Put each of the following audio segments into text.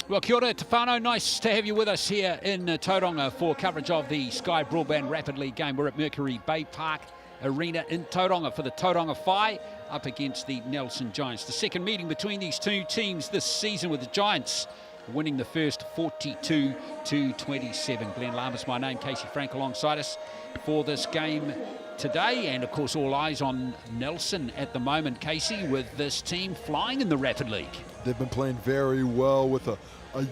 Well, kia ora, Tefano. Nice to have you with us here in Tauranga for coverage of the Sky Broadband Rapid League game. We're at Mercury Baypark Arena in Tauranga for the Tauranga Whai up against the Nelson Giants. The second meeting between these two teams this season, with the Giants winning the first 42-27. Glenn Lamas, my name, Casey Frank alongside us for this game today, and of course all eyes on Nelson at the moment, Casey, with this team flying in the Rapid League. They've been playing very well with a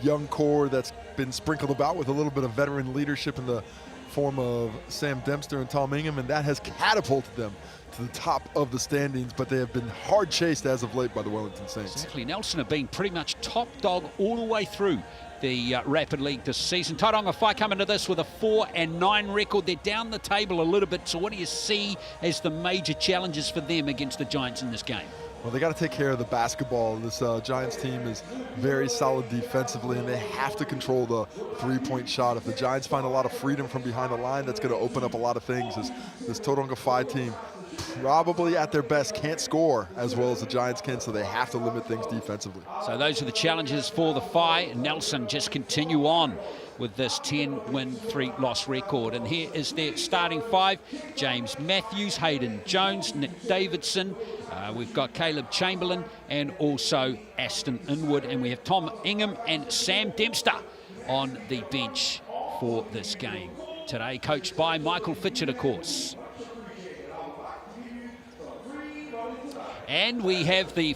young core that's been sprinkled about with a little bit of veteran leadership in the form of Sam Dempster and Tom Ingham, and that has catapulted them to the top of the standings, but they have been hard chased as of late by the Wellington Saints. Exactly. Nelson have been pretty much top dog all the way through the Rapid League this season. Tauranga Whai come into this with a 4-9 record. They're down the table a little bit, so what do you see as the major challenges for them against the Giants in this game? Well, they got to take care of the basketball. This Giants team is very solid defensively, and they have to control the three-point shot. If the Giants find a lot of freedom from behind the line, that's going to open up a lot of things. This Tauranga Whai team, probably at their best, can't score as well as the Giants can, so they have to limit things defensively. So those are the challenges for the Whai. Nelson just continue on with this 10-win, 3-loss record. And here is their starting five: James Matthews, Hayden Jones, Nick Davidson. We've got Caleb Chamberlain and also Aston Inwood. And we have Tom Ingham and Sam Dempster on the bench for this game today, coached by Michael Fitchett, of course. And we have the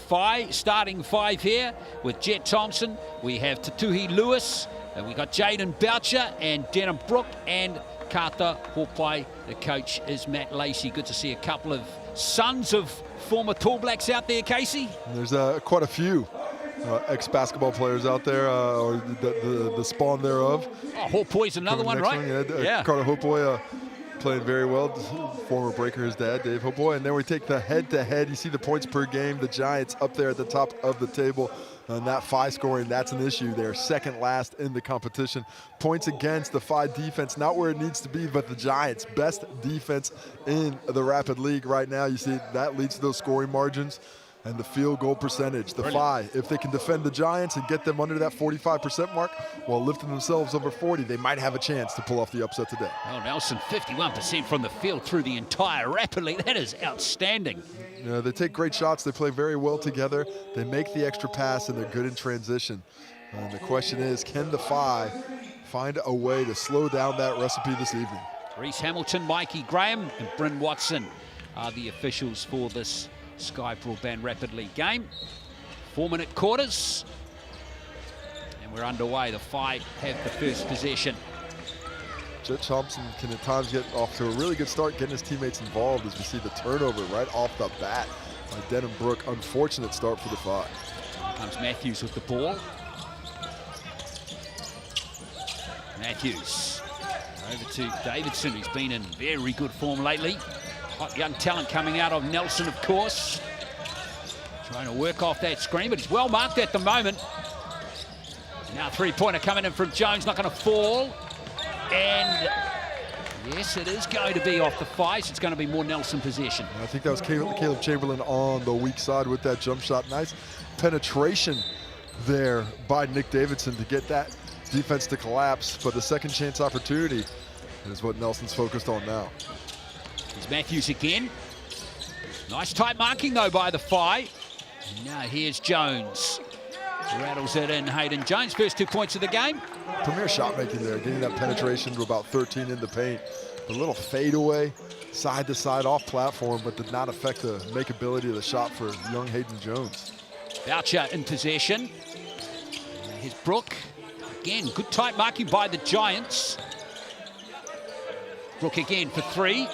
starting five here with Jet Thompson. We have Tatuhi Lewis. We got Jaden Boucher and Denham Brook and Kata Hopai. The coach is Matt Lacey. Good to see a couple of sons of former Tall Blacks out there, Casey. There's quite a few ex-basketball players out there, or the spawn thereof. Oh, Hopoi's another one, right? Yeah. Carter Hopoi playing very well. Former Breaker, his dad, Dave Hopoi. And then we take the head-to-head. You see the points per game. The Giants up there at the top of the table. And that Whai scoring, that's an issue. They're second last in the competition. Points against, the Whai defense, not where it needs to be, but the Giants, best defense in the Rapid League right now. You see that leads to those scoring margins and the field goal percentage. The Whai, if they can defend the Giants and get them under that 45% mark while lifting themselves over 40, they might have a chance to pull off the upset today. Oh, Nelson, 51% from the field through the entire Rapid League. That is outstanding. You know, they take great shots. They play very well together. They make the extra pass, and they're good in transition. And the question is, can the Whai find a way to slow down that recipe this evening? Reese Hamilton, Mikey Graham, and Bryn Watson are the officials for this Sky Broadband Rapid League game. 4-minute quarters, and we're underway. The Whai have the first possession. Jet Thompson can at times get off to a really good start, getting his teammates involved, as we see the turnover right off the bat by Denham Brook. Unfortunate start for the Whai. Here comes Matthews with the ball. Matthews over to Davidson, who's been in very good form lately. Hot young talent coming out of Nelson, of course. Trying to work off that screen, but he's well marked at the moment. Now three-pointer coming in from Jones, not going to fall. And yes, it is going to be off the Whai, so it's going to be more Nelson possession. I think that was Caleb Chamberlain on the weak side with that jump shot. Nice penetration there by Nick Davidson to get that defense to collapse, but the second chance opportunity is what Nelson's focused on now. There's Matthews again. Nice tight marking though by the Whai. Now here's Jones. Rattles it in. Hayden Jones, first 2 points of the game. Premier shot making there, getting that penetration to about 13 in the paint. A little fadeaway, side to side off platform, but did not affect the makeability of the shot for young Hayden Jones. Boucher in possession. Here's Brook. Again, good tight marking by the Giants. Brook again for three.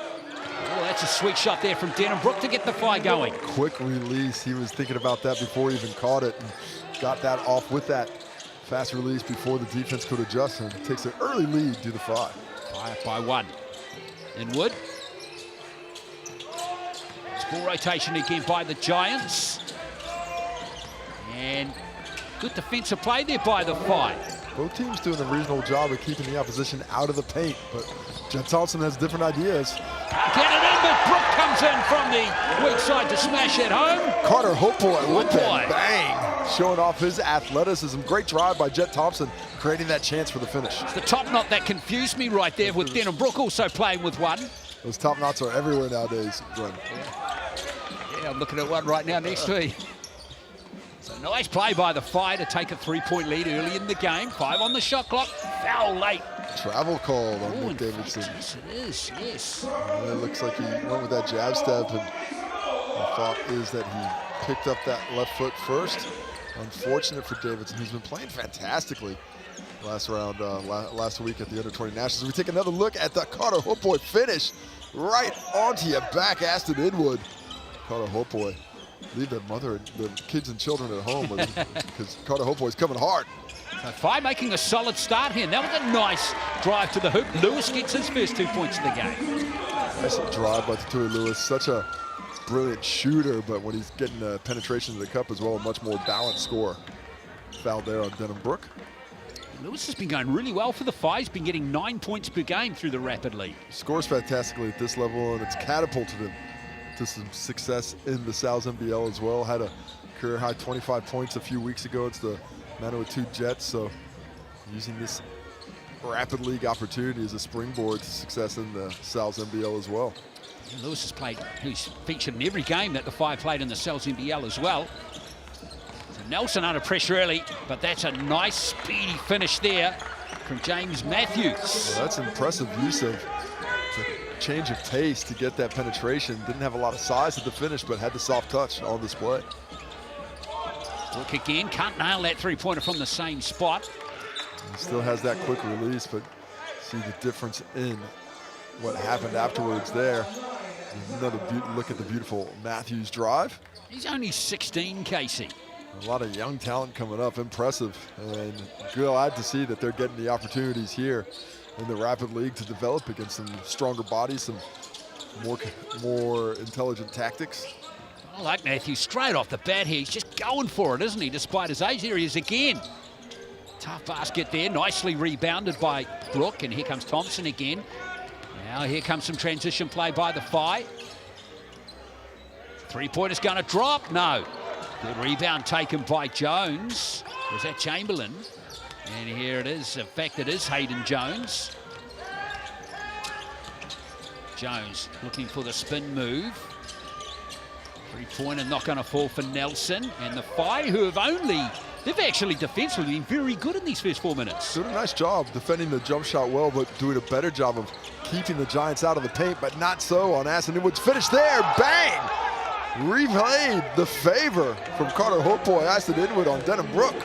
Oh, that's a sweet shot there from Denham Brook to get the Whai going. Quick release. He was thinking about that before he even caught it, and got that off with that fast release before the defense could adjust, and takes an early lead to the Whai. By one. Inwood. It's ball rotation again by the Giants. And good defensive play there by the Whai. Both teams doing a reasonable job of keeping the opposition out of the paint, but Jet Thompson has different ideas. Get it in but Brooke comes in from the weak side to smash it home. Carter Hopeboy with that bang, showing off his athleticism. Great drive by Jet Thompson, creating that chance for the finish. It's the top knot that confused me right there, with Denham Brooke also playing with one. Those top knots are everywhere nowadays, Glenn. Yeah, I'm looking at one right now next to me. So nice play by the Phi to take a 3-point lead early in the game. 5 on the shot clock. Foul late. Travel called on Nick Davidson. Yes, it is, yes. It looks like he went with that jab step, and the thought is that he picked up that left foot first. Unfortunate for Davidson, who's been playing fantastically last round, last week at the Under-20 Nationals. We take another look at the Carter Hopeboy finish right onto your back, Aston Inwood. Carter Hopeboy, leave that mother and the kids and children at home because Carter Hopeboy's coming hard. So Phi making a solid start here. That was a nice drive to the hoop. Lewis gets his first 2 points of the game. Nice drive by Tatui Lewis. Such a brilliant shooter, but when he's getting penetration to the cup as well, a much more balanced score. Foul there on Denham Brooke. Lewis has been going really well for the Phi. He's been getting 9 points per game through the Rapid League. Scores fantastically at this level, and it's catapulted him to some success in the Sal's NBL as well. Had a career high 25 points a few weeks ago. It's the Manawatu Jets, so using this Rapid League opportunity as a springboard to success in the Sal's NBL as well. Lewis has played, he's featured in every game that the Phi played in the Sal's NBL as well. So Nelson under pressure early, but that's a nice speedy finish there from James Matthews. Well, that's impressive use of the change of pace to get that penetration. Didn't have a lot of size at the finish, but had the soft touch on display. Look again, can't nail that 3-pointer from the same spot. He still has that quick release, but see the difference in what happened afterwards there. Another look at the beautiful Matthews drive. He's only 16, Casey. A lot of young talent coming up, impressive. And glad to see that they're getting the opportunities here in the Rapid League to develop against some stronger bodies, some more intelligent tactics. I like Matthews straight off the bat here. He's just going for it, isn't he, despite his age? Here he is again. Tough basket there, nicely rebounded by Brooke, and here comes Thompson again. Now here comes some transition play by the Phi. 3-pointer's going to drop, no. Good rebound taken by Jones. Was that Chamberlain? And here it is, in fact it is Hayden Jones. Jones looking for the spin move. 3-pointer not going to fall for Nelson. And the Phi, who have they've actually defensively been very good in these first 4 minutes. Doing a nice job defending the jump shot well, but doing a better job of keeping the Giants out of the paint, but not so on Aston Inwood's finish there. Bang! Replayed the favor from Carter Hopeboy, Aston Inwood on Denham Brooke.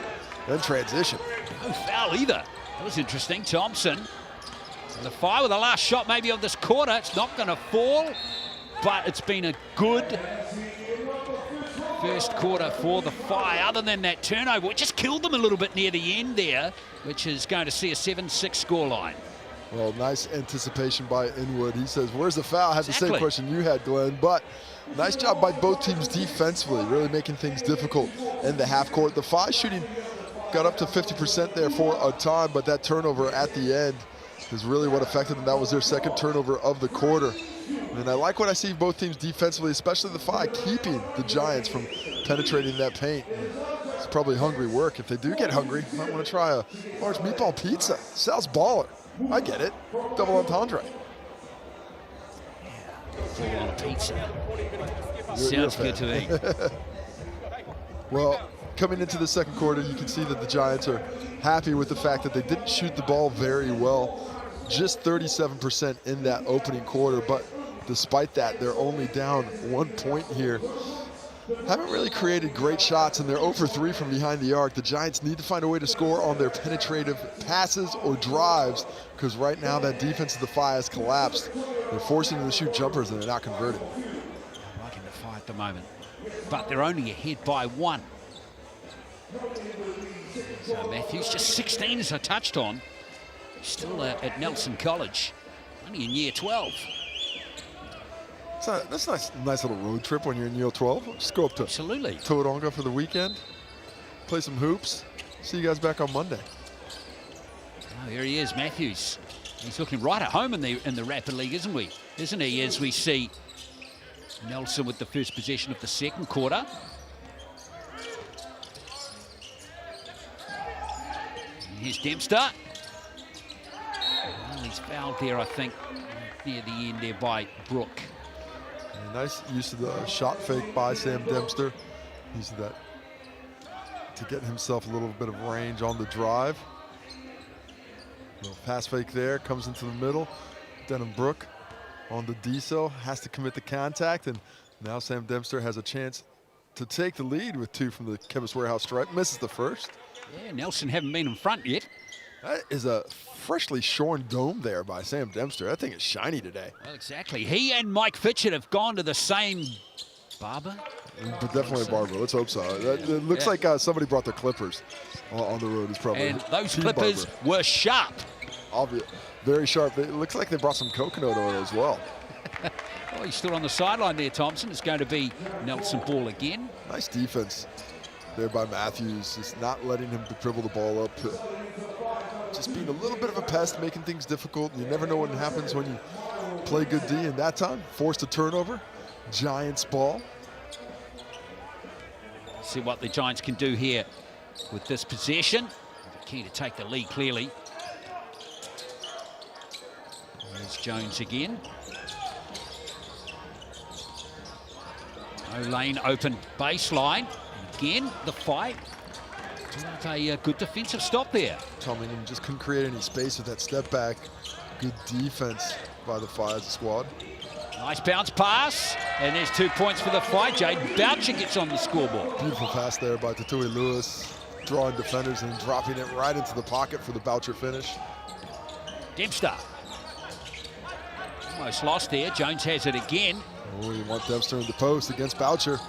Then transition. No foul either. That was interesting. Thompson. And the Phi with the last shot maybe of this quarter. It's not going to fall, but it's been a good first quarter for the Phi, other than that turnover, which just killed them a little bit near the end there, which is going to see a 7-6 scoreline. Well, nice anticipation by Inwood. He says, where's the foul? I had the same Exactly. question you had, Glenn, but nice job by both teams defensively, really making things difficult in the half court. The Phi shooting got up to 50% there for a time, but that turnover at the end is really what affected them. That was their second turnover of the quarter. And I like what I see both teams defensively, especially the Phi, keeping the Giants from penetrating that paint. It's probably hungry work. If they do get hungry, you might want to try a large meatball pizza. Sal's baller. I get it. Double entendre. Full on pizza. You're Sounds good to me. Well, coming into the second quarter, you can see that the Giants are happy with the fact that they didn't shoot the ball very well. Just 37% in that opening quarter, but despite that, they're only down 1 point here. Haven't really created great shots, and they're 0 for 3 from behind the arc. The Giants need to find a way to score on their penetrative passes or drives, because right now that defense of the Phi has collapsed. They're forcing them to shoot jumpers, and they're not converting. I'm liking the Phi at the moment, but they're only ahead by 1. So Matthews, just 16 as I touched on, still at Nelson College, only in year 12. That's a nice little road trip when you're in year 12. Just go up to Absolutely. Tauranga for the weekend, play some hoops. See you guys back on Monday. Oh, here he is, Matthews. He's looking right at home in the Rapid League, isn't he? As we see Nelson with the first possession of the second quarter. And here's Dempster. Well, he's fouled there, I think, near the end there by Brook. And nice use of the shot fake by Sam Dempster. Using that to get himself a little bit of range on the drive. Little pass fake there, comes into the middle. Denham Brook on the D-cell, has to commit the contact, and now Sam Dempster has a chance to take the lead with 2 from the Chemist Warehouse stripe. Misses the first. Yeah, Nelson haven't been in front yet. That is a freshly shorn dome there by Sam Dempster. That thing is shiny today. Well, exactly. He and Mike Fitchett have gone to the same barber. But definitely a barber. Let's hope so. It looks like somebody brought the clippers on the road. It's probably and those clippers were sharp. Obvious, very sharp. It looks like they brought some coconut oil as well. Oh, he's still on the sideline there, Thompson. It's going to be Nelson ball again. Nice defense there by Matthews, just not letting him dribble the ball up. Just being a little bit of a pest, making things difficult. You never know what happens when you play good D, and that time forced a turnover. Giants ball. See what the Giants can do here with this possession. Key to take the lead clearly. There's Jones again. No lane open baseline. Again, the fight. A good defensive stop there. Tomlingham just couldn't create any space with that step back. Good defense by the Phi as a squad. Nice bounce pass, and there's 2 points for the Phi. Jaden Boucher gets on the scoreboard. Beautiful pass there by Tatui Lewis, drawing defenders and dropping it right into the pocket for the Boucher finish. Dempster. Almost lost there. Jones has it again. Oh, you want Dempster in the post against Boucher.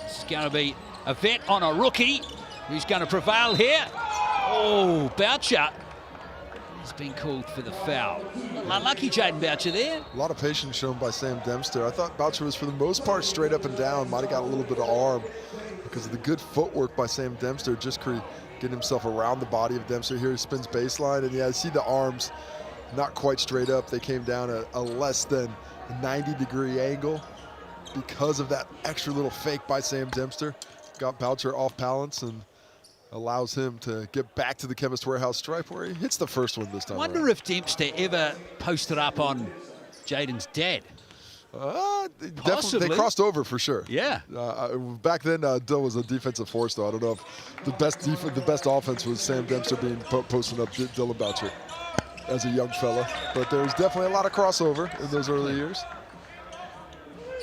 This is going to be a vet on a rookie. Who's going to prevail here? Oh, Boucher has been called for the foul. Lucky Jaden Boucher there. A lot of patience shown by Sam Dempster. I thought Boucher was for the most part straight up and down. Might have got a little bit of arm because of the good footwork by Sam Dempster. Just getting himself around the body of Dempster. Here he spins baseline, and yeah, I see the arms not quite straight up. They came down a less than 90-degree angle because of that extra little fake by Sam Dempster. Got Boucher off balance and allows him to get back to the Chemist Warehouse stripe where he hits the first one this time. Wonder if Dempster ever posted up on Jaden's dad. Definitely, they crossed over for sure. Yeah. Back then, Dill was a defensive force, though. I don't know if the best offense was Sam Dempster being posting up Dylan Boucher as a young fella. But there was definitely a lot of crossover in those early years.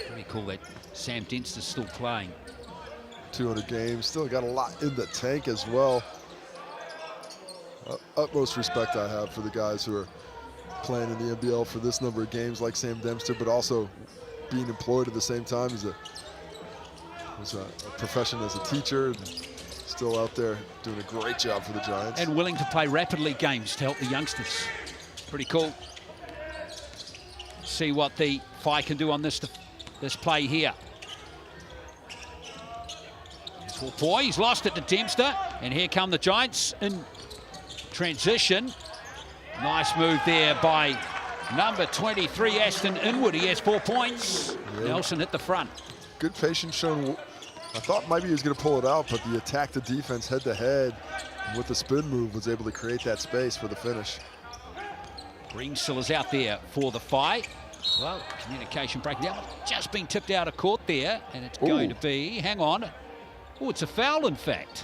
Pretty cool that Sam Dempster's still playing. 200 games, still got a lot in the tank as well. Utmost respect I have for the guys who are playing in the NBL for this number of games like Sam Dempster, but also being employed at the same time. He's a profession as a teacher and still out there doing a great job for the Giants. And willing to play rapid league games to help the youngsters. Pretty cool. See what the Phi can do on this play here. Boy, he's lost it to Dempster, and here come the Giants in transition. Nice move there by number 23, Aston Inwood. He has 4 points. Yeah. Nelson hit the front. Good patience shown. I thought maybe he was going to pull it out, but the attack to defense head-to-head with the spin move was able to create that space for the finish. Green still is out there for the Phi. Well, communication breaking down. Just been tipped out of court there, and it's going to be, hang on. Oh, it's a foul, in fact,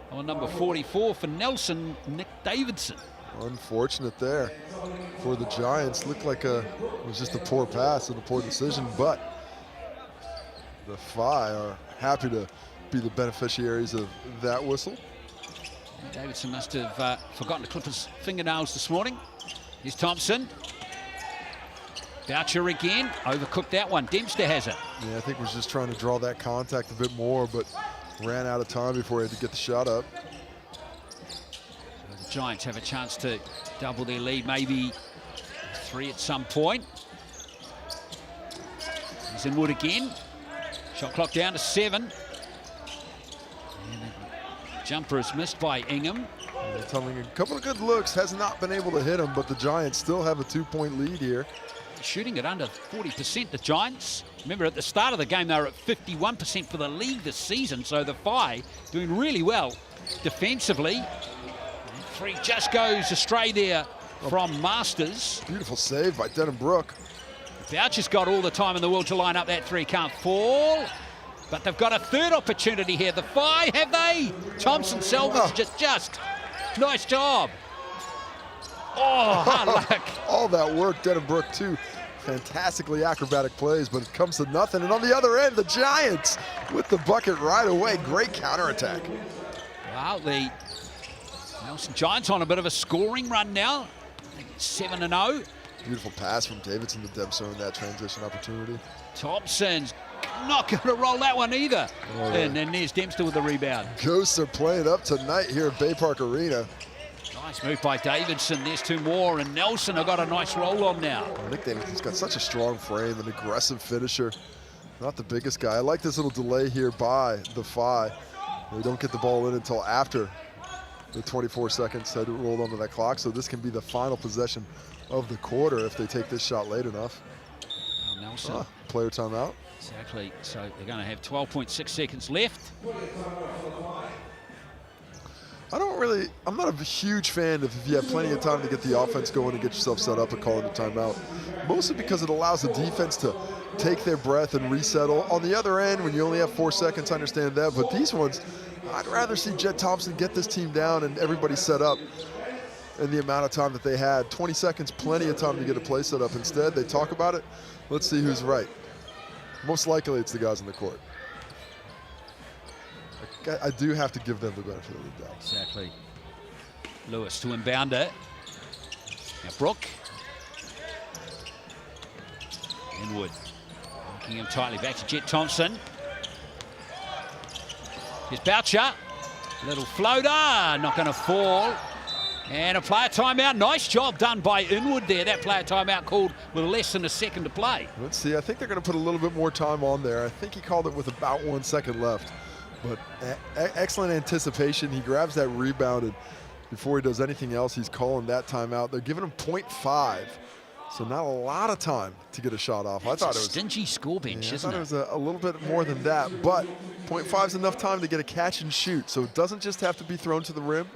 on number 44 for Nelson, Nick Davidson. Unfortunate there for the Giants. Looked like it was just a poor pass and a poor decision, but the Phi are happy to be the beneficiaries of that whistle. Davidson must have forgotten to clip his fingernails this morning. Here's Thompson. Boucher again, overcooked that one. Dempster has it. Yeah, I think was just trying to draw that contact a bit more, but ran out of time before he had to get the shot up. So the Giants have a chance to double their lead, maybe 3 at some point. He's in Wood again. Shot clock down to 7. And the jumper is missed by Ingham. A couple of good looks, has not been able to hit him, but the Giants still have a 2-point lead here. shooting at under 40%, the Giants. Remember, at the start of the game, they were at 51% for the league this season, so the Whai doing really well defensively. Three just goes astray there from Masters. Beautiful save by Denham-Brook. Boucher's got all the time in the world to line up that three, can't fall. But they've got a third opportunity here. The Whai, have they? Thompson Selvage just. Nice job. Oh, hard luck. All that work, Denham-Brook too. Fantastically acrobatic plays, but it comes to nothing. And on the other end, the Giants with the bucket right away. Great counterattack. Wow, the Nelson Giants on a bit of a scoring run now. 7-0. Beautiful pass from Davidson to Dempster in that transition opportunity. Thompson's not going to roll that one either. Oh, and then there's Dempster with the rebound. Ghosts are playing up tonight here at Baypark Arena. Nice move by Davidson. There's two more, and Nelson have got a nice roll on now. Nick Davidson's got such a strong frame, an aggressive finisher. Not the biggest guy. I like this little delay here by the Whai. They don't get the ball in until after the 24 seconds had rolled onto that clock, so this can be the final possession of the quarter if they take this shot late enough. Well, Nelson. Player timeout. Exactly. So they're going to have 12.6 seconds left. I'm not a huge fan if you have plenty of time to get the offense going and get yourself set up and calling a timeout. Mostly because it allows the defense to take their breath and resettle. On the other end, when you only have 4 seconds, I understand that. But these ones, I'd rather see Jet Thompson get this team down and everybody set up in the amount of time that they had. 20 seconds, plenty of time to get a play set up. Instead, they talk about it. Let's see who's right. Most likely, it's the guys on the court. I do have to give them the benefit of the doubt. Exactly. Lewis to inbound it. Now Brook. Inwood. Locking him tightly back to Jet Thompson. Here's Boucher. Little floater. Not going to fall. And a player timeout. Nice job done by Inwood there. That player timeout called with less than a second to play. Let's see. I think they're going to put a little bit more time on there. I think he called it with about 1 second left. But excellent anticipation. He grabs that rebound, and before he does anything else, he's calling that timeout. They're giving him 0.5, so not a lot of time to get a shot off. I thought it was a stingy score bench, isn't it? I thought it was a little bit more than that, but 0.5 is enough time to get a catch and shoot. So it doesn't just have to be thrown to the rim.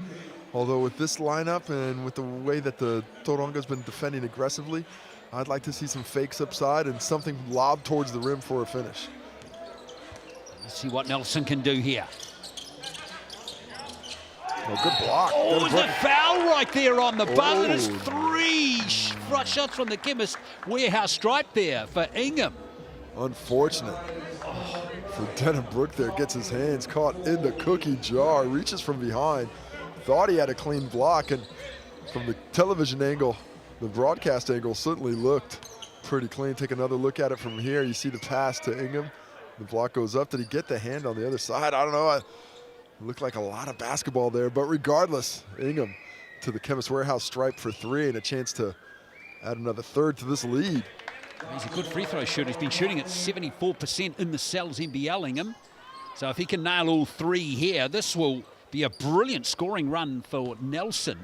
Although with this lineup and with the way that the Tauranga's been defending aggressively, I'd like to see some fakes upside and something lobbed towards the rim for a finish. Let's see what Nelson can do here. Oh, good block. Oh, it was a foul right there on the buzzer. There's 3 shots from the Chemist Warehouse stripe there for Ingham. Unfortunate for Denham-Brook there. Gets his hands caught in the cookie jar, reaches from behind. Thought he had a clean block, and from the television angle, the broadcast angle certainly looked pretty clean. Take another look at it from here. You see the pass to Ingham. The block goes up. Did he get the hand on the other side? I don't know. It looked like a lot of basketball there, but regardless, Ingham to the Chemist Warehouse stripe for 3 and a chance to add another third to this lead. He's a good free throw shooter. He's been shooting at 74% in the Cells NBL, Ingham. So if he can nail all 3 here, this will be a brilliant scoring run for Nelson.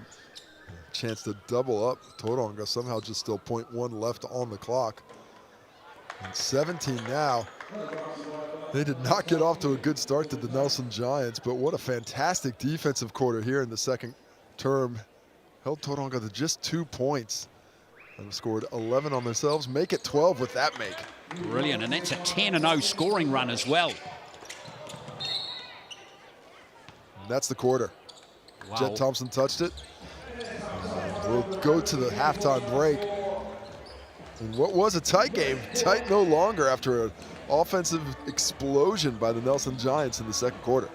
Chance to double up. Tauranga somehow just still 0.1 left on the clock. And 17 now. They did not get off to a good start to the Nelson Giants, but what a fantastic defensive quarter here in the second term. Held Tauranga to just 2 points and scored 11 on themselves. Make it 12 with that make. Brilliant, and that's a 10-0 scoring run as well. That's the quarter. Wow. Jet Thompson touched it. We'll go to the halftime break. And what was a tight game, tight no longer after an offensive explosion by the Nelson Giants in the second quarter.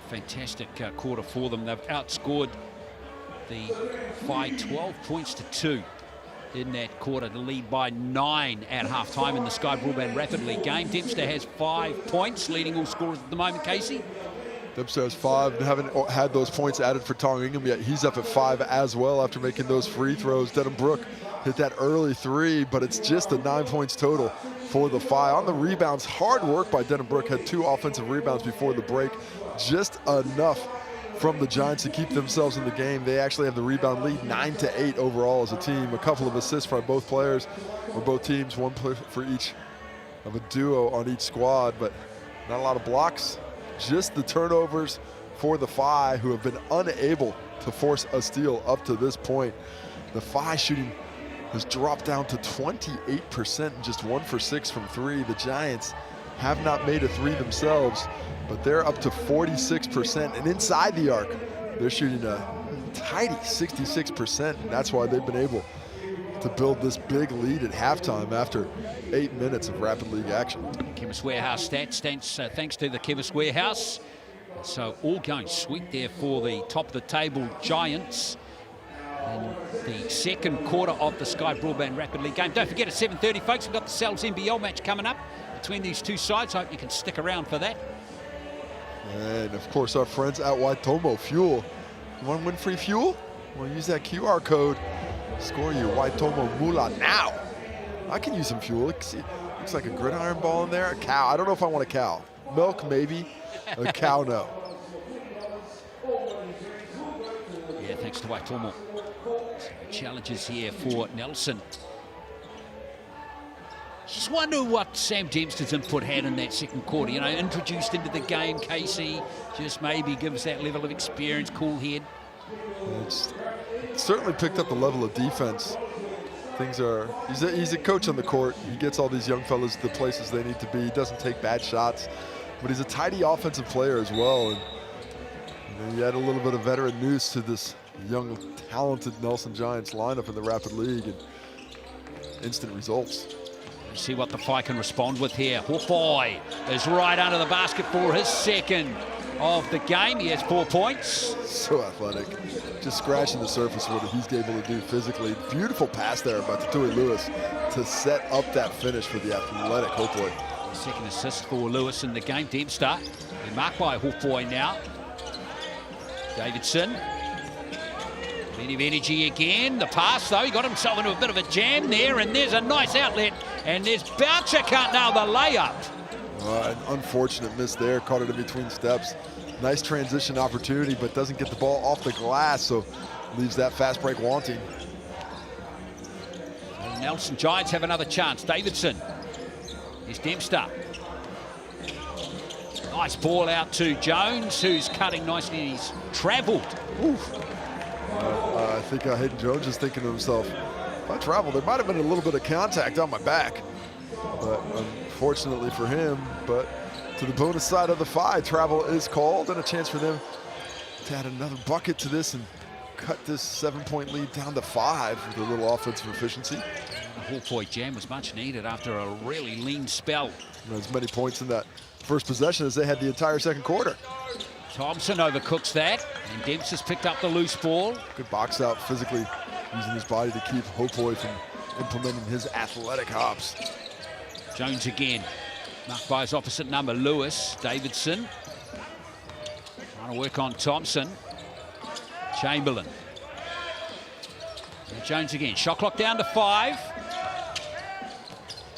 Fantastic quarter for them. They've outscored the Whai 12 points to 2 in that quarter to lead by 9 at halftime in the Sky Broadband Rapid League game. Dempster has 5 points, leading all scorers at the moment, Casey. Dempster has 5 and haven't had those points added for Tauranga Ingham yet. He's up at 5 as well after making those free throws. Denham-Brook hit that early 3, but it's just a 9 points total for the Whai. On the rebounds, hard work by Denham-Brook. Had 2 offensive rebounds before the break. Just enough from the Giants to keep themselves in the game. They actually have the rebound lead 9-8 overall as a team. A couple of assists by both players or both teams, one for each of a duo on each squad, but not a lot of blocks. Just the turnovers for the Phi, who have been unable to force a steal up to this point. The Phi shooting has dropped down to 28% and just 1 for 6 from 3. The Giants have not made a 3 themselves, but they're up to 46%. And inside the arc, they're shooting a tidy 66%. And that's why they've been able to build this big lead at halftime after 8 minutes of rapid league action. Chemist Warehouse stats, thanks to the Chemist Warehouse. So all going sweet there for the top of the table Giants. And the second quarter of the Sky Broadband Rapid League game. Don't forget at 7:30, folks, we've got the Cells NBL match coming up between these two sides. I hope you can stick around for that. And of course, our friends at Waitomo Fuel. You want to win free fuel? Well, use that QR code. Score your Waitomo Moolah now. I can use some fuel. Looks like a gridiron ball in there. A cow. I don't know if I want a cow. Milk, maybe. A cow, no. Yeah, thanks to Waitomo. Challenges here for Nelson. Just wonder what Sam Dempster's input had in that second quarter. You know, introduced into the game, Casey, just maybe gives that level of experience, cool head. It's certainly picked up the level of defense. He's a coach on the court. He gets all these young fellas to the places they need to be. He doesn't take bad shots, but he's a tidy offensive player as well. And you add a little bit of veteran news to this young, talented Nelson Giants lineup in the Rapid League, and instant results. Let's see what the Phi can respond with here. Hawkeye is right under the basket for his second of the game. He has 4 points. So athletic. Just scratching the surface of what he's able to do physically. Beautiful pass there by Tatui Lewis to set up that finish for the athletic Hawkeye. Second assist for Lewis in the game. Dempster, and marked by Hawkeye now. Davidson. Plenty of energy again. The pass, though, he got himself into a bit of a jam there, and there's a nice outlet. And there's Boucher can't nail the layup. An unfortunate miss there, caught it in between steps. Nice transition opportunity, but doesn't get the ball off the glass, so leaves that fast break wanting. And Nelson Giants have another chance. Davidson. Here's Dempster. Nice ball out to Jones, who's cutting nicely. He's travelled. I think Hayden Jones is thinking to himself, if I travel, there might have been a little bit of contact on my back. But unfortunately for him, but to the bonus side of the Phi, travel is called, and a chance for them to add another bucket to this and cut this 7-point lead down to 5 with a little offensive efficiency. The Hawkeye jam was much needed after a really lean spell. As many points in that first possession as they had the entire second quarter. Thompson overcooks that, and Dempster's picked up the loose ball. Good box out, physically using his body to keep Hopoi from implementing his athletic hops. Jones again, marked by his opposite number, Lewis. Davidson trying to work on Thompson. Chamberlain. And Jones again, shot clock down to 5.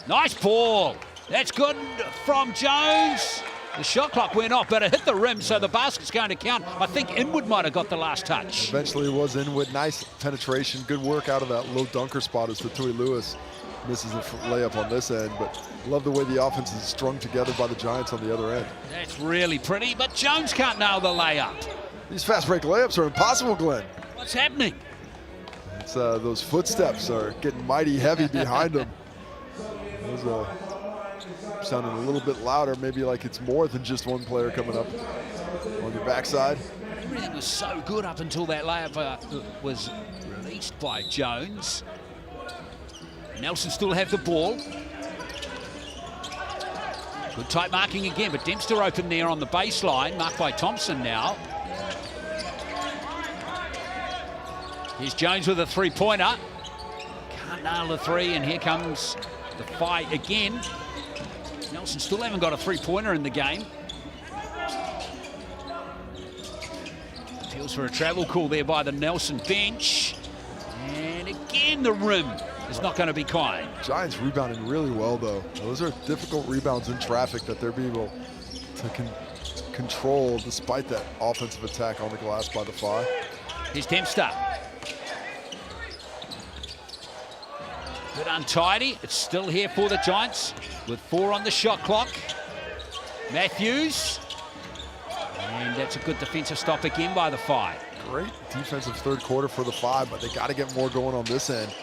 Nice ball. That's good from Jones. The shot clock went off, but it hit the rim, so the basket's going to count. I think Inwood might have got the last touch. Eventually it was Inwood. Nice penetration. Good work out of that low dunker spot as Tatui Lewis misses a layup on this end, but love the way the offense is strung together by the Giants on the other end. That's really pretty, but Jones can't nail the layup. These fast break layups are impossible, Glenn. What's happening? It's those footsteps are getting mighty heavy behind him. Those sounding a little bit louder, maybe like it's more than just one player coming up on your backside. Everything was so good up until that layup was released by Jones. Nelson still have the ball. Good tight marking again, but Dempster open there on the baseline, marked by Thompson now. Here's Jones with a three-pointer. Can't nail the three, and here comes the fight again. Nelson still haven't got a three-pointer in the game. Appeals for a travel call there by the Nelson bench. And again, the rim is not going to be kind. Giants rebounding really well, though. Those are difficult rebounds in traffic that they're able to control despite that offensive attack on the glass by the Phi. Here's Dempster. Bit untidy. It's still here for the Giants with 4 on the shot clock. Matthews. And that's a good defensive stop again by the Phi. Great defensive third quarter for the Phi, but they got to get more going on this end.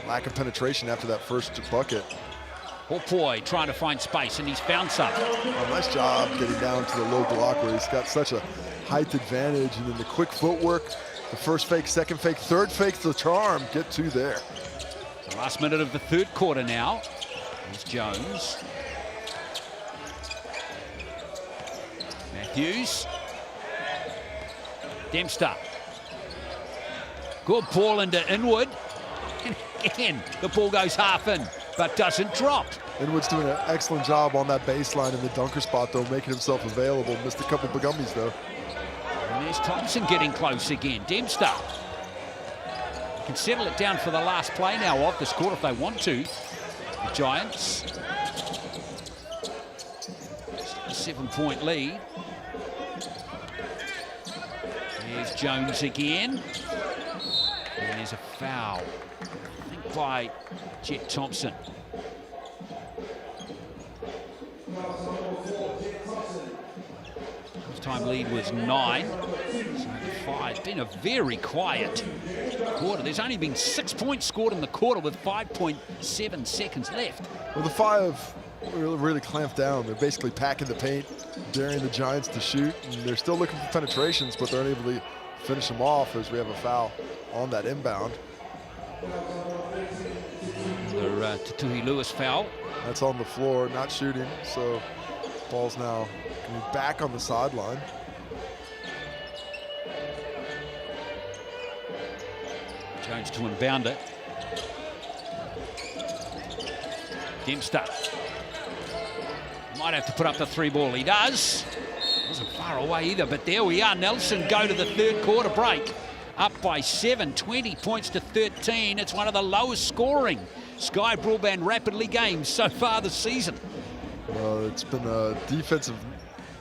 Lack of penetration after that first bucket. Hopoi trying to find space, and he's found some. Oh, nice job getting down to the low block where he's got such a height advantage, and then the quick footwork, the first fake, second fake, third fake, the charm, get to there. The last minute of the third quarter now. Here's Jones. Matthews. Dempster. Good ball into Inwood. And again, the ball goes half in, but doesn't drop. Inwood's doing an excellent job on that baseline in the dunker spot, though, making himself available. Missed a couple of gummies, though. And there's Thompson getting close again. Dempster. Can settle it down for the last play now of this quarter if they want to. The Giants. A 7-point lead. There's Jones again. And there's a foul, I think, by Jet Thompson. Half-time lead was 9. So the Phi, it's been a very quiet quarter. There's only been 6 points scored in the quarter with 5.7 seconds left. Well, the Phi have really clamped down. They're basically packing the paint, daring the Giants to shoot, and they're still looking for penetrations, but they're unable to finish them off as we have a foul on that inbound. The Tutuhi Lewis foul. That's on the floor, not shooting, so ball's now coming back on the sideline. Jones to inbound it. Dempster. Might have to put up the 3 ball. He does. Wasn't far away either, but there we are. Nelson go to the third quarter break. Up by 7, 20 points to 13. It's one of the lowest scoring Sky Broadband Rapidly games so far this season. Well, it's been a defensive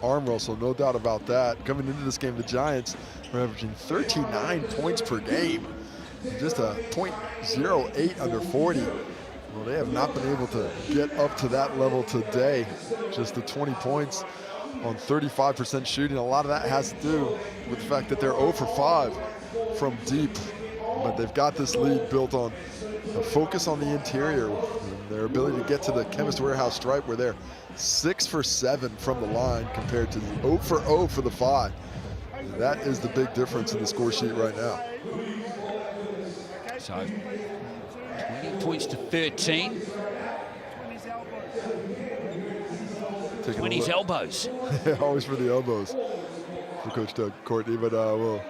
arm wrestle, no doubt about that. Coming into this game, the Giants are averaging 39 points per game. Just a .08 under 40. Well, they have not been able to get up to that level today. Just the 20 points on 35% shooting. A lot of that has to do with the fact that they're 0 for 5 from deep. But they've got this lead built on a focus on the interior, and their ability to get to the Chemist Warehouse stripe where they're 6 for 7 from the line compared to 0 for 0 for the Phi. That is the big difference in the score sheet right now. So 20 points to 13. 20's elbows. Always for the elbows for Coach Doug Courtney. But well,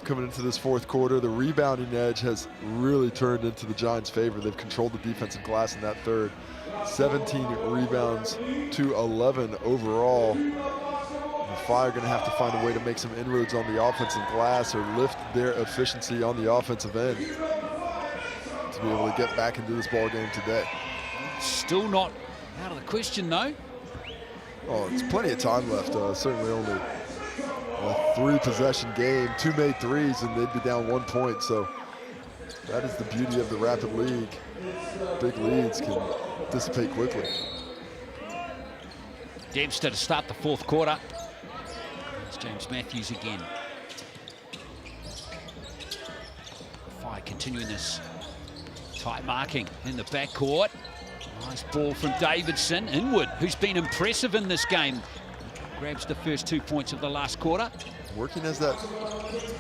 coming into this fourth quarter, the rebounding edge has really turned into the Giants' favor. They've controlled the defensive glass in that third. 17 rebounds to 11 overall. The Phi are going to have to find a way to make some inroads on the offensive glass or lift their efficiency on the offensive end to be able to get back into this ball game today. Still not out of the question, though. Oh, it's plenty of time left. Certainly only a 3-possession game, 2 made threes, and they'd be down 1 point. So that is the beauty of the rapid league. Big leads can dissipate quickly. Dempster to start the fourth quarter. It's James Matthews again. Phi continuing this tight marking in the backcourt. Nice ball from Davidson. Inwood, who's been impressive in this game, grabs the first 2 points of the last quarter. Working as that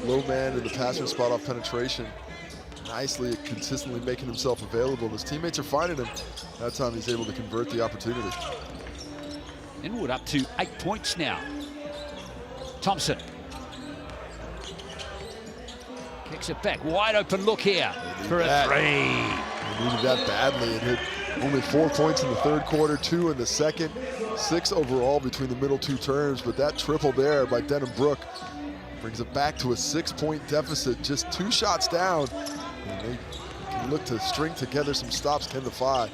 low man in the passing spot off penetration. Nicely, consistently making himself available. And his teammates are finding him. That time he's able to convert the opportunity. Inwood up to 8 points now. Thompson. Kicks it back. Wide open look here for a 3. They needed that badly and hit only 4 points in the third quarter, 2 in the second, 6 overall between the middle 2 terms. But that triple there by Denham Brook brings it back to a 6-point deficit, just 2 shots down. And they can look to string together some stops, can the Phi,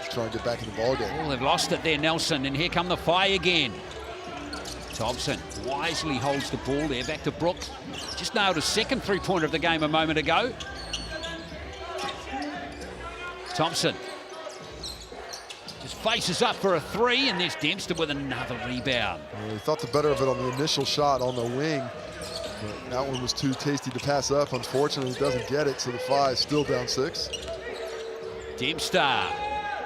to try and get back in the ballgame. Oh, they've lost it there, Nelson, and here come the Phi again. Thompson wisely holds the ball there. Back to Brook. Just nailed his second three-pointer of the game a moment ago. Thompson just faces up for a three, and there's Dempster with another rebound. He thought the better of it on the initial shot on the wing, but that one was too tasty to pass up. Unfortunately, he doesn't get it, so the Phi is still down 6. Dempster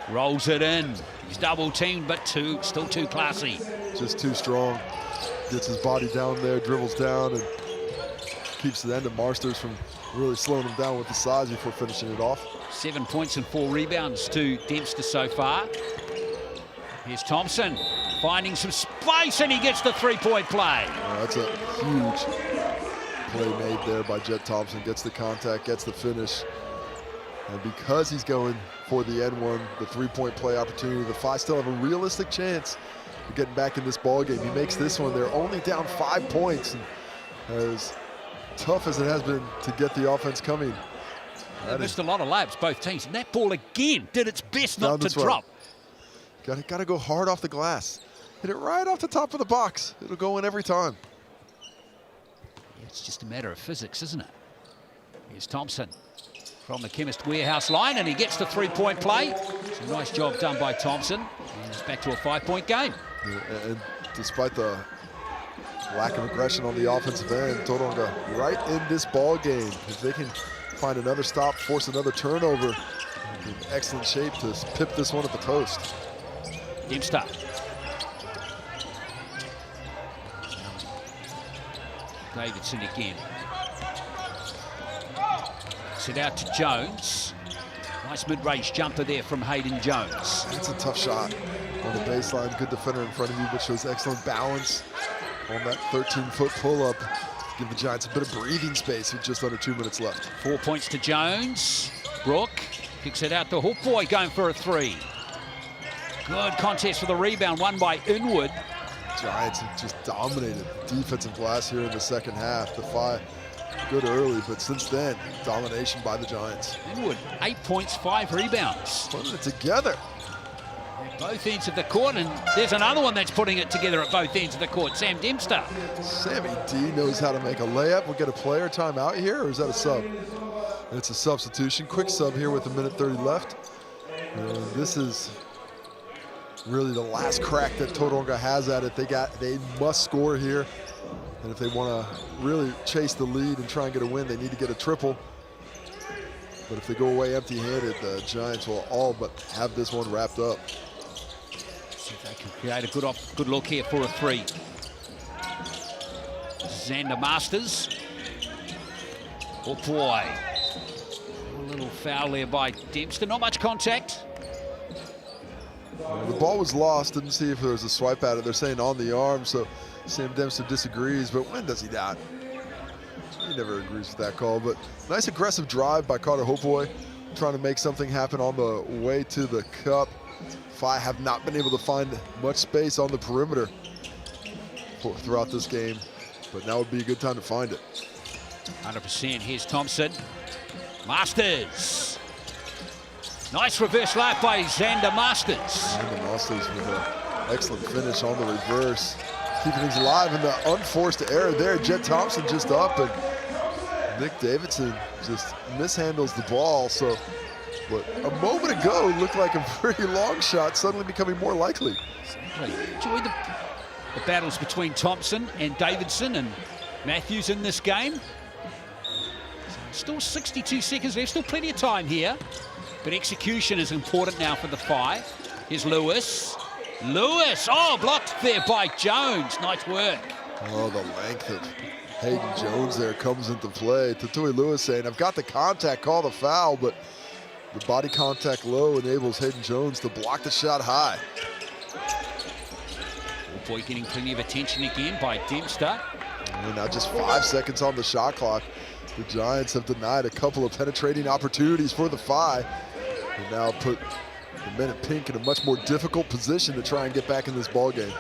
rolls it in. He's double teamed, but still too classy. Just too strong. Gets his body down there, dribbles down, and keeps the end of Marsters from really slowing him down with the size before finishing it off. 7 points and 4 rebounds to Dempster so far. Here's Thompson finding some space, and he gets the three-point play. That's a huge play made there by Jet Thompson. Gets the contact, gets the finish. And because he's going for the N1, the three-point play opportunity, the Phi still have a realistic chance of getting back in this ball game. He makes this one. They're only down 5 points. And as tough as it has been to get the offense coming. They missed a lot of laps, both teams. And that ball again did its best not to drop. Got to go hard off the glass. Hit it right off the top of the box. It'll go in every time. It's just a matter of physics, isn't it? Here's Thompson from the Chemist Warehouse line, and he gets the three-point play. It's a nice job done by Thompson. And it's back to a 5-point game. Yeah, and despite the lack of aggression on the offensive end, Tauranga right in this ball game. If they can find another stop, force another turnover, in excellent shape to pip this one at the post. Dempster. Davidson again. Set out to Jones. Nice mid-range jumper there from Hayden Jones. It's a tough shot on the baseline. Good defender in front of you, but shows excellent balance on that 13-foot pull-up. Give the Giants a bit of breathing space with just under 2 minutes left. 4 points to Jones. Brook kicks it out to Hook Boy, going for a three. Good contest for the rebound, won by Inwood. Giants have just dominated defensive glass here in the second half. The Phi good early, but since then, domination by the Giants. Inwood, 8 points, 5 rebounds. Putting it together. At both ends of the court, and there's another one that's putting it together at both ends of the court, Sam Dempster. Sammy D knows how to make a layup. We'll get a player timeout here, or is that a sub? It's a substitution. Quick sub here with 1:30 left. And this is really the last crack that Tauranga has at it. They must score here. And if they want to really chase the lead and try and get a win, they need to get a triple. But if they go away empty-handed, the Giants will all but have this one wrapped up. See if they can create a good look here for a three. Xander Masters. Oh boy. A little foul there by Dempster. Not much contact. The ball was lost. Didn't see if there was a swipe at it. They're saying on the arm, so Sam Dempster disagrees, but when does he not? He never agrees with that call, but nice aggressive drive by Carter Hopeboy, trying to make something happen on the way to the cup. Phi have not been able to find much space on the perimeter throughout this game, but now would be a good time to find it. 100%. Here's Thompson. Masters. Nice reverse lap by Xander Masters. Xander Masters with an excellent finish on the reverse. Keeping things alive in the unforced error there. Jet Thompson just up, and Nick Davidson just mishandles the ball. So what a moment ago looked like a pretty long shot, suddenly becoming more likely. Exactly. Enjoy the battles between Thompson and Davidson and Matthews in this game. Still 62 seconds left, still plenty of time here. But execution is important now for the Phi. Here's Lewis. Lewis, oh, blocked there by Jones. Nice work. Oh, the length of Hayden Jones there comes into play. Tatui Lewis saying, I've got the contact, call the foul, but the body contact low enables Hayden Jones to block the shot high. Oh boy, getting plenty of attention again by Dempster. And now just 5 seconds on the shot clock. The Giants have denied a couple of penetrating opportunities for the Phi, and now put the men in pink in a much more difficult position to try and get back in this ball game.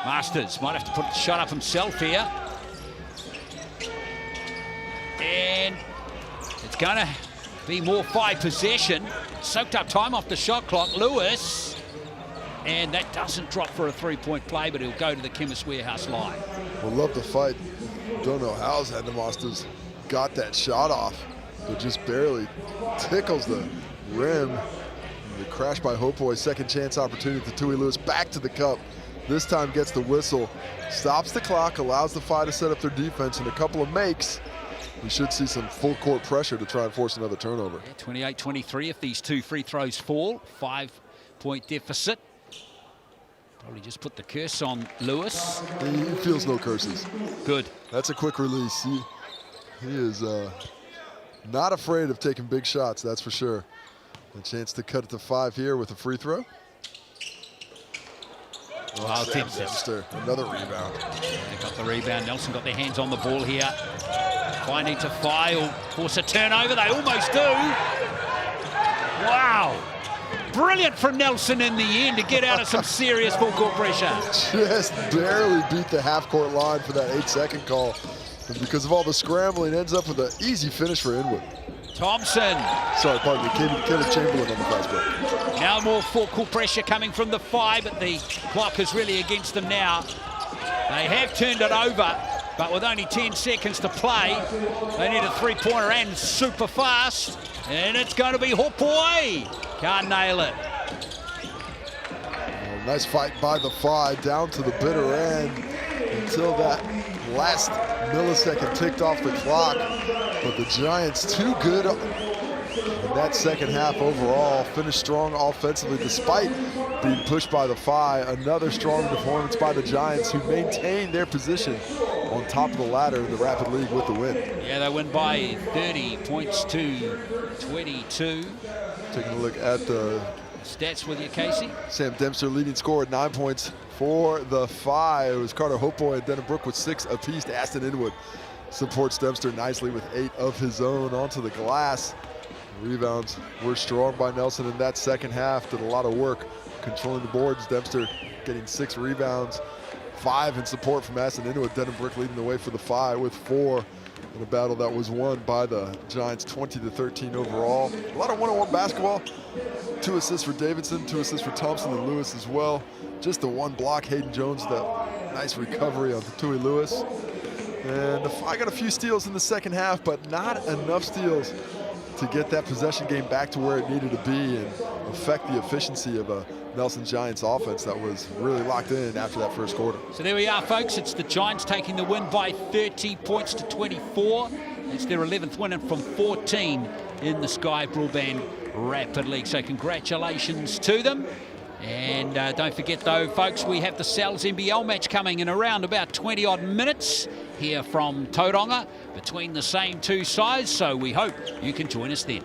Masters might have to put the shot up himself here. And it's going to be more Phi possession. Soaked up time off the shot clock. Lewis. And that doesn't drop for a three-point play, but he'll go to the Chemist Warehouse line. We'll love the fight. Don't know how Zandemonster's got that shot off, but just barely tickles the rim. The crash by Hopeway, second chance opportunity to Tui Lewis, back to the cup. This time gets the whistle, stops the clock, allows the Phi to set up their defense, and a couple of makes. We should see some full court pressure to try and force another turnover. 28-23 if these two free throws fall. 5-point deficit. Probably just put the curse on Lewis. He feels no curses. Good. That's a quick release. He is not afraid of taking big shots, that's for sure. A chance to cut it to 5 here with a free throw. Wow, Dempster, another rebound. They got the rebound. Nelson got their hands on the ball here. Phi need to file, force a turnover. They almost do. Wow. Brilliant from Nelson in the end to get out of some serious full court pressure. Just barely beat the half-court line for that 8-second call. And because of all the scrambling, ends up with an easy finish for Inwood. Thompson. Sorry, pardon me, Caleb Chamberlain on the fast break. Now more full court pressure coming from the Phi, but the clock is really against them now. They have turned it over, but with only 10 seconds to play, they need a three-pointer and super fast. And it's going to be Hopeway. Can't nail it. Nice fight by the Phi down to the bitter end until that last millisecond ticked off the clock. But the Giants too good in that second half overall. Finished strong offensively despite being pushed by the Phi. Another strong performance by the Giants, who maintained their position on top of the ladder in the Rapid League with the win. Yeah, they win by 30 points to 22. Taking a look at the stats with you, Casey. Sam Dempster leading scorer at 9 points for the Phi. It was Carter Hopeway and Denham Brook with 6 apiece. Aston Inwood supports Dempster nicely with 8 of his own onto the glass. Rebounds were strong by Nelson in that second half. Did a lot of work controlling the boards. Dempster getting 6 rebounds, 5 in support from Aston Inwood. Denham Brook leading the way for the Phi with 4 in a battle that was won by the Giants 20-13 overall. A lot of one-on-one basketball. 2 assists for Davidson, 2 assists for Thompson and Lewis as well. Just the 1 block. Hayden Jones, that nice recovery on Tui Lewis. And the Phi got a few steals in the second half, but not enough steals to get that possession game back to where it needed to be and affect the efficiency of a Nelson Giants offense that was really locked in after that first quarter. So there we are, folks. It's the Giants taking the win by 30 points to 24. It's their 11th win from 14 in the Sky Broadband Rapid League. So congratulations to them. And don't forget, though, folks, we have the Sal's NBL match coming in around about 20-odd minutes here from Tauranga between the same two sides. So we hope you can join us then.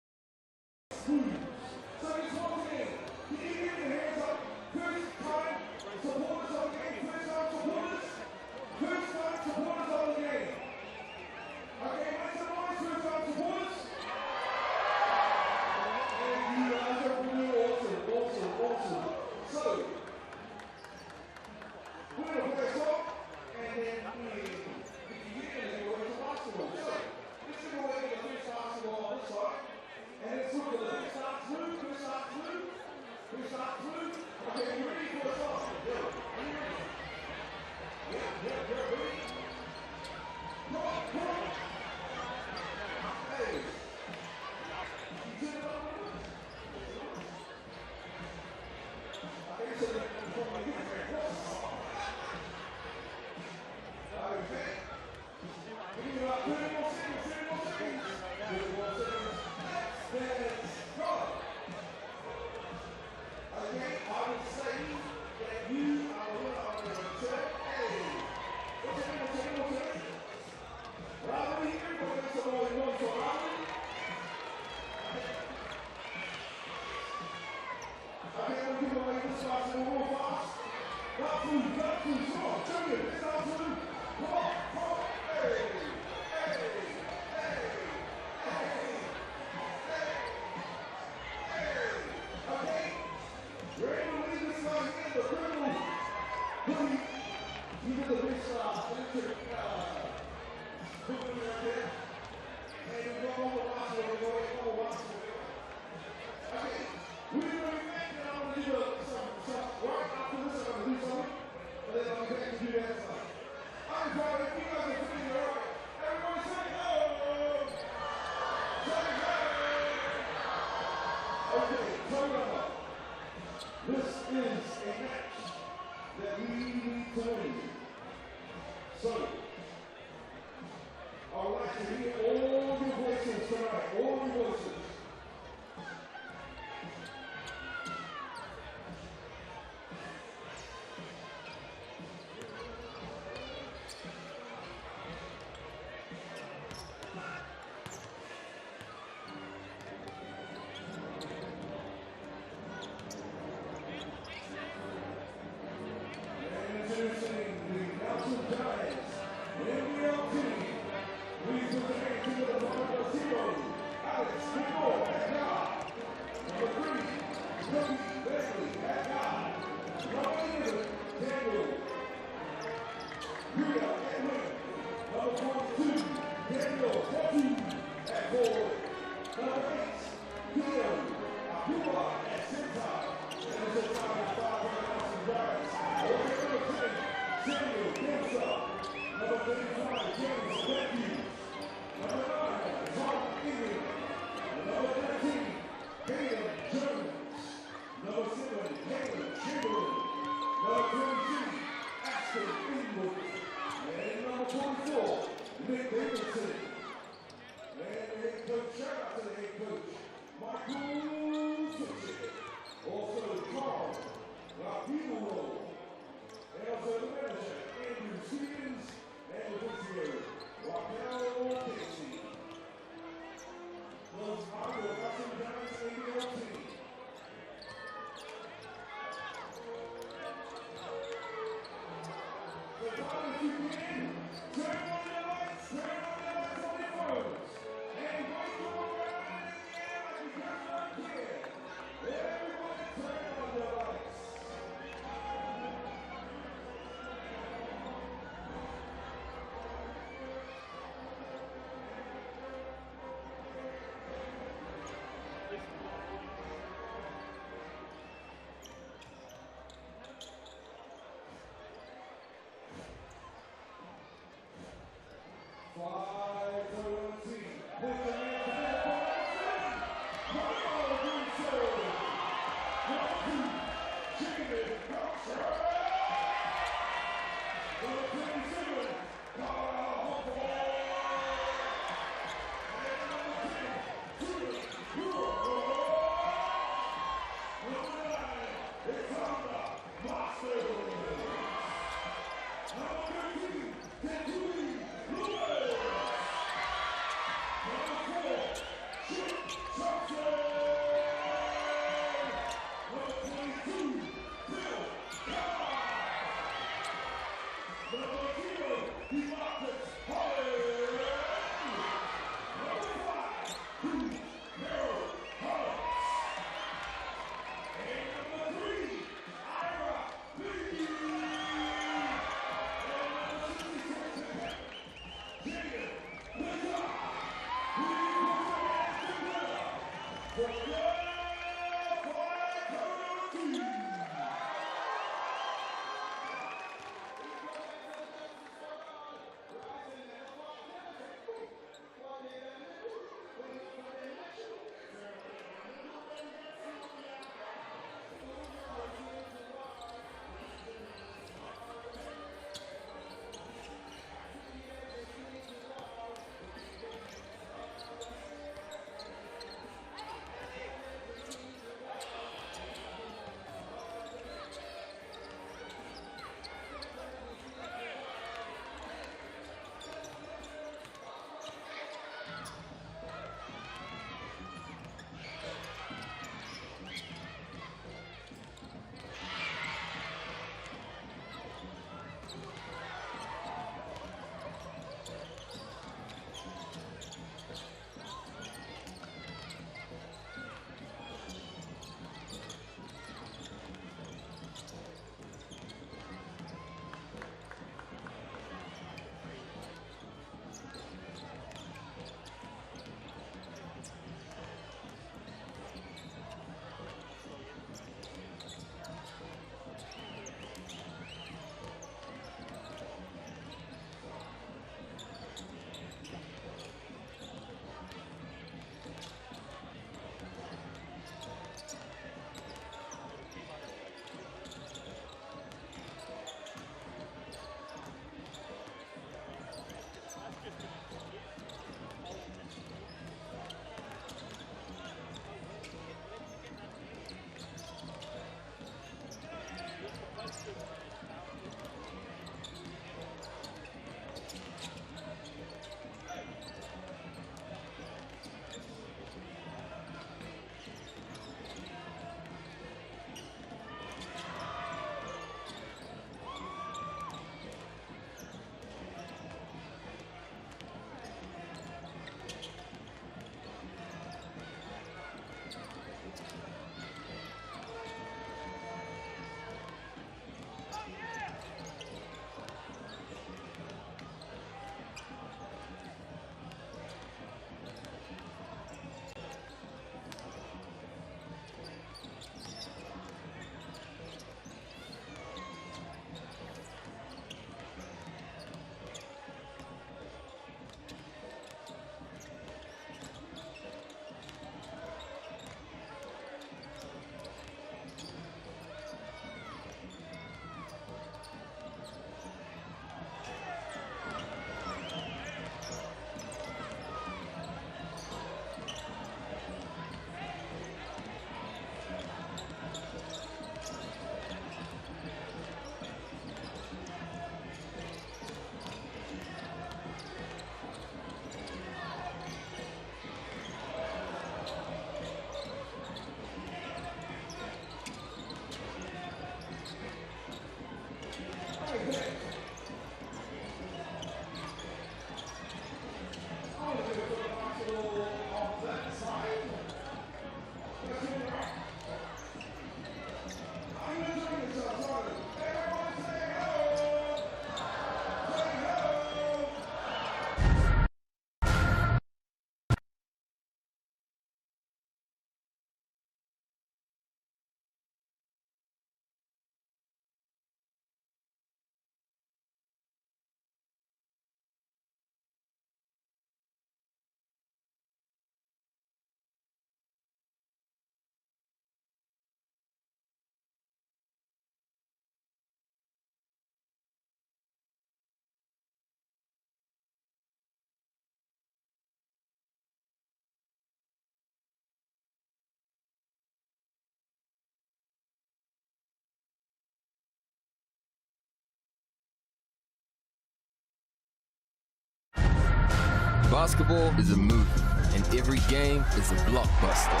Basketball is a movie, and every game is a blockbuster.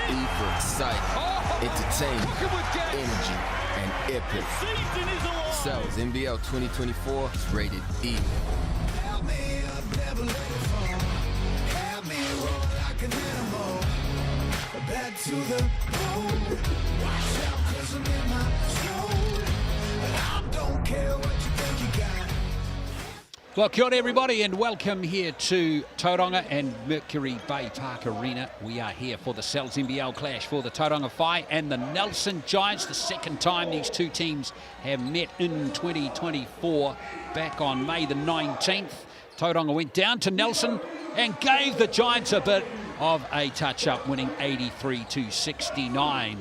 E for excitement, entertainment, energy, and epic. Cells NBL 2024 is rated E. Back to the road. Watch out, 'cause I'm in my zone. And I don't care what you think you got. Well, kia ora everybody, and welcome here to Tauranga and Mercury Baypark Arena. We are here for the Cells NBL clash for the Tauranga Whai and the Nelson Giants. The second time these two teams have met in 2024, back on May the 19th. Tauranga went down to Nelson and gave the Giants a bit of a touch-up, winning 83-69.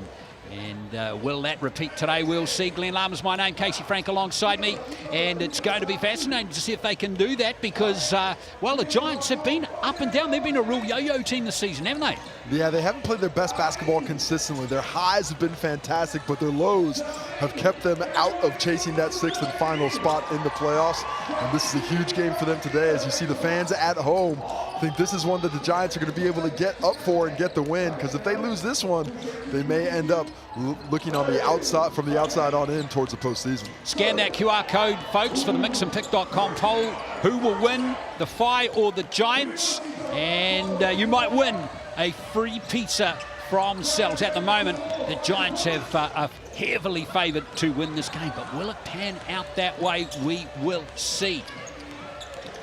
And will that repeat today? We'll see. Glenn Lam's my name, Casey Frank alongside me, and it's going to be fascinating to see if they can do that because, well, the Giants have been up and down. They've been a real yo-yo team this season, haven't they? Yeah, they haven't played their best basketball consistently. Their highs have been fantastic, but their lows have kept them out of chasing that sixth and final spot in the playoffs. And this is a huge game for them today. As you see the fans at home, I think this is one that the Giants are going to be able to get up for and get the win, because if they lose this one, they may end up looking on the outside, from the outside on in towards the postseason. Scan that QR code, folks, for the mixandpick.com poll. Who will win, the Whai or the Giants? And you might win a free pizza from Cells. At the moment, the Giants are heavily favoured to win this game, but will it pan out that way? We will see.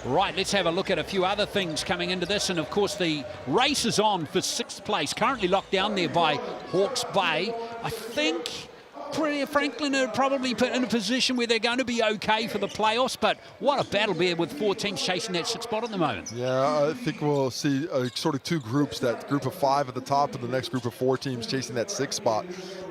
Right, let's have a look at a few other things coming into this, and of course the race is on for 6th place, currently locked down there by Hawke's Bay. I think Franklin are probably put in a position where they're going to be okay for the playoffs, but what a battle be with 4 teams chasing that 6th spot at the moment. Yeah, I think we'll see sort of 2 groups, that group of 5 at the top and the next group of 4 teams chasing that 6th spot.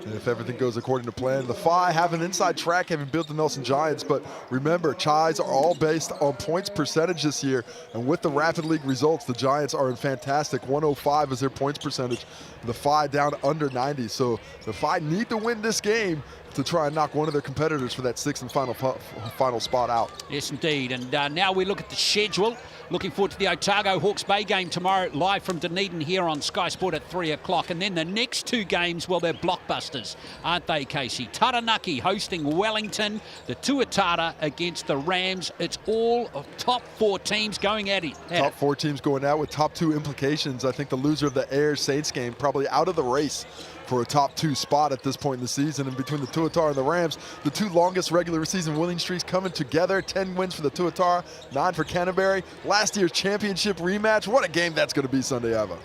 And if everything goes according to plan, the Whai have an inside track having built the Nelson Giants, but remember, Chais are all based on points percentage this year, and with the Rapid League results, the Giants are in fantastic. 105 is their points percentage. The Whai down under 90, so the Whai need to win this game to try and knock one of their competitors for that 6th and final spot out. Yes, indeed. And now we look at the schedule. Looking forward to the Otago Hawke's Bay game tomorrow, live from Dunedin here on Sky Sport at 3 o'clock. And then the next 2 games, well, they're blockbusters, aren't they, Casey? Taranaki hosting Wellington, the Tuatara against the Rams. It's all top 4 teams going at it. Top 4 teams going out with top 2 implications. I think the loser of the Ayers Saints game probably out of the race for a top 2 spot at this point in the season. And between the Tuatara and the Rams, the 2 longest regular season winning streaks coming together. 10 wins for the Tuatara, 9 for Canterbury. Last year's championship rematch. What a game that's going to be Sunday, Ava.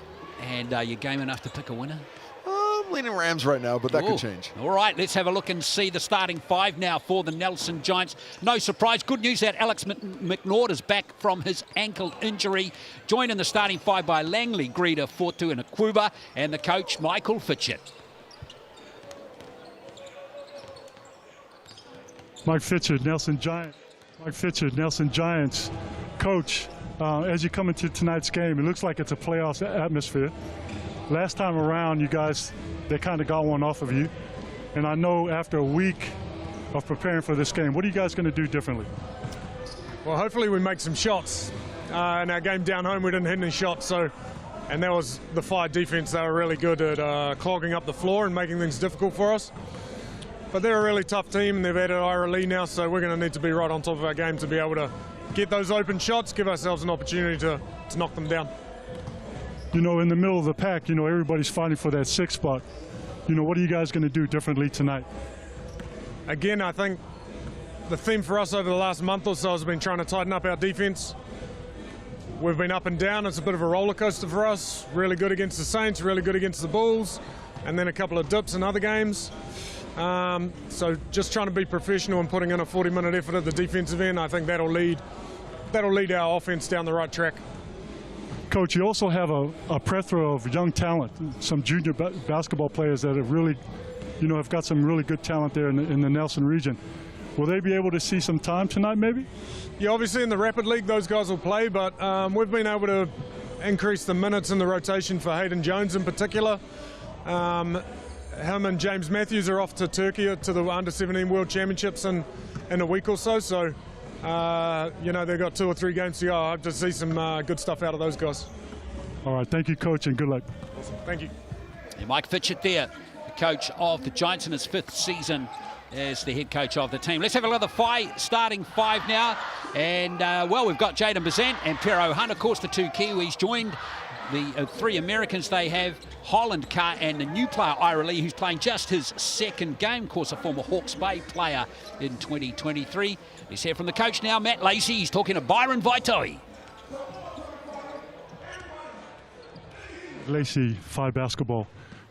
And are you game enough to pick a winner? I'm leaning Rams right now, but that could change. All right, let's have a look and see the starting 5 now for the Nelson Giants. No surprise. Good news that Alex McNaught is back from his ankle injury. Joined in the starting 5 by Langley, Greeder, Fortu and Akuba, and the coach, Michael Fitchett. Mike Fitchett, Nelson Giants. Mike Fitchett, Nelson Giants. Coach, as you come into tonight's game, it looks like it's a playoff atmosphere. Last time around, you guys, they kind of got one off of you. And I know after a week of preparing for this game, what are you guys going to do differently? Well, hopefully we make some shots. In our game down home, we didn't hit any shots, and that was the Whai defense. They were really good at clogging up the floor and making things difficult for us. But they're a really tough team, and they've added Ira Lee now, so we're going to need to be right on top of our game to be able to get those open shots, give ourselves an opportunity to knock them down. You know, in the middle of the pack, you know, everybody's fighting for that 6th spot. You know, what are you guys going to do differently tonight? Again, I think the theme for us over the last month or so has been trying to tighten up our defense. We've been up and down. It's a bit of a roller coaster for us. Really good against the Saints, really good against the Bulls, and then a couple of dips in other games. So just trying to be professional and putting in a 40-minute effort at the defensive end, I think that'll lead our offense down the right track. Coach, you also have a plethora of young talent, some junior basketball players that have really, you know, have got some really good talent there in the Nelson region. Will they be able to see some time tonight, maybe? Yeah, obviously in the Rapid League, those guys will play, but we've been able to increase the minutes in the rotation for Hayden Jones in particular. Him and James Matthews are off to Turkey to the Under-17 World Championships in a week or so. So You know, they've got 2 or 3 games to go. I hope to see some good stuff out of those guys. All right, thank you, Coach, and good luck. Awesome. Thank you. And Mike Fitchett there, the coach of the Giants in his 5th season as the head coach of the team. Let's have a look at the starting 5 now. And, well, we've got Jaden Bazant and Pero Hunt, of course, the 2 Kiwis joined the 3 Americans they have, Holland Carr and the new player, Ira Lee, who's playing just his 2nd game, of course, a former Hawke's Bay player in 2023. Let's hear from the coach now, Matt Lacey. He's talking to Byron Vaitoi. Lacey, FIBA basketball.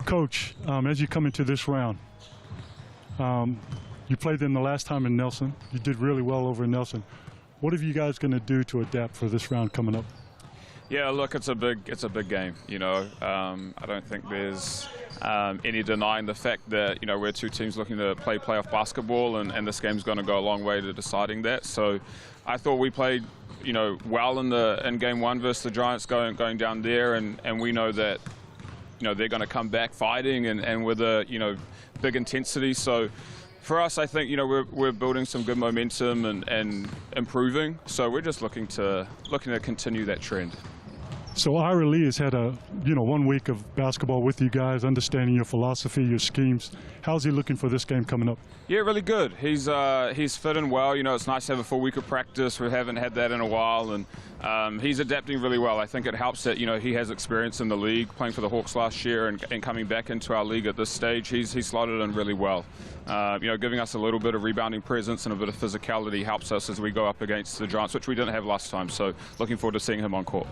Coach, as you come into this round, you played them the last time in Nelson. You did really well over in Nelson. What are you guys going to do to adapt for this round coming up? Yeah, look, it's a big game. You know, I don't think there's any denying the fact that, you know, we're 2 teams looking to play playoff basketball, and this game's going to go a long way to deciding that. So, I thought we played, you know, well in game 1 versus the Giants going down there, and we know that, you know, they're going to come back fighting and with a, you know, big intensity. So, for us, I think, you know, we're building some good momentum and improving. So we're just looking to continue that trend. So Ira Lee has had a, you know, 1 week of basketball with you guys, understanding your philosophy, your schemes. How's he looking for this game coming up? Yeah, really good. He's fit in well. You know, it's nice to have a full week of practice. We haven't had that in a while, and he's adapting really well. I think it helps that, you know, he has experience in the league, playing for the Hawks last year and coming back into our league at this stage. He's slotted in really well. You know, giving us a little bit of rebounding presence and a bit of physicality helps us as we go up against the Giants, which we didn't have last time. So looking forward to seeing him on court.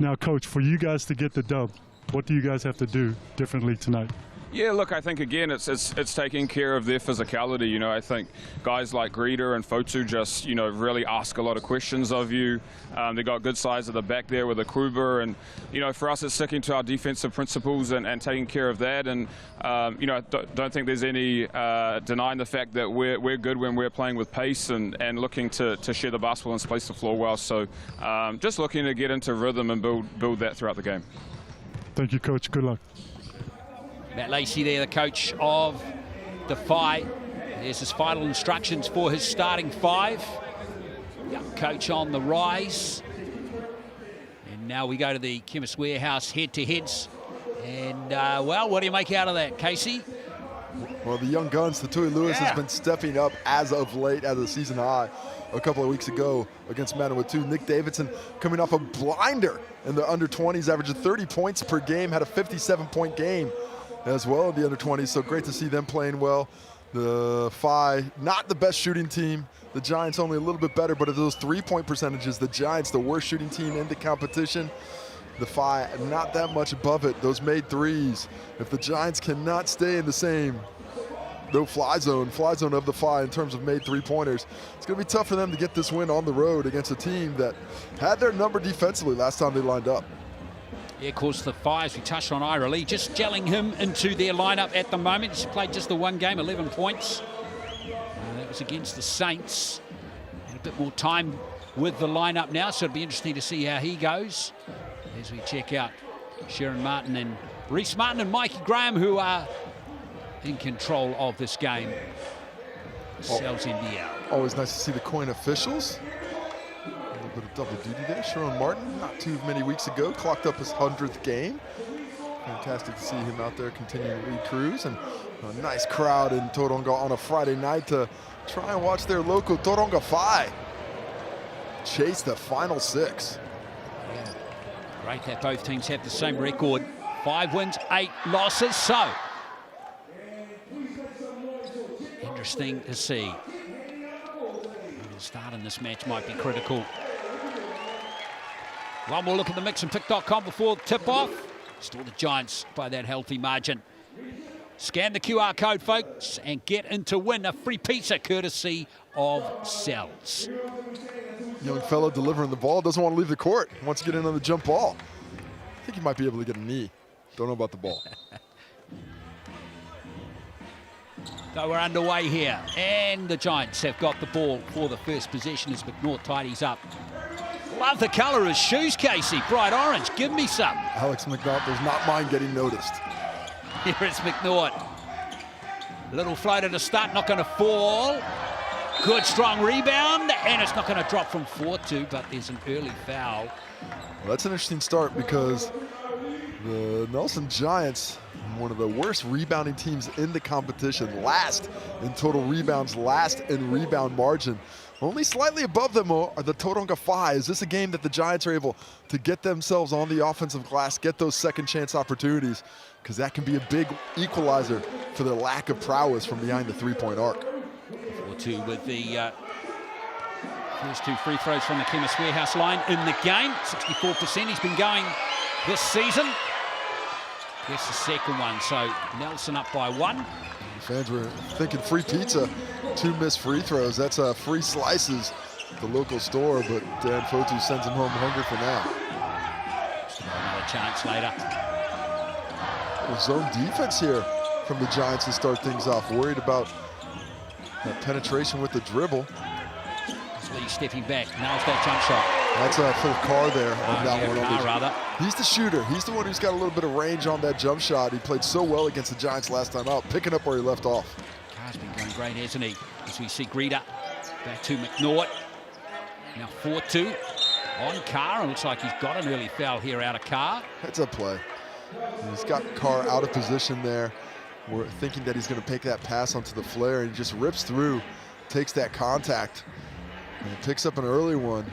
Now, Coach, for you guys to get the dub, what do you guys have to do differently tonight? Yeah, look, I think, again, it's taking care of their physicality. You know, I think guys like Greeter and Fotu just, you know, really ask a lot of questions of you. They got good size at the back there with a Kruber. And, you know, for us, it's sticking to our defensive principles and taking care of that. And, you know, I don't think there's any denying the fact that we're good when we're playing with pace and looking to share the basketball and space the floor well. So just looking to get into rhythm and build that throughout the game. Thank you, Coach. Good luck. Matt Lacey there, the coach of the Phi. There's his final instructions for his starting 5. Young coach on the rise. And now we go to the Chemist Warehouse head-to-heads. And, well, what do you make out of that, Casey? Well, the young guns, Tatui Lewis has been stepping up as of late, as a season high a couple of weeks ago against Manawatu. Nick Davidson coming off a blinder in the under-20s, averaging 30 points per game, had a 57-point game as well in the under-20s, so great to see them playing well. The Phi, not the best shooting team. The Giants only a little bit better, but of those 3-point percentages, the Giants, the worst shooting team in the competition. The Phi, not that much above it. Those made threes. If the Giants cannot stay in the same fly zone of the Phi in terms of made 3-pointers, it's going to be tough for them to get this win on the road against a team that had their number defensively last time they lined up. Yeah, of course, the Phi, as we touched on, Ira Lee, just gelling him into their lineup at the moment. He's played just the 1 game, 11 points. That was against the Saints. And a bit more time with the lineup now, so it'll be interesting to see how he goes as we check out Sharon Martin and Reese Martin and Mikey Graham, who are in control of this game. Cells NBL. Always nice to see the coin officials. A bit of double duty there. Sharon Martin, not too many weeks ago, clocked up his 100th game. Fantastic to see him out there continuing to lead crews, and a nice crowd in Tauranga on a Friday night to try and watch their local Tauranga Whai chase the final 6. Yeah. Great that both teams have the same record. 5 wins, 8 losses, so interesting to see. The start in this match might be critical. One more look at the mixandpick.com before tip-off. Still the Giants by that healthy margin. Scan the QR code, folks, and get in to win a free pizza courtesy of Cells. Young fellow delivering the ball, doesn't want to leave the court, wants to get in on the jump ball. I think he might be able to get a knee. Don't know about the ball. So we're underway here, and the Giants have got the ball for the first possession as McNaught tidies up. Love the colour of his shoes, Casey. Bright orange. Give me some. Alex McNaught does not mind getting noticed. Here is McNaught. Little floater to start, not going to fall. Good strong rebound, and it's not going to drop from 4-2, but there's an early foul. Well, that's an interesting start because the Nelson Giants, one of the worst rebounding teams in the competition, last in total rebounds, last in rebound margin. Only slightly above them are the Tauranga Whai. Is this a game that the Giants are able to get themselves on the offensive glass, get those second chance opportunities? Because that can be a big equalizer for the lack of prowess from behind the three-point arc. 4-2 with the first 2 free throws from the Chemist Warehouse line in the game. 64% he's been going this season. Gets the second one, so Nelson up by 1. Fans were thinking free pizza, 2 missed free throws. That's free slices at the local store, but Dan Fotu sends him home hungry for now. Just another chance later. Zone defense here from the Giants to start things off. Worried about that penetration with the dribble. Lee stepping back, nails that jump shot. That's for Carr there on that one. Carr, rather. He's the shooter. He's the one who's got a little bit of range on that jump shot. He played so well against the Giants last time out, picking up where he left off. Carr's been going great, hasn't he? As we see Greta back to McNaught. Now 4-2 on Carr, and looks like he's got an early foul here out of Carr. Heads up play. He's got Carr out of position there. We're thinking that he's going to pick that pass onto the flare, and he just rips through, takes that contact, and picks up an early one.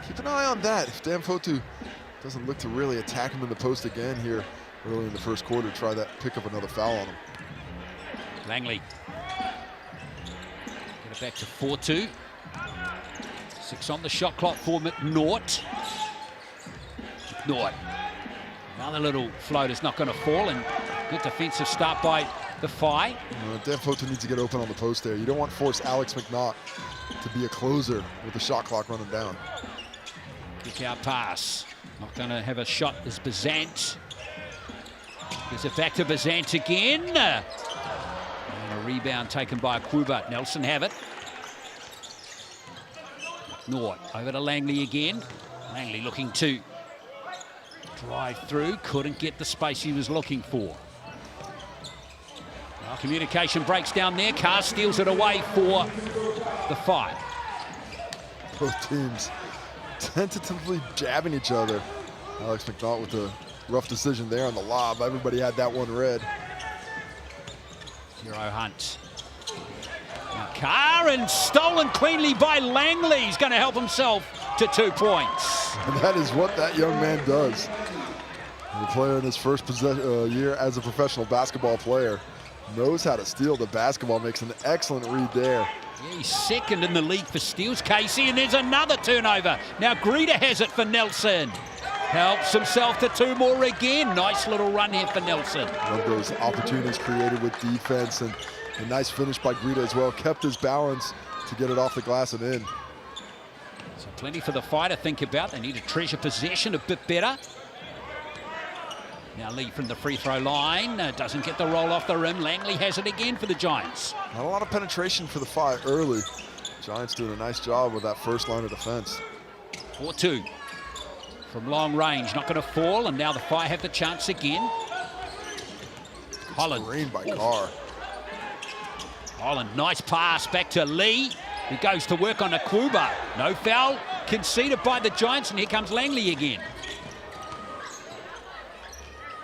Keep an eye on that. If Dan Fotu doesn't look to really attack him in the post again here early in the first quarter, try that, pick up another foul on him. Langley. Get it back to 4-2. 6 on the shot clock for McNaught. McNaught. Another little floater's not going to fall, and good defensive start by the Whai. Dan Fotu needs to get open on the post there. You don't want to force Alex McNaught to be a closer with the shot clock running down. Kick out pass. Not going to have a shot is Bazant. Gives it back to Bazant again. And a rebound taken by Akuba. Nelson have it. McNaught over to Langley again. Langley looking to drive through. Couldn't get the space he was looking for. Well, communication breaks down there. Carr steals it away for the Whai. Both teams tentatively jabbing each other. Alex McNaught with a rough decision there on the lob. Everybody had that one read. Hero Hunt. Now Carr, and stolen cleanly by Langley. He's going to help himself to 2 points. And that is what that young man does. The player in his first year as a professional basketball player knows how to steal the basketball, makes an excellent read there. Yeah, he's second in the league for steals, Casey, and there's another turnover. Now Greta has it for Nelson. Helps himself to 2 more again. Nice little run here for Nelson. Love those opportunities created with defense, and a nice finish by Greta as well. Kept his balance to get it off the glass and in. So plenty for the Whai to think about. They need to treasure possession a bit better. Now Lee from the free throw line. Doesn't get the roll off the rim. Langley has it again for the Giants. Not a lot of penetration for the Whai early. Giants doing a nice job with that first line of defense. 4-2 from long range. Not going to fall, and now the Whai have the chance again. Holland. Screen by Carr. Holland, nice pass back to Lee. He goes to work on Akuba. No foul conceded by the Giants, and here comes Langley again.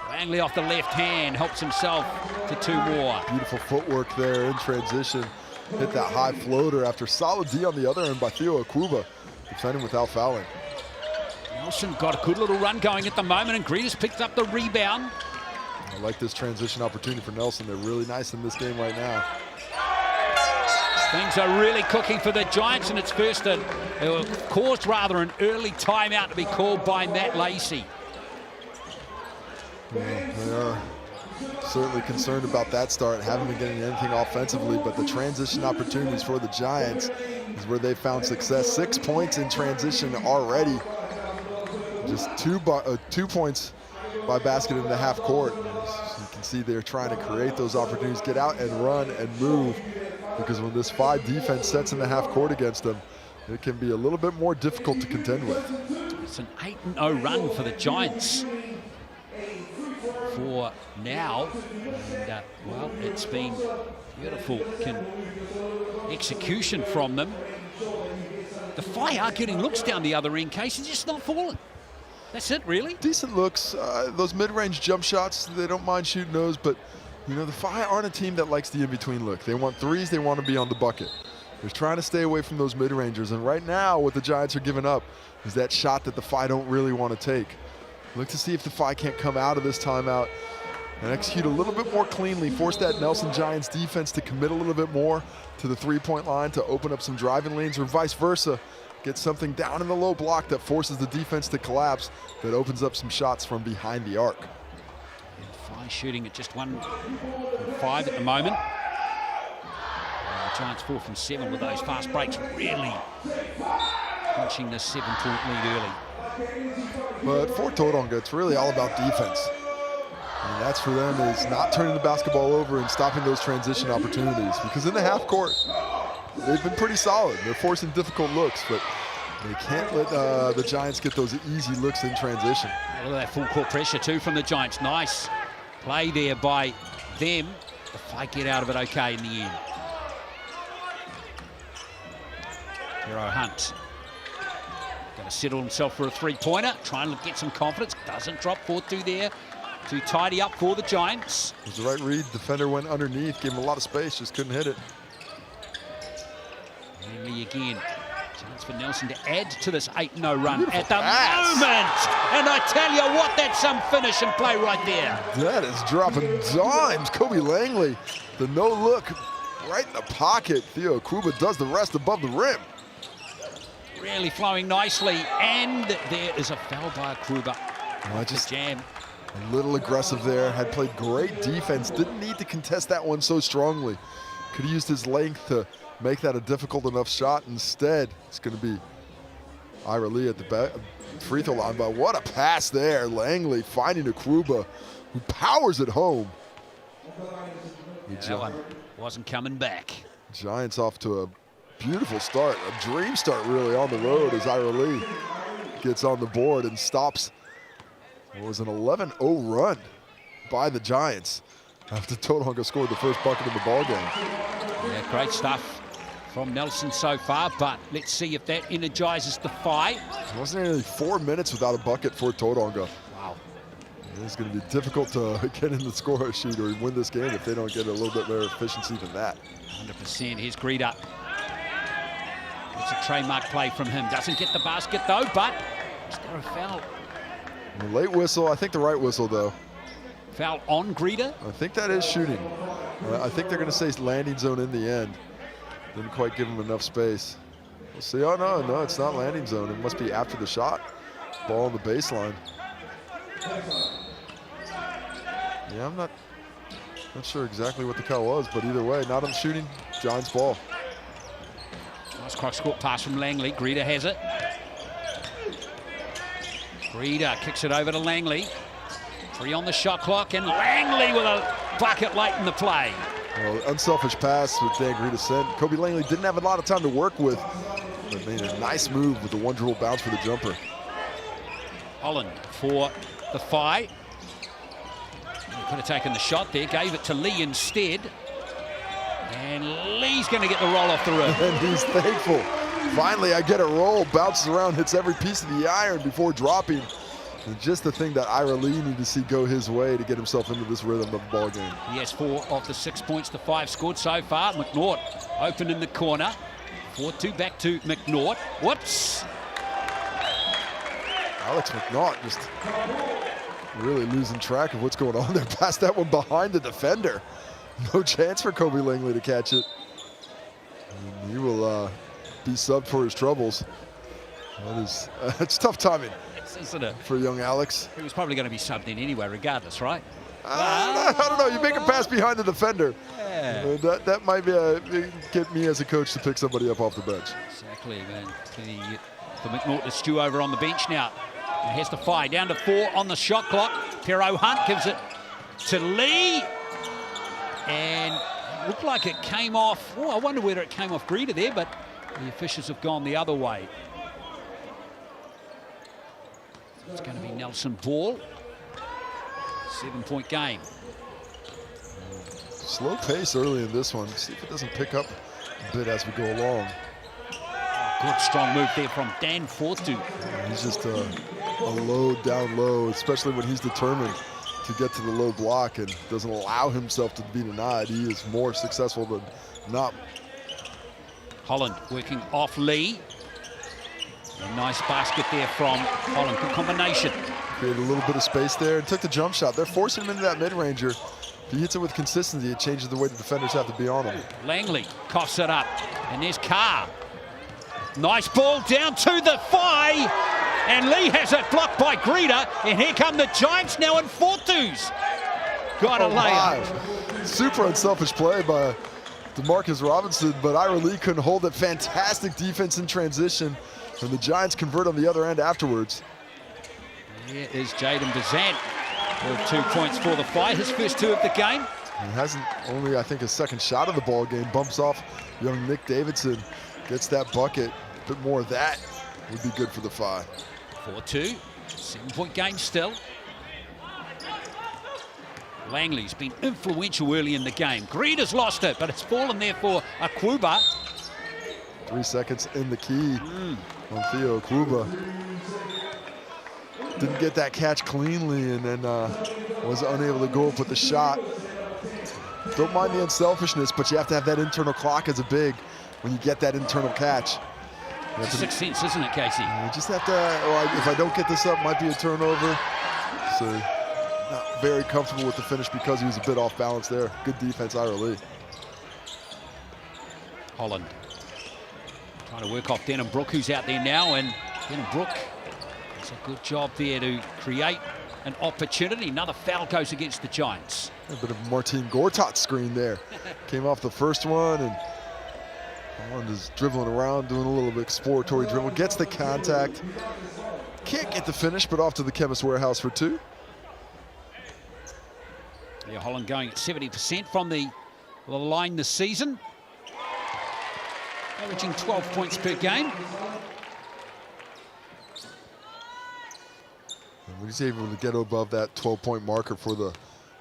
Langley off the left hand, helps himself to 2 more. Beautiful footwork there in transition. Hit that high floater after solid D on the other end by Theo Akuba, defending without fouling. Nelson got a good little run going at the moment, and Greta's picked up the rebound. I like this transition opportunity for Nelson. They're really nice in this game right now. Things are really cooking for the Giants, and it's first caused rather an early timeout to be called by Matt Lacey. Yeah, they are certainly concerned about that start. Haven't been getting anything offensively, but the transition opportunities for the Giants is where they found success. 6 points in transition already. Just 2 points by Basket in the half court. So you can see they're trying to create those opportunities, get out and run and move, because when this Whai defense sets in the half court against them, it can be a little bit more difficult to contend with. It's an 8-0 run for the Giants. for now. And, well, it's been beautiful execution from them. The Whai are getting looks down the other end, Case, and just not falling. That's it, really. Decent looks. Those mid-range jump shots, they don't mind shooting those, but you know, the Whai aren't a team that likes the in-between look. They want threes, they want to be on the bucket. They're trying to stay away from those mid-rangers, and right now what the Giants are giving up is that shot that the Whai don't really want to take. Look to see if the Whai can't come out of this timeout and execute a little bit more cleanly, force that Nelson Giants defense to commit a little bit more to the three-point line to open up some driving lanes, or vice versa. Get something down in the low block that forces the defense to collapse, that opens up some shots from behind the arc. Whai shooting at just 1 from 5 at the moment. The Giants 4 from 7 with those fast breaks, really punching the 7-point lead early. But for Tauranga, it's really all about defense. And that's for them, is not turning the basketball over and stopping those transition opportunities. Because in the half court, they've been pretty solid. They're forcing difficult looks, but they can't let the Giants get those easy looks in transition. Look at that full court pressure too from the Giants. Nice play there by them. The Whai get out of it okay in the end. Hero Hunt going to settle himself for a three-pointer, trying to get some confidence. Doesn't drop 4-2 there. Too tidy up for the Giants. It was the right read. Defender went underneath, gave him a lot of space, just couldn't hit it. Henley again. Chance for Nelson to add to this 8-0 run Beautiful at the pass. moment. And I tell you what, that's some finish and play right there. That is dropping dimes. Kobe Langley, the no look right in the pocket. Theo Kruba does the rest above the rim. Really flowing nicely. And there is a foul by Kruba. Just jam. a little aggressive there. Had played great defense. Didn't need to contest that one so strongly. Could have used his length to make that a difficult enough shot. Instead, it's going to be Ira Lee at the free throw line. But what a pass there. Langley finding a Kruba who powers it home. That one wasn't coming back. Giants off to a beautiful start, a dream start really on the road as Ira Lee gets on the board and stops what was an 11-0 run by the Giants after Tauranga scored the first bucket of the ball game. Yeah, great stuff from Nelson so far, but let's see if that energizes the Whai. It wasn't nearly 4 minutes without a bucket for Tauranga. Wow. It's going to be difficult to get in the score sheet or win this game if they don't get a little bit more efficiency than that. 100%. Here's Greeter. It's a trademark play from him. Doesn't get the basket though, but is there a foul? A late whistle, I think the right whistle though. Foul on Greeter? I think that is shooting. I think they're going to say landing zone in the end. Didn't quite give him enough space. We'll see. Oh no, it's not landing zone. It must be after the shot. Ball on the baseline. Yeah, I'm not sure exactly what the call was, but either way, not on shooting. Giants ball. Nice cross-court pass from Langley. Greeter has it. Greeter kicks it over to Langley. 3 on the shot clock, and Langley with a bucket late in the play. Well, unselfish pass with Dan Greeter sent. Kobe Langley didn't have a lot of time to work with, but made a nice move with the one dribble bounce for the jumper. Holland for the Whai. He could have taken the shot there, gave it to Lee instead. And Lee's going to get the roll off the rim. And he's thankful. Finally, I get a roll, bounces around, hits every piece of the iron before dropping. And just the thing that Ira Lee needed to see go his way to get himself into this rhythm of the ball game. He has 4 of the 6 points the Whai scored so far. McNaught open in the corner. 4-2 back to McNaught. Whoops. Alex McNaught just really losing track of what's going on there. Passed that one behind the defender. No chance for Kobe Langley to catch it. And he will be subbed for his troubles. It's tough timing. Isn't it? For young Alex. He was probably going to be subbed in anyway, regardless, right? I don't know. You make a pass behind the defender. Yeah. That might be get me as a coach to pick somebody up off the bench. Exactly, man. For McNaught to stew over on the bench now. He has the Whai down to 4 on the shot clock. Pero Hunt gives it to Lee. And it looked like it came off. Oh, I wonder whether it came off Greeter there, but the officials have gone the other way. It's going to be Nelson ball. 7-point game. Slow pace early in this one. See if it doesn't pick up a bit as we go along. Good strong move there from Dan Fortu. He's just a low, down low, especially when he's determined to get to the low block and doesn't allow himself to be denied. He is more successful than not. Holland working off Lee. A nice basket there from Holland. Good combination. Created a little bit of space there and took the jump shot. They're forcing him into that mid-ranger. If he hits it with consistency, it changes the way the defenders have to be on him. Langley coughs it up. And there's Carr. Nice ball down to the Whai. And Lee has it blocked by Greta. And here come the Giants now in 4-2s. Got a layup. Super unselfish play by DeMarcus Robinson, but Ira Lee couldn't hold it. Fantastic defense in transition. And the Giants convert on the other end afterwards. Here is Jaden Bazant with 2 points for the Whai. His first 2 of the game. He hasn't only, I think, his second shot of the ball game. Bumps off young Nick Davidson. Gets that bucket. A bit more of that would be good for the Whai. 4-2. 7-point game still. Langley's been influential early in the game. Greta's lost it, but it's fallen there for Akuba. 3 seconds in the key on Theo Akuba. Didn't get that catch cleanly and then was unable to go up with the shot. Don't mind the unselfishness, but you have to have that internal clock as a big when you get that internal catch. Sixth sense, isn't it, Casey? You just have to, if I don't get this up, might be a turnover. So not very comfortable with the finish because he was a bit off balance there. Good defense, Ira Lee. Holland trying to work off Denham Brook, who's out there now, and Denham Brook does a good job there to create an opportunity. Another foul goes against the Giants. A bit of Martin Gortat screen there. Came off the first one, and Holland is dribbling around, doing a little bit of exploratory dribble. Gets the contact. Can't get the finish, but off to the Chemist Warehouse for 2. Yeah, Holland going at 70% from the line this season. Averaging 12 points per game. And when he's able to get above that 12-point marker for the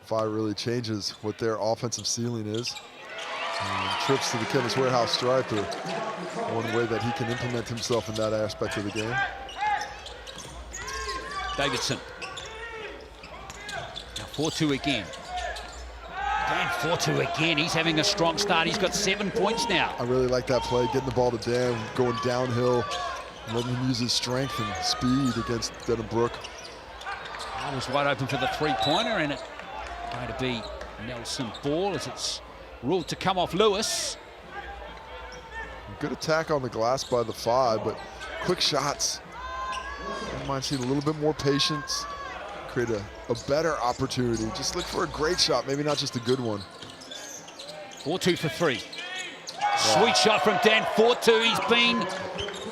Whai, really changes what their offensive ceiling is. And trips to the Chemist Warehouse stripe are one way that he can implement himself in that aspect of the game. Davidson. Now 4-2 again. Dan 4-2 again. He's having a strong start. He's got 7 points now. I really like that play, getting the ball to Dan, going downhill, letting him use his strength and speed against Denham Brook. I was wide open for the three-pointer, and it's going to be Nelson ball as it's ruled to come off Lewis. Good attack on the glass by the Whai, but quick shots. I might see a little bit more patience, create a better opportunity. Just look for a great shot, maybe not just a good one. 4-2 for 3. Sweet shot from Dan 4-2. He's been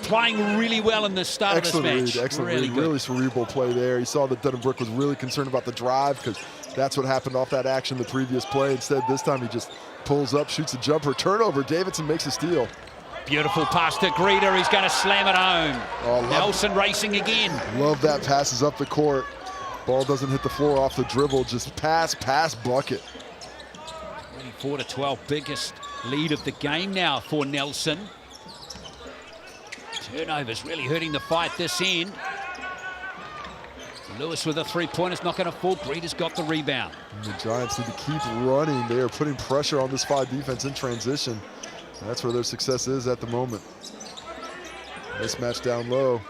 playing really well in the start of this match. Excellent really read, good. really cerebral play there. He saw that Denham Brook was really concerned about the drive because that's what happened off that action the previous play. Instead, this time he just pulls up, shoots a jumper, turnover. Davidson makes a steal. Beautiful pass to Greta. He's going to slam it home. Oh, Nelson racing again. Love that passes up the court. Ball doesn't hit the floor off the dribble, just pass, bucket. 24-12, biggest lead of the game now for Nelson. Turnovers really hurting the fight this end. Lewis with a three-pointer, it's not going to fall. Greta's got the rebound. And the Giants need to keep running. They are putting pressure on this Whai defense in transition. And that's where their success is at the moment. Mismatch down low.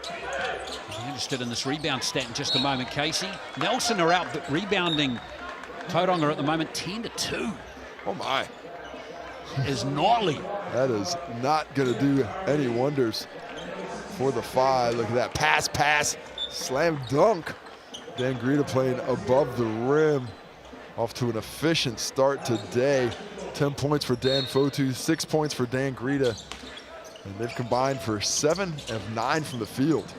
I'm interested in this rebound stat in just a moment, Casey. Nelson are out rebounding Tauranga at the moment 10-2. Oh my. Is gnarly. That is not going to do any wonders for the Whai. Look at that pass, slam dunk. Dan Greta playing above the rim. Off to an efficient start today. 10 points for Dan Fotu, 6 points for Dan Greta. And they've combined for 7 of 9 from the field.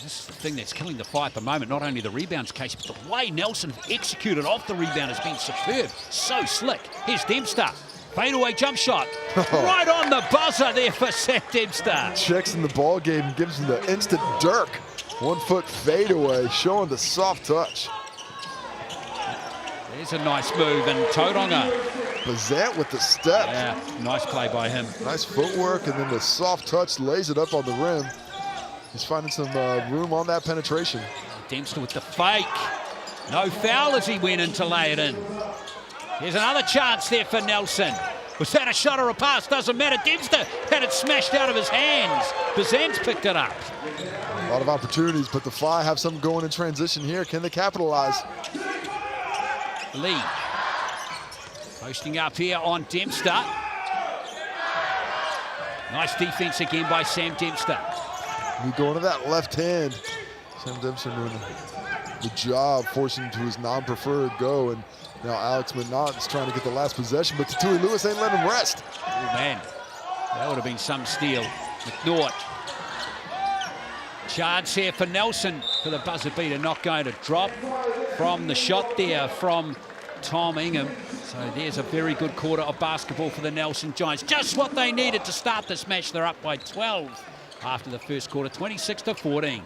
This is the thing that's killing the fight at the moment, not only the rebounds, Casey, but the way Nelson executed off the rebound has been superb. So slick. Here's Dempster. Fadeaway jump shot. Right on the buzzer there for Seth Dempster. Checks in the ball game and gives him the instant dirk. 1 foot fadeaway, showing the soft touch. There's a nice move, and Tauranga. Bazant with the step. Yeah, nice play by him. Nice footwork, and then the soft touch lays it up on the rim. He's finding some room on that penetration. Dempster with the fake. No foul as he went in to lay it in. Here's another chance there for Nelson. Was that a shot or a pass? Doesn't matter. Dempster had it smashed out of his hands. Bazant's picked it up. A lot of opportunities, but the Phi have something going in transition here. Can they capitalize? Lee posting up here on Dempster. Nice defense again by Sam Dempster. We going to that left hand. Sam Dempster doing the job, forcing him to his non-preferred go, and now Alex McNaught is trying to get the last possession, but Tatui Lewis ain't letting him rest. Oh man, that would have been some steal. McNaught. Chance here for Nelson for the buzzer beater, not going to drop from the shot there from Tom Ingham. So there's a very good quarter of basketball for the Nelson Giants. Just what they needed to start this match. They're up by 12 after the first quarter, 26-14.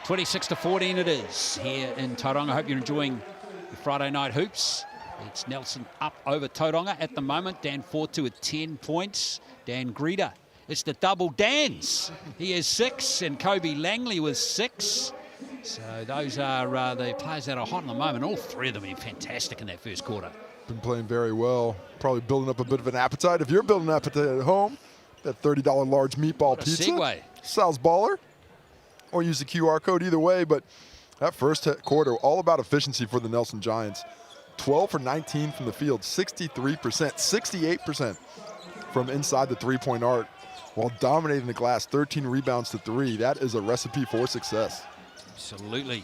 26-14 it is here in Tauranga. I hope you're enjoying the Friday night hoops. It's Nelson up over Tauranga at the moment. Dan Fortu with 10 points. Dan Greeder. It's the double Dans. He has 6, and Kobe Langley with 6. So those are the players that are hot at the moment. All three of them have been fantastic in that first quarter. Been playing very well. Probably building up a bit of an appetite. If you're building an appetite at home, that $30 large meatball pizza. Segue. Sal's Baller. Or use the QR code, either way. But that first quarter, all about efficiency for the Nelson Giants. 12 for 19 from the field, 63%, 68% from inside the three-point arc, while dominating the glass, 13 rebounds to 3. That is a recipe for success. Absolutely.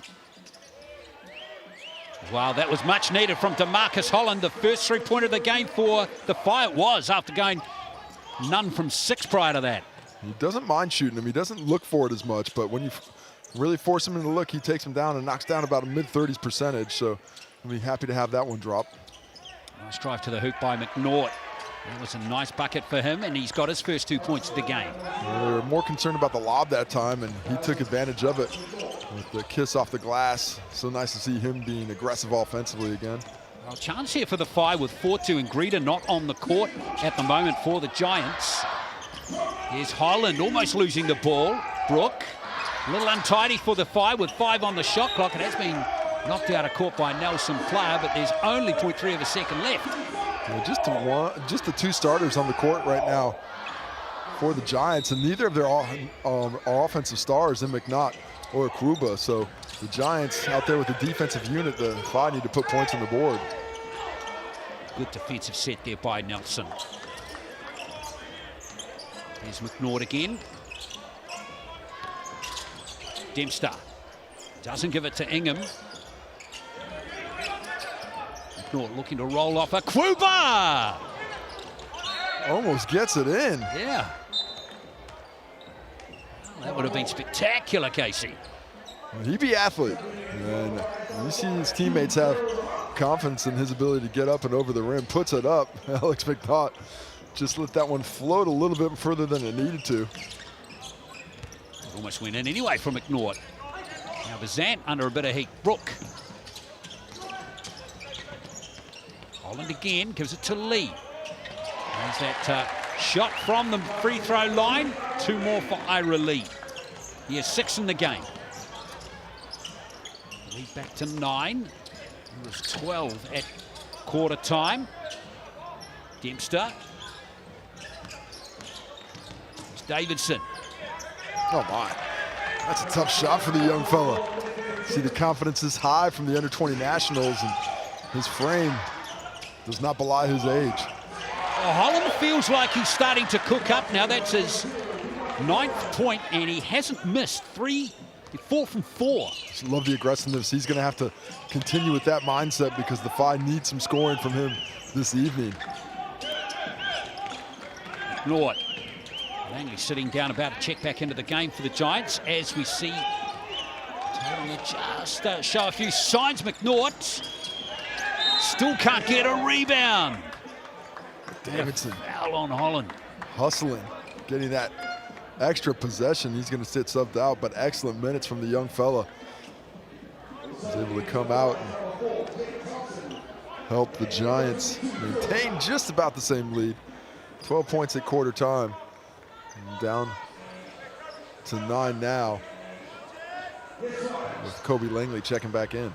Wow, that was much needed from DeMarcus Holland. The first three-pointer of the game for the Fire was after going none from 6 prior to that. He doesn't mind shooting them. He doesn't look for it as much, but when you really force him into look, he takes him down and knocks down about a mid-30s percentage. So I'll be happy to have that one drop. Nice drive to the hoop by McNaught. That was a nice bucket for him, and he's got his first 2 points of the game. We were more concerned about the lob that time, and he took advantage of it with the kiss off the glass. So nice to see him being aggressive offensively again. Well, chance here for the Fire with Fortu and Greeder not on the court at the moment for the Giants. Here's Holland almost losing the ball. Brooke, a little untidy for the Fire with 5 on the shot clock. It has been knocked out of court by Nelson player, but there's only 0.3 of a second left. Yeah, just the 2 starters on the court right now for the Giants, and neither of their are offensive stars in McNaught or Kruba. So the Giants out there with the defensive unit, the Phi need to put points on the board. Good defensive set there by Nelson. Here's McNaught again. Dempster doesn't give it to Ingham. McNaught looking to roll off a Quba. Almost gets it in. Yeah. Well, that would have been spectacular, Casey. Well, he be athlete. And you see his teammates have confidence in his ability to get up and over the rim, puts it up. Alex McNaught just let that one float a little bit further than it needed to. Almost went in anyway from McNaught. Now Bazant under a bit of heat. Brook. Holland again, gives it to Lee. There's that shot from the free throw line. 2 more for Ira Lee. He has 6 in the game. Lee back to 9. He was 12 at quarter time. Dempster. It's Davidson. Oh my, that's a tough shot for the young fella. See, the confidence is high from the under-20 nationals, and his frame does not belie his age. Oh, Holland feels like he's starting to cook up now. That's his 9th point, and he hasn't missed 4 from 4. Just love the aggressiveness. He's going to have to continue with that mindset because the Phi needs some scoring from him this evening. McNaught. Langley sitting down, about to check back into the game for the Giants as we see Tauranga just show a few signs. McNaught still can't get a rebound. Davidson. Foul on Holland. Hustling, getting that extra possession. He's going to sit subbed out, but excellent minutes from the young fella. He's able to come out and help the Giants maintain just about the same lead. 12 points at quarter time. And down to 9 now with Kobe Langley checking back in.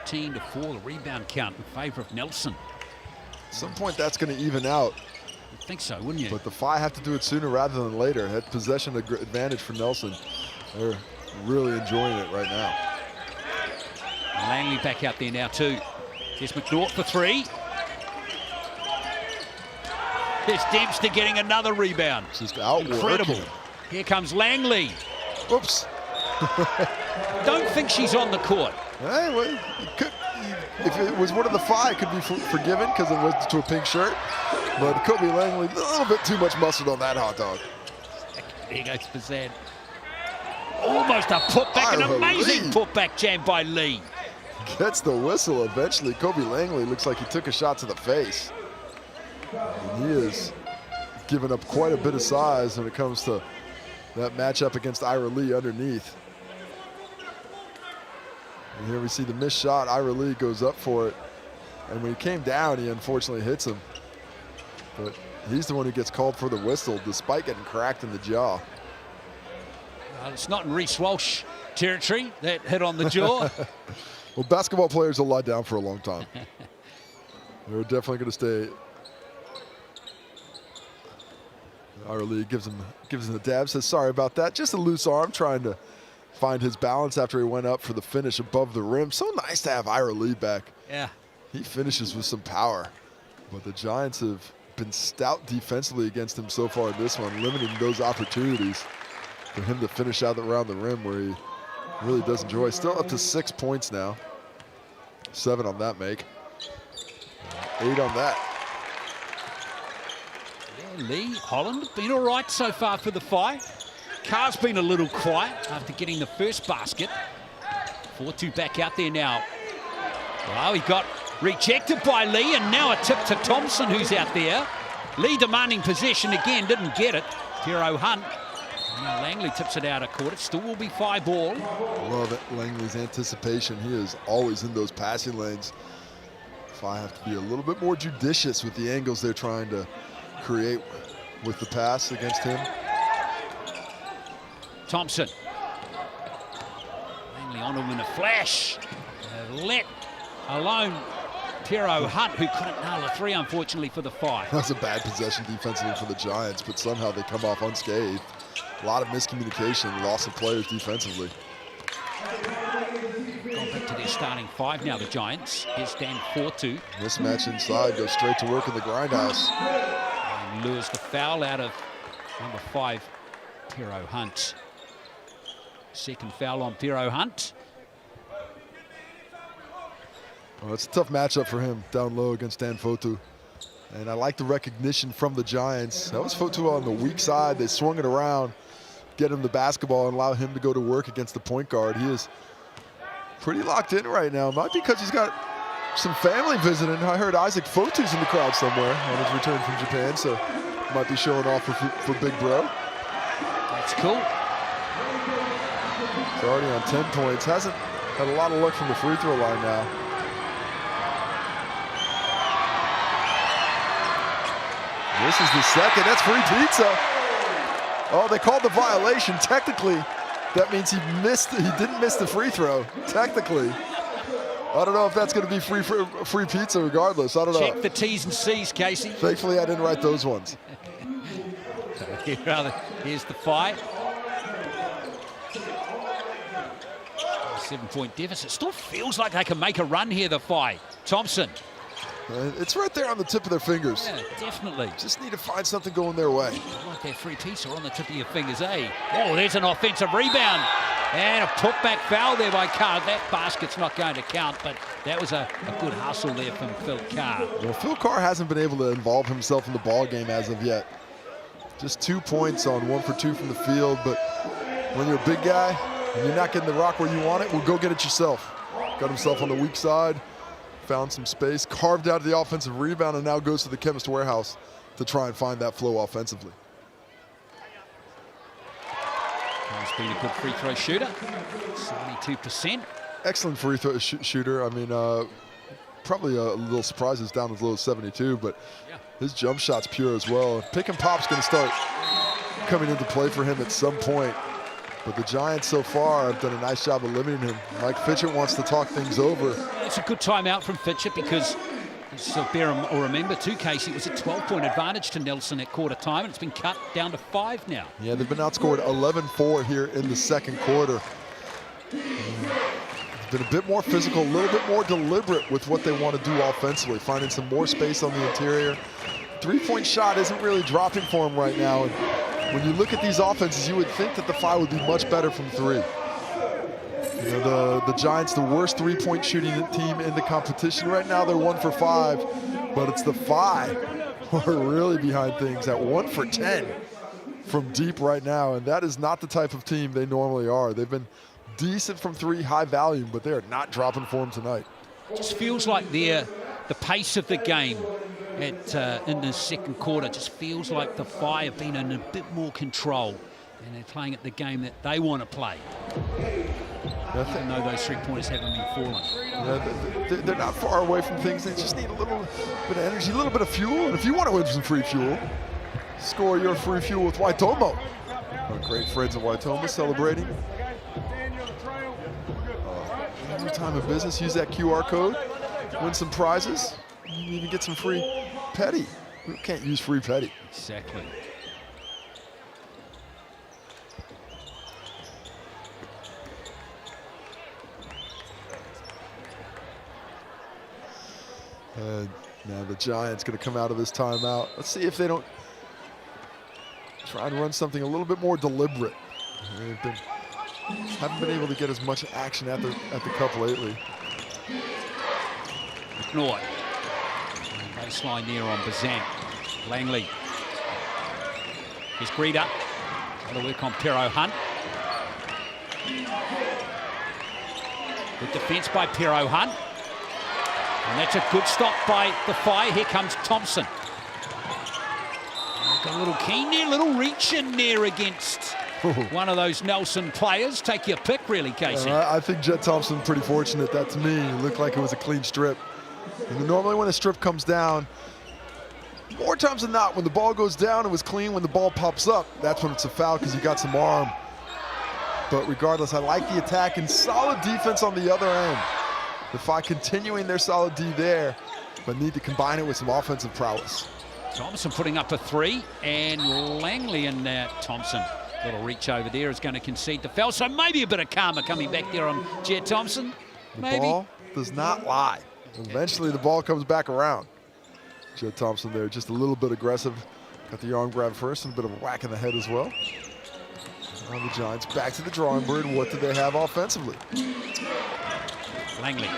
14-4, the rebound count in favor of Nelson. At some point that's going to even out. You'd think so, wouldn't you? But the Phi have to do it sooner rather than later. That possession advantage for Nelson. They're really enjoying it right now. Langley back out there now too. Here's McNaught for 3. Here's Dempster getting another rebound. Just outworking. Incredible. Here comes Langley. Oops. Don't think she's on the court. Hey, well, if it was one of the Phi, it could be forgiven because it was to a pink shirt. But Kobe Langley, a little bit too much mustard on that hot dog. Here goes Bazan. Almost a putback, an amazing putback jam by Lee. Gets the whistle eventually. Kobe Langley looks like he took a shot to the face. And he is giving up quite a bit of size when it comes to that matchup against Ira Lee underneath. And here we see the missed shot. Ira Lee goes up for it. And when he came down, he unfortunately hits him. But he's the one who gets called for the whistle despite getting cracked in the jaw. It's not in Reese Walsh territory, that hit on the jaw. Well, basketball players will lie down for a long time. They're definitely going to stay. Ira Lee gives him the dab, says sorry about that. Just a loose arm, trying to find his balance after he went up for the finish above the rim. So nice to have Ira Lee back. Yeah. He finishes with some power. But the Giants have been stout defensively against him so far in this one, limiting those opportunities for him to finish out around the rim where he really does enjoy. Still up to 6 points now. 7 on that make. 8 on that. Yeah, Lee, Holland, been all right so far for the Phi. Carr's been a little quiet after getting the first basket. 4-2 back out there now. Well, he got rejected by Lee, and now a tip to Thompson, who's out there. Lee demanding possession again, didn't get it. Tiro Hunt. Now Langley tips it out of court. It still will be Phi ball. Love it, Langley's anticipation. He is always in those passing lanes. Phi have to be a little bit more judicious with the angles they're trying to create with the pass against him. Thompson. Langley on him in a flash. Let alone Tiro Hunt, who couldn't nail a 3, unfortunately, for the Phi. That's a bad possession defensively for the Giants, but somehow they come off unscathed. A lot of miscommunication, loss of players defensively. Gone back to their starting 5 now, the Giants. Here's Dan 4-2. Mismatch inside, goes straight to work in the grindhouse. And lures the foul out of number 5, Tiro Hunt. Second foul on Tiro Hunt. Well, it's a tough matchup for him down low against Dan Fotu. And I like the recognition from the Giants. That was Fotu on the weak side. They swung it around, get him the basketball, and allow him to go to work against the point guard. He is pretty locked in right now. Might be because he's got some family visiting. I heard Isaac Fotu's in the crowd somewhere on his return from Japan, so might be showing off for Big Bro. That's cool. He's already on 10 points. Hasn't had a lot of luck from the free throw line now. This is the second. That's free pizza. Oh, they called the violation. Technically, that means he didn't miss the free throw. Technically. I don't know if that's going to be free pizza regardless. I don't know. Check the T's and C's, Casey. Thankfully, I didn't write those ones. Here's the fight. 7-point deficit. Still feels like they can make a run here, the fight. Thompson. It's right there on the tip of their fingers. Yeah, definitely. Just need to find something going their way. Like that free pizza on the tip of your fingers, eh? Oh, there's an offensive rebound. And a putback foul there by Carr. That basket's not going to count, but that was a good hustle there from Phil Carr. Well, Phil Carr hasn't been able to involve himself in the ball game as of yet. Just 2 points on 1 for 2 from the field, but when you're a big guy and you're not getting the rock where you want it, well, go get it yourself. Got himself on the weak side, found some space, carved out the offensive rebound, and now goes to the Chemist Warehouse to try and find that flow offensively. He's been a good free throw shooter, 72%. Excellent free throw shooter. I mean, probably a little surprised it's down as low as 72, but his jump shot's pure as well. Pick and pop's going to start coming into play for him at some point. But the Giants so far have done a nice job of limiting him. Mike Fitchett wants to talk things over. It's a good timeout from Fitchett because, so remember too, Casey, it was a 12-point advantage to Nelson at quarter time, and it's been cut down to 5 now. Yeah, they've been outscored 11-4 here in the second quarter. Been a bit more physical, a little bit more deliberate with what they want to do offensively, finding some more space on the interior. Three-point shot isn't really dropping for him right now. And when you look at these offenses, you would think that the Phi would be much better from three. You know, the Giants, the worst three-point shooting team in the competition right now. They're 1 for 5, but it's the Phi who are really behind things at 1 for 10 from deep right now, and that is not the type of team they normally are. They've been decent from three, high volume, but they are not dropping for them tonight. Just feels like the pace of the game in the second quarter just feels like the Phi have been in a bit more control, and they're playing at the game that they want to play. Even though those three-pointers haven't been falling. Yeah, they're not far away from things. They just need a little bit of energy, a little bit of fuel. And if you want to win some free fuel, score your free fuel with Waitomo. Our great friends at Waitomo celebrating. Every time in business, use that QR code, win some prizes. You can even get some free petty. We can't use free petty. Exactly. Now the Giants going to come out of this timeout. Let's see if they don't try and run something a little bit more deliberate. Haven't been able to get as much action at the cup lately. McNaught. Baseline there on Bazan. Langley. Here's Greeder. Got to work on Pero Hunt. Good defense by Pero Hunt. And that's a good stop by the Phi. Here comes Thompson. Got a little keen there, a little reach in there against one of those Nelson players. Take your pick, really, Casey. I think Jet Thompson pretty fortunate. That, to me, looked like it was a clean strip. And normally when a strip comes down, more times than not, when the ball goes down, it was clean. When the ball pops up, that's when it's a foul because you got some arm. But regardless, I like the attack and solid defense on the other end. The Phi continuing their solid D there, but need to combine it with some offensive prowess. Thompson putting up a 3, and Langley and Thompson. Little reach over there is going to concede the foul. So maybe a bit of karma coming back there on Jet Thompson. Maybe. The ball does not lie. Eventually the ball comes back around. Jet Thompson there, just a little bit aggressive. Got the arm grab first and a bit of a whack in the head as well. Now the Giants back to the drawing board. What do they have offensively? Langley.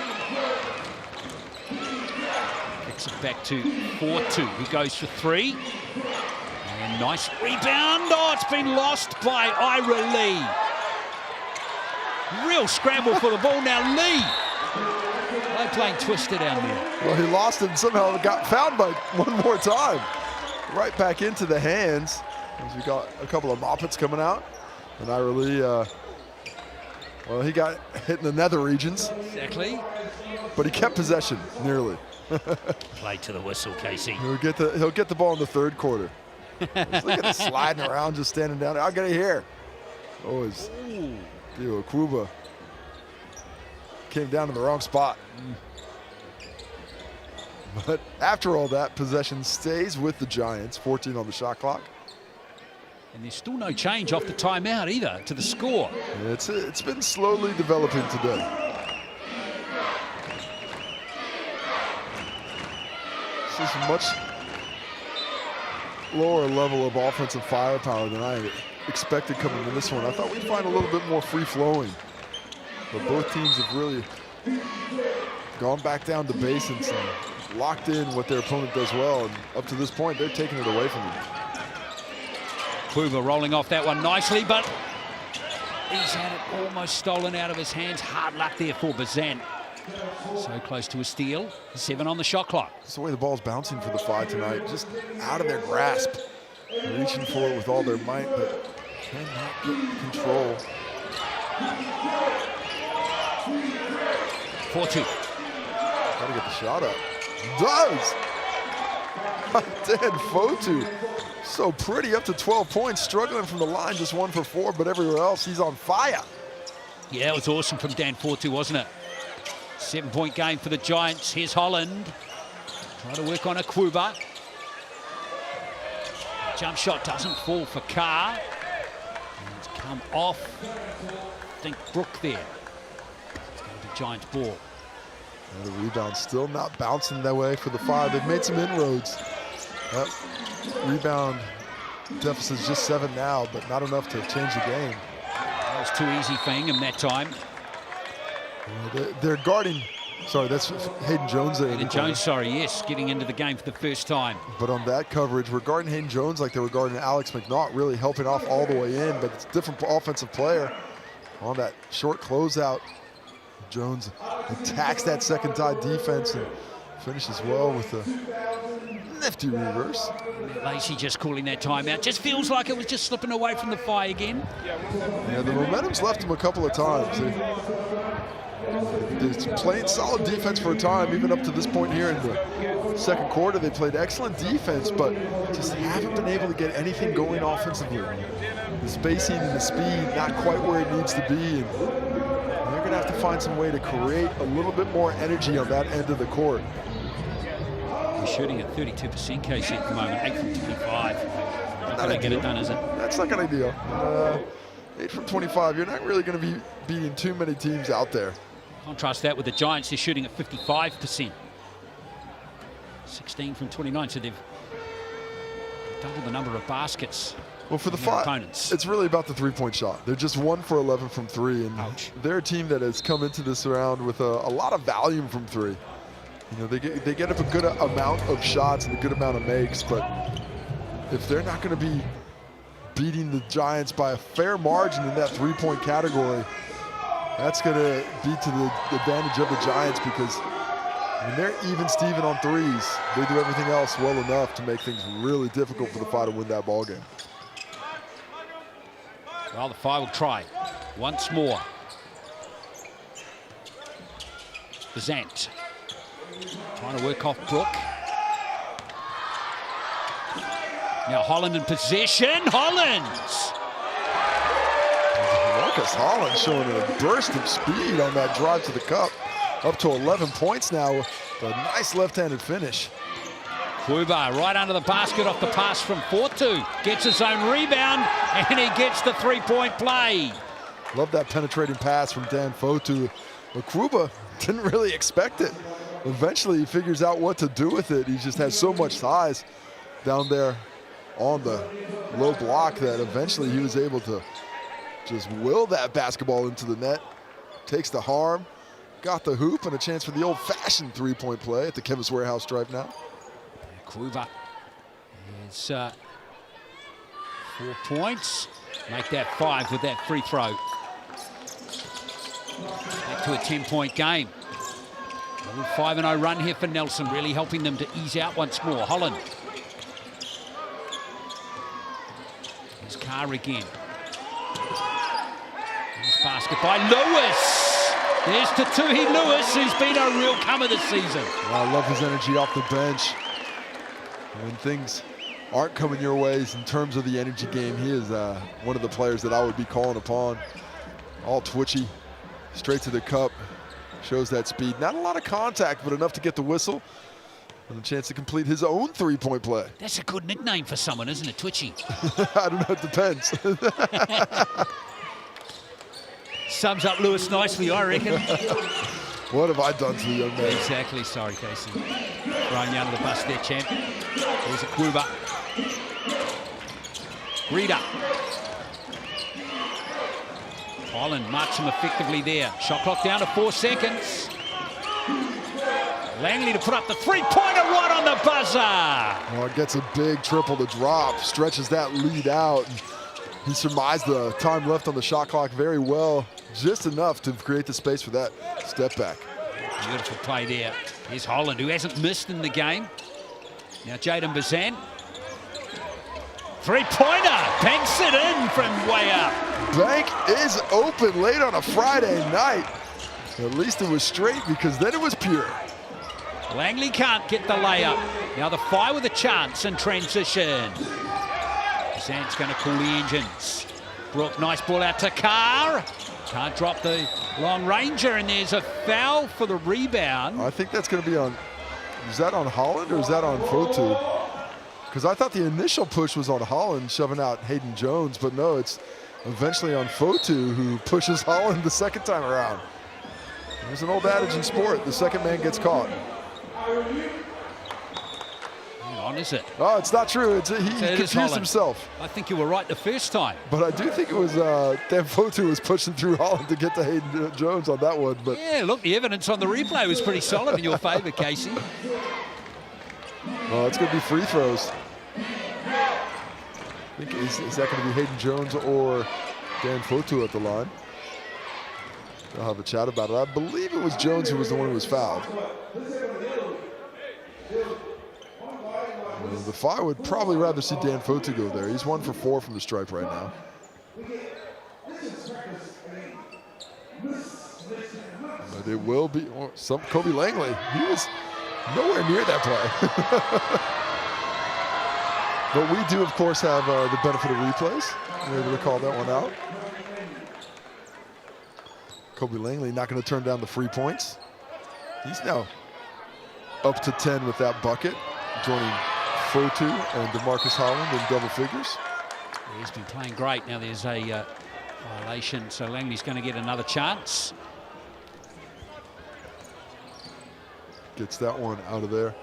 Kicks it back to 4-2, who goes for 3. And nice rebound. Oh, it's been lost by Ira Lee. Real scramble for the ball now. Lee. They're playing twister down there. Well, he lost it and somehow got found by one more time. Right back into the hands. As we got a couple of moppets coming out. And Ira Lee, well, he got hit in the nether regions. Exactly. But he kept possession, nearly. Play to the whistle, Casey. He'll get the ball in the third quarter. Just look at him sliding around, just standing down there. I'll get it here. Oh, it's Theo Akuba. Came down in the wrong spot. But after all that, possession stays with the Giants. 14 on the shot clock. And there's still no change off the timeout either to the score. Yeah, it's been slowly developing today. This is a much lower level of offensive firepower than I expected coming into this one. I thought we'd find a little bit more free-flowing. But both teams have really gone back down to basics and locked in what their opponent does well. And up to this point, they're taking it away from them. Kluber rolling off that one nicely, but he's had it almost stolen out of his hands. Hard luck there for Bazant. So close to a steal. 7 on the shot clock. That's the way the ball's bouncing for the Phi tonight. Just out of their grasp. They're reaching for it with all their might, but cannot get control. 4-2. Gotta get the shot up. Does! Dan Fotu. So pretty, up to 12 points. Struggling from the line, just 1 for 4, but everywhere else, he's on fire. Yeah, it was awesome from Dan Fotu, wasn't it? 7-point game for the Giants. Here's Holland. Trying to work on Akuba. Jump shot doesn't fall for Carr. It's come off. I think Brook there. It's going to be Giants ball. And the rebound still not bouncing that way for the Phi. They've made some inroads. That rebound deficit's just 7 now, but not enough to change the game. That was too easy for Ingham that time. They're guarding. Sorry, that's Hayden Jones there. Hayden Jones, sorry, yes, getting into the game for the first time. But on that coverage, we're guarding Hayden Jones like they were guarding Alex McNaught, really helping off all the way in, but it's a different offensive player. On that short closeout, Jones attacks that second tie defense and finishes well with a nifty reverse. Lacey just calling that timeout. Just feels like it was just slipping away from the Phi again. Yeah, the momentum's left him a couple of times. They're playing solid defense for a time, even up to this point here in the second quarter. They played excellent defense, but just haven't been able to get anything going offensively. The spacing and the speed, not quite where it needs to be. And they're going to have to find some way to create a little bit more energy on that end of the court. He's shooting at 32%, Casey, at the moment, 8 from 25. Not going to get it done, is it? That's not going to be ideal. 8 from 25, you're not really going to be beating too many teams out there. Contrast that with the Giants, they're shooting at 55%. 16 from 29, so they've doubled the number of baskets. Well, for the Phi, it's really about the three-point shot. They're just 1 for 11 from 3, and they're a team that has come into this round with a lot of volume from 3. You know, they get up a good amount of shots and a good amount of makes, but if they're not going to be beating the Giants by a fair margin in that three-point category, that's going to be to the advantage of the Giants, because when they're even Steven on threes, they do everything else well enough to make things really difficult for the Phi to win that ball game. Well, the Phi will try once more. Bazant trying to work off Brook. Now Holland in possession. Hollins! Marcus Holland showing a burst of speed on that drive to the cup. Up to 11 points now with a nice left-handed finish. Kluber right under the basket off the pass from Fotu. Gets his own rebound, and he gets the three-point play. Love that penetrating pass from Dan Fotu. But Kluber didn't really expect it. Eventually, he figures out what to do with it. He just has so much size down there on the low block that eventually he was able to just will that basketball into the net. Takes the harm, got the hoop and a chance for the old-fashioned three-point play at the Chemist Warehouse stripe now. Kluber is 4 points. Make that 5 with that free throw. Back to a 10-point game. A 5-0 run here for Nelson, really helping them to ease out once more. Holland. Here's Carr again. Here's basket by Lewis. There's Tatuhi Lewis, who's been a real comer this season. Well, I love his energy off the bench. When things aren't coming your ways in terms of the energy game, he is one of the players that I would be calling upon. All twitchy, straight to the cup, shows that speed. Not a lot of contact, but enough to get the whistle and a chance to complete his own three-point play. That's a good nickname for someone, isn't it, Twitchy? I don't know, it depends. Sums up Lewis nicely, I reckon. What have I done to the young man? Exactly, sorry, Casey. Thrown you under the bus there, champ. There's a Kluber. Reader. Holland marks him effectively there. Shot clock down to 4 seconds. Langley to put up the three-pointer right on the buzzer. Well, it gets a big triple to drop, stretches that lead out. He surmised the time left on the shot clock very well, just enough to create the space for that step back. Beautiful play there. Here's Holland, who hasn't missed in the game. Now Jaden Bazan. Three-pointer, banks it in from way up. Bank is open late on a Friday night. At least it was straight, because then it was pure. Langley can't get the layup. Now the Phi with a chance in transition. Bazan's going to cool the engines. Brooke, nice ball out to Carr. Can't drop the long ranger, and there's a foul for the rebound. I think that's going to be on, is that on Holland or is that on Fotu? Because I thought the initial push was on Holland, shoving out Hayden Jones, but no, it's eventually on Fotu, who pushes Holland the second time around. There's an old adage in sport, the second man gets caught. Hang on, is it? Oh, it's not true. He confused himself. I think you were right the first time. But I do think it was Dan Fotu was pushing through Holland to get to Hayden Jones on that one. But yeah, look, the evidence on the replay was pretty solid in your favor, Casey. Well, it's going to be free throws. I think is that going to be Hayden Jones or Dan Fotu at the line? I'll have a chat about it. I believe it was Jones who was the one who was fouled. The Phi would probably rather see Dan Fotu go there. He's 1 for 4 from the stripe right now. But it will be some Kobe Langley. He was nowhere near that play. But we do, of course, have the benefit of replays. We're able to call that one out. Kobe Langley not going to turn down the free points. He's now up to 10 with that bucket, joining Fotu and DeMarcus Holland in double figures. He's been playing great. Now there's a violation, so Langley's going to get another chance. Gets that one out of there.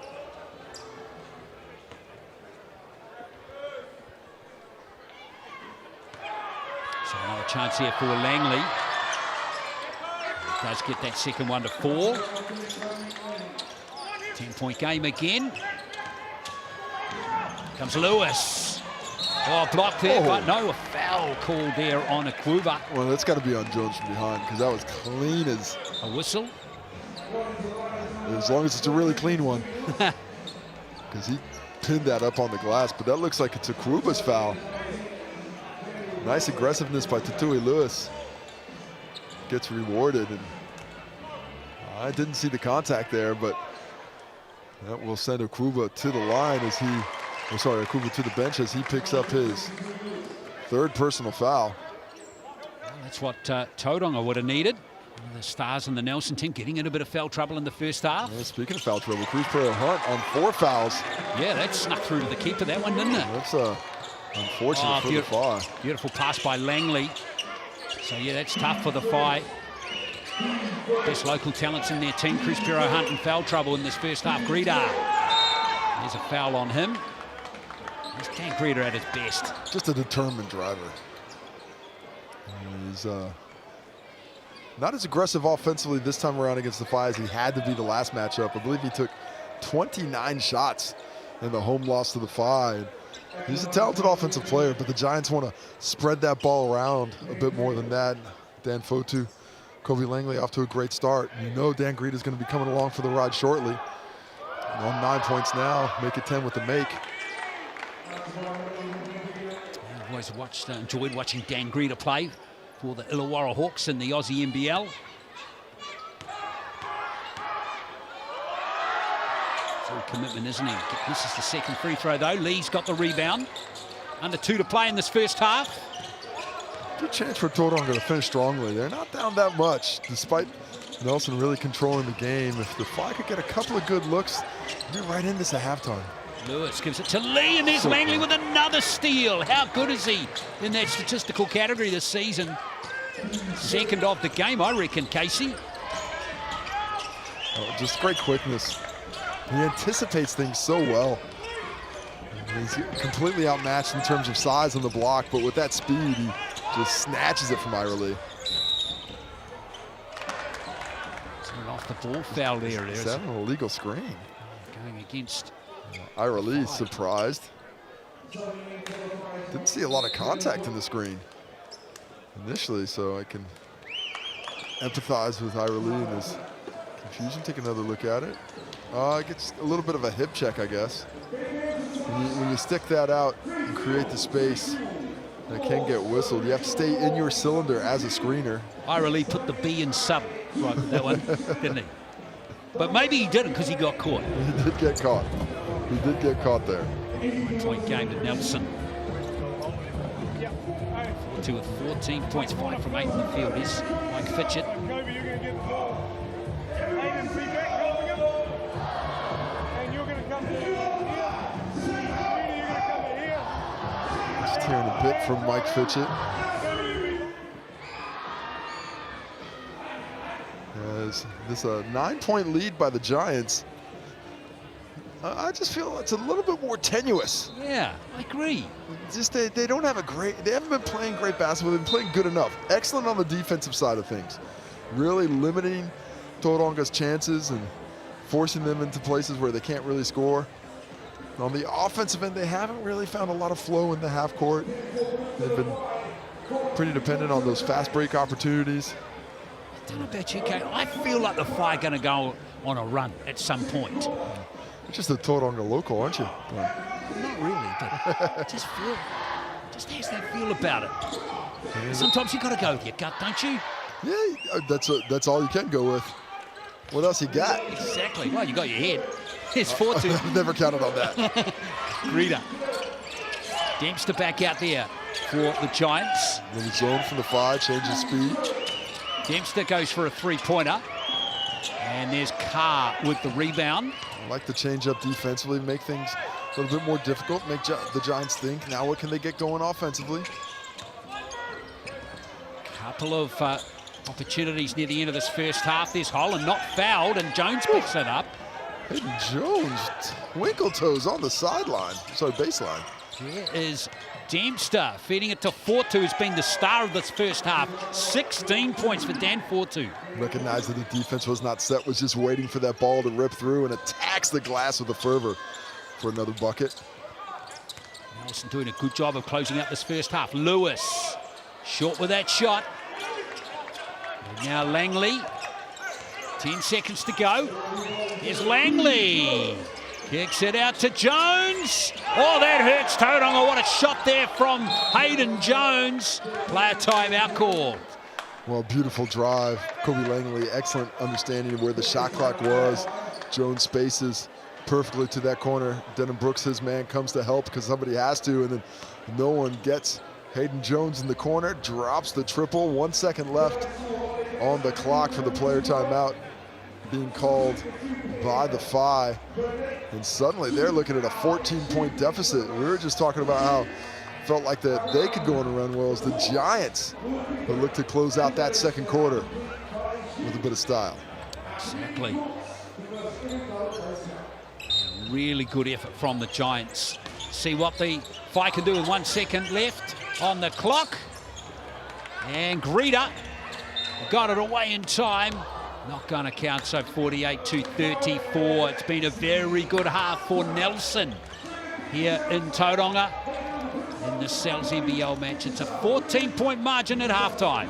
So another chance here for Langley. Does get that second one to 4. 10-point game again. Comes Lewis. Oh, blocked there, but no, a foul called there on Akuba. Well, that's got to be on Jones from behind, because that was clean as... A whistle. As long as it's a really clean one. Because he pinned that up on the glass, but that looks like it's Akuba's foul. Nice aggressiveness by Tatui Lewis. Gets rewarded, and I didn't see the contact there, but that will send Akuba to the line as he, Akuba to the bench as he picks up his 3rd personal foul. Well, that's what Tauranga would have needed. One of the stars in the Nelson team getting in a bit of foul trouble in the first half. Well, speaking of foul trouble, Cruz Pereira Hunt on 4 fouls. Yeah, that snuck through to the keeper, that one, didn't it? That's unfortunate for the Phi. Beautiful pass by Langley. So yeah, that's tough for the Phi. Best local talents in their team. Cruz Pereira Hunt in foul trouble in this first half. Greta. There's a foul on him. He's Dan Greta at his best. Just a determined driver. He's not as aggressive offensively this time around against the Phi as he had to be the last matchup. I believe he took 29 shots in the home loss to the Phi. He's a talented offensive player, but the Giants want to spread that ball around a bit more than that. Dan Fotu, Kobe Langley off to a great start. You know Dan Greta is going to be coming along for the ride shortly. On 9 points now, make it 10 with the make. I've always enjoyed watching Dan Greta play for the Illawarra Hawks in the Aussie NBL. It's all commitment, isn't he? This is the second free throw, though. Lee's got the rebound. Under 2 to play in this first half. Good chance for Tauranga to finish strongly. They're not down that much, despite Nelson really controlling the game. If the Phi could get a couple of good looks, they'd be right in this at halftime. Lewis gives it to Lee, and there's Langley with another steal. How good is he in that statistical category this season? Second of the game, I reckon, Casey. Oh, just great quickness. He anticipates things so well. He's completely outmatched in terms of size on the block, but with that speed, he just snatches it from Ira Lee. Off the ball foul there. Is that an illegal screen? Going against Ira Lee, surprised. Didn't see a lot of contact in the screen initially, so I can empathize with Ira Lee in his confusion. Take another look at it. Gets a little bit of a hip check, I guess. When you stick that out and create the space, that can get whistled. You have to stay in your cylinder as a screener. Ira Lee put the B in sub right with that one, didn't he? But maybe he didn't because he got caught. He did get caught. He did get caught there. 1 point game to Nelson. 4-2 with 14 points, 5 from 8 in the field is Mike Fitchett. Just hearing a bit from Mike Fitchett. As this a 9-point lead by the Giants. I just feel it's a little bit more tenuous. Yeah, I agree. Just they don't have they haven't been playing great basketball. They've been playing good enough. Excellent on the defensive side of things. Really limiting Tauranga's chances and forcing them into places where they can't really score. On the offensive end, they haven't really found a lot of flow in the half court. They've been pretty dependent on those fast break opportunities. I don't know about you, Kate. I feel like the Phi are going to go on a run at some point. You're just a Tauranga local, aren't you? Not really, but just has that feel about it. Sometimes you got to go with your gut, don't you? Yeah, that's all you can go with. What else you got? Exactly. Well, you got your head. There's 4-2. I've never counted on that. Greta. Dempster back out there for the Giants. Little zone from the Phi, changes speed. Dempster goes for a three-pointer. And there's Carr with the rebound. I like to change up defensively, make things a little bit more difficult, make the Giants think, now what can they get going offensively? Couple of opportunities near the end of this first half. There's Holland not fouled, and Jones picks it up. Hayden Jones, twinkle toes on the sideline, sorry, baseline. Here is Dempster feeding it to Fortu, who's been the star of this first half. 16 points for Dan Fortu. Recognized that the defense was not set, was just waiting for that ball to rip through and attacks the glass with a fervor for another bucket. Nelson doing a good job of closing out this first half. Lewis, short with that shot. And now Langley, 10 seconds to go. Here's Langley. Kicks it out to Jones. Oh, that hurts Tauranga. What a shot there from Hayden Jones. Player timeout call. Well, beautiful drive. Kobe Langley, excellent understanding of where the shot clock was. Jones spaces perfectly to that corner. Denham Brooks, his man, comes to help because somebody has to, and then no one gets Hayden Jones in the corner, drops the triple. 1 second left on the clock for the player timeout being called by the Phi. And suddenly they're looking at a 14-point deficit. We were just talking about how it felt like that they could go on a run. Well, as the Giants will look to close out that second quarter with a bit of style. Exactly. Really good effort from the Giants. See what the Phi can do with 1 second left on the clock. And Greta Got it away in time. Not going to count, so 48-34. It's been a very good half for Nelson here in Tauranga. In the Cells NBL match, it's a 14-point margin at halftime.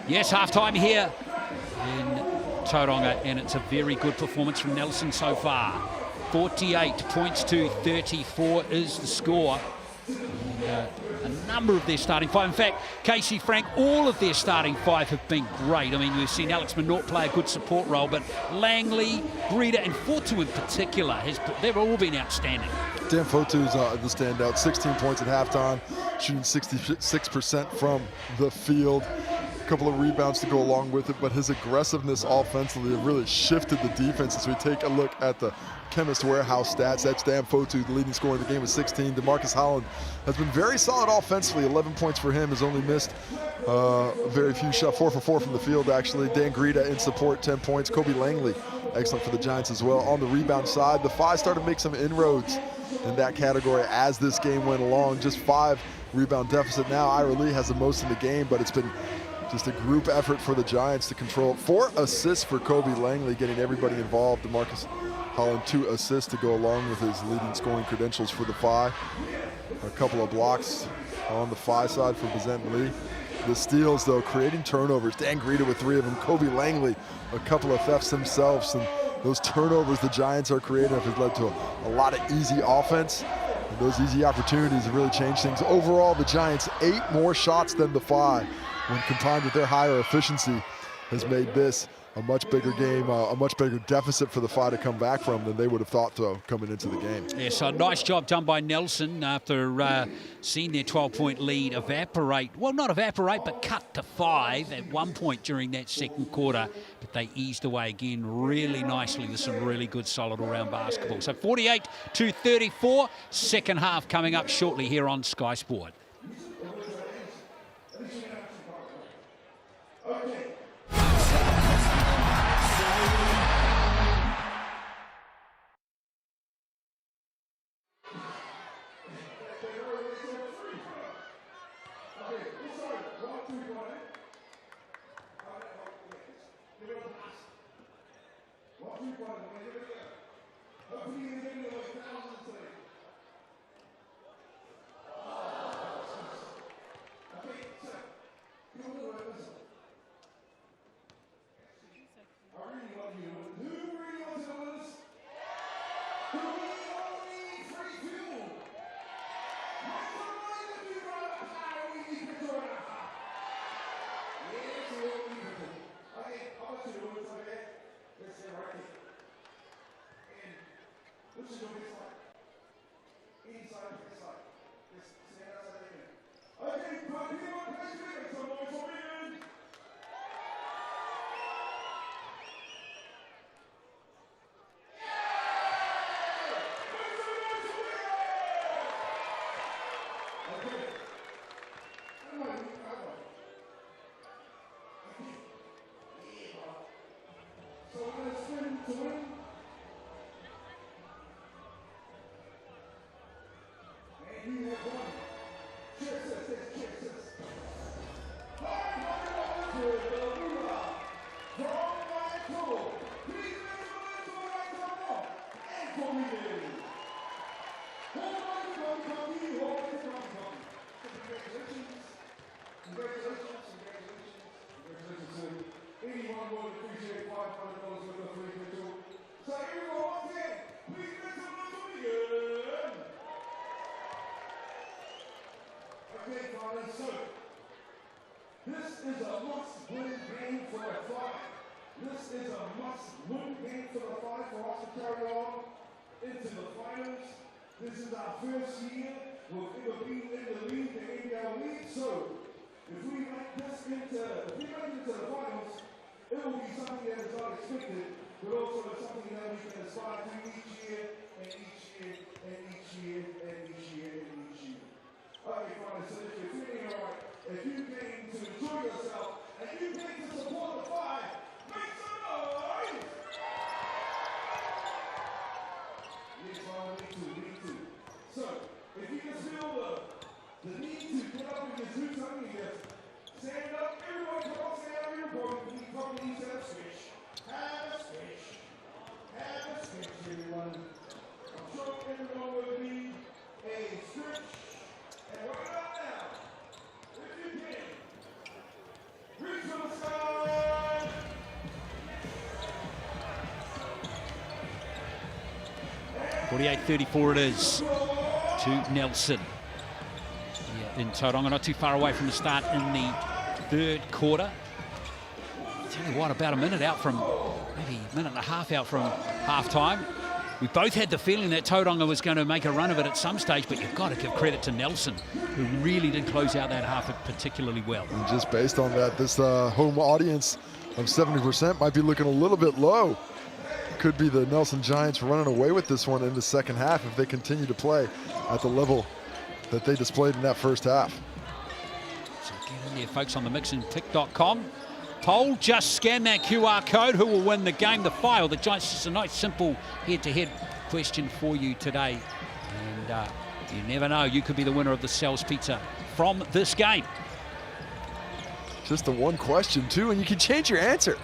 Yes, halftime here in Tauranga, and it's a very good performance from Nelson so far. 48 points to 34 is the score. And, a number of their starting five. In fact, Casey, Frank, all of their starting five have been great. I mean, we've seen Alex Minort play a good support role, but Langley, Greta, and Fortu in particular, they've all been outstanding. Dan Fotu's the standout, 16 points at halftime, shooting 66% from the field. A couple of rebounds to go along with it, but his aggressiveness offensively really shifted the defense. As we take a look at the Chemist Warehouse stats, that's Dan Fotu, the leading scorer in the game with 16. DeMarcus Holland has been very solid offensively, 11 points for him, has only missed very few shots, 4 for 4 from the field actually. Dan Greta in support, 10 points. Kobe Langley, excellent for the Giants as well. On the rebound side, the Five started to make some inroads in that category as this game went along. Just 5 rebound deficit now. Ira Lee has the most in the game, but it's been just a group effort for the Giants to control. 4 assists for Kobe Langley, getting everybody involved. DeMarcus Holland 2 assists to go along with his leading scoring credentials for the Phi. A couple of blocks on the Phi side for Bazent Lee. The steals, though, creating turnovers. Dan Greta with 3 of them. Kobe Langley, a couple of thefts themselves. And those turnovers the Giants are creating have led to a lot of easy offense. And those easy opportunities have really changed things. Overall, the Giants 8 more shots than the Phi, when combined with their higher efficiency, has made this a much bigger game, a much bigger deficit for the FI to come back from than they would have thought so coming into the game. Yeah, so nice job done by Nelson after seeing their 12-point lead evaporate. Well, not evaporate, but cut to 5 at one point during that second quarter. But they eased away again really nicely with some really good, solid all-round basketball. So 48-34, second half coming up shortly here on Sky Sport. This is a must-win game for the FI. This is a must-win game for the FI for us to carry on into the finals. This is our first year with ever being in the league, the NBL league. So if we make this into the finals, it will be something that is unexpected, but also something that we can aspire to each year and each year and each year and each year and each year. Okay, fine. So if you're feeling all right, if you came to enjoy yourself and you came to support the FI, make some noise! Yes, me too. So, if you can feel the need to get up and just do something, just stand up, everyone come on, stand up, everybody. We probably need to have a switch. Have a switch. Have a switch, everyone. I'm sure everyone will need a switch. And work it out now. If you can. Reach for the sky. .48-34 it is to Nelson. Yeah, in Tauranga, not too far away from the start in the third quarter. Tell you what, about a minute out from, maybe a minute and a half out from half-time. We both had the feeling that Tauranga was going to make a run of it at some stage, but you've got to give credit to Nelson, who really did close out that half particularly well. And just based on that, this home audience of 70% might be looking a little bit low. Could be the Nelson Giants running away with this one in the second half if they continue to play at the level that they displayed in that first half. So get in there, folks, on the mixandpick.com. Poll, just scan that QR code. Who will win the game, the FI or the Giants? It's a nice, simple head-to-head question for you today. And you never know, you could be the winner of the Sal's Pizza from this game. Just the one question, too, and you can change your answer.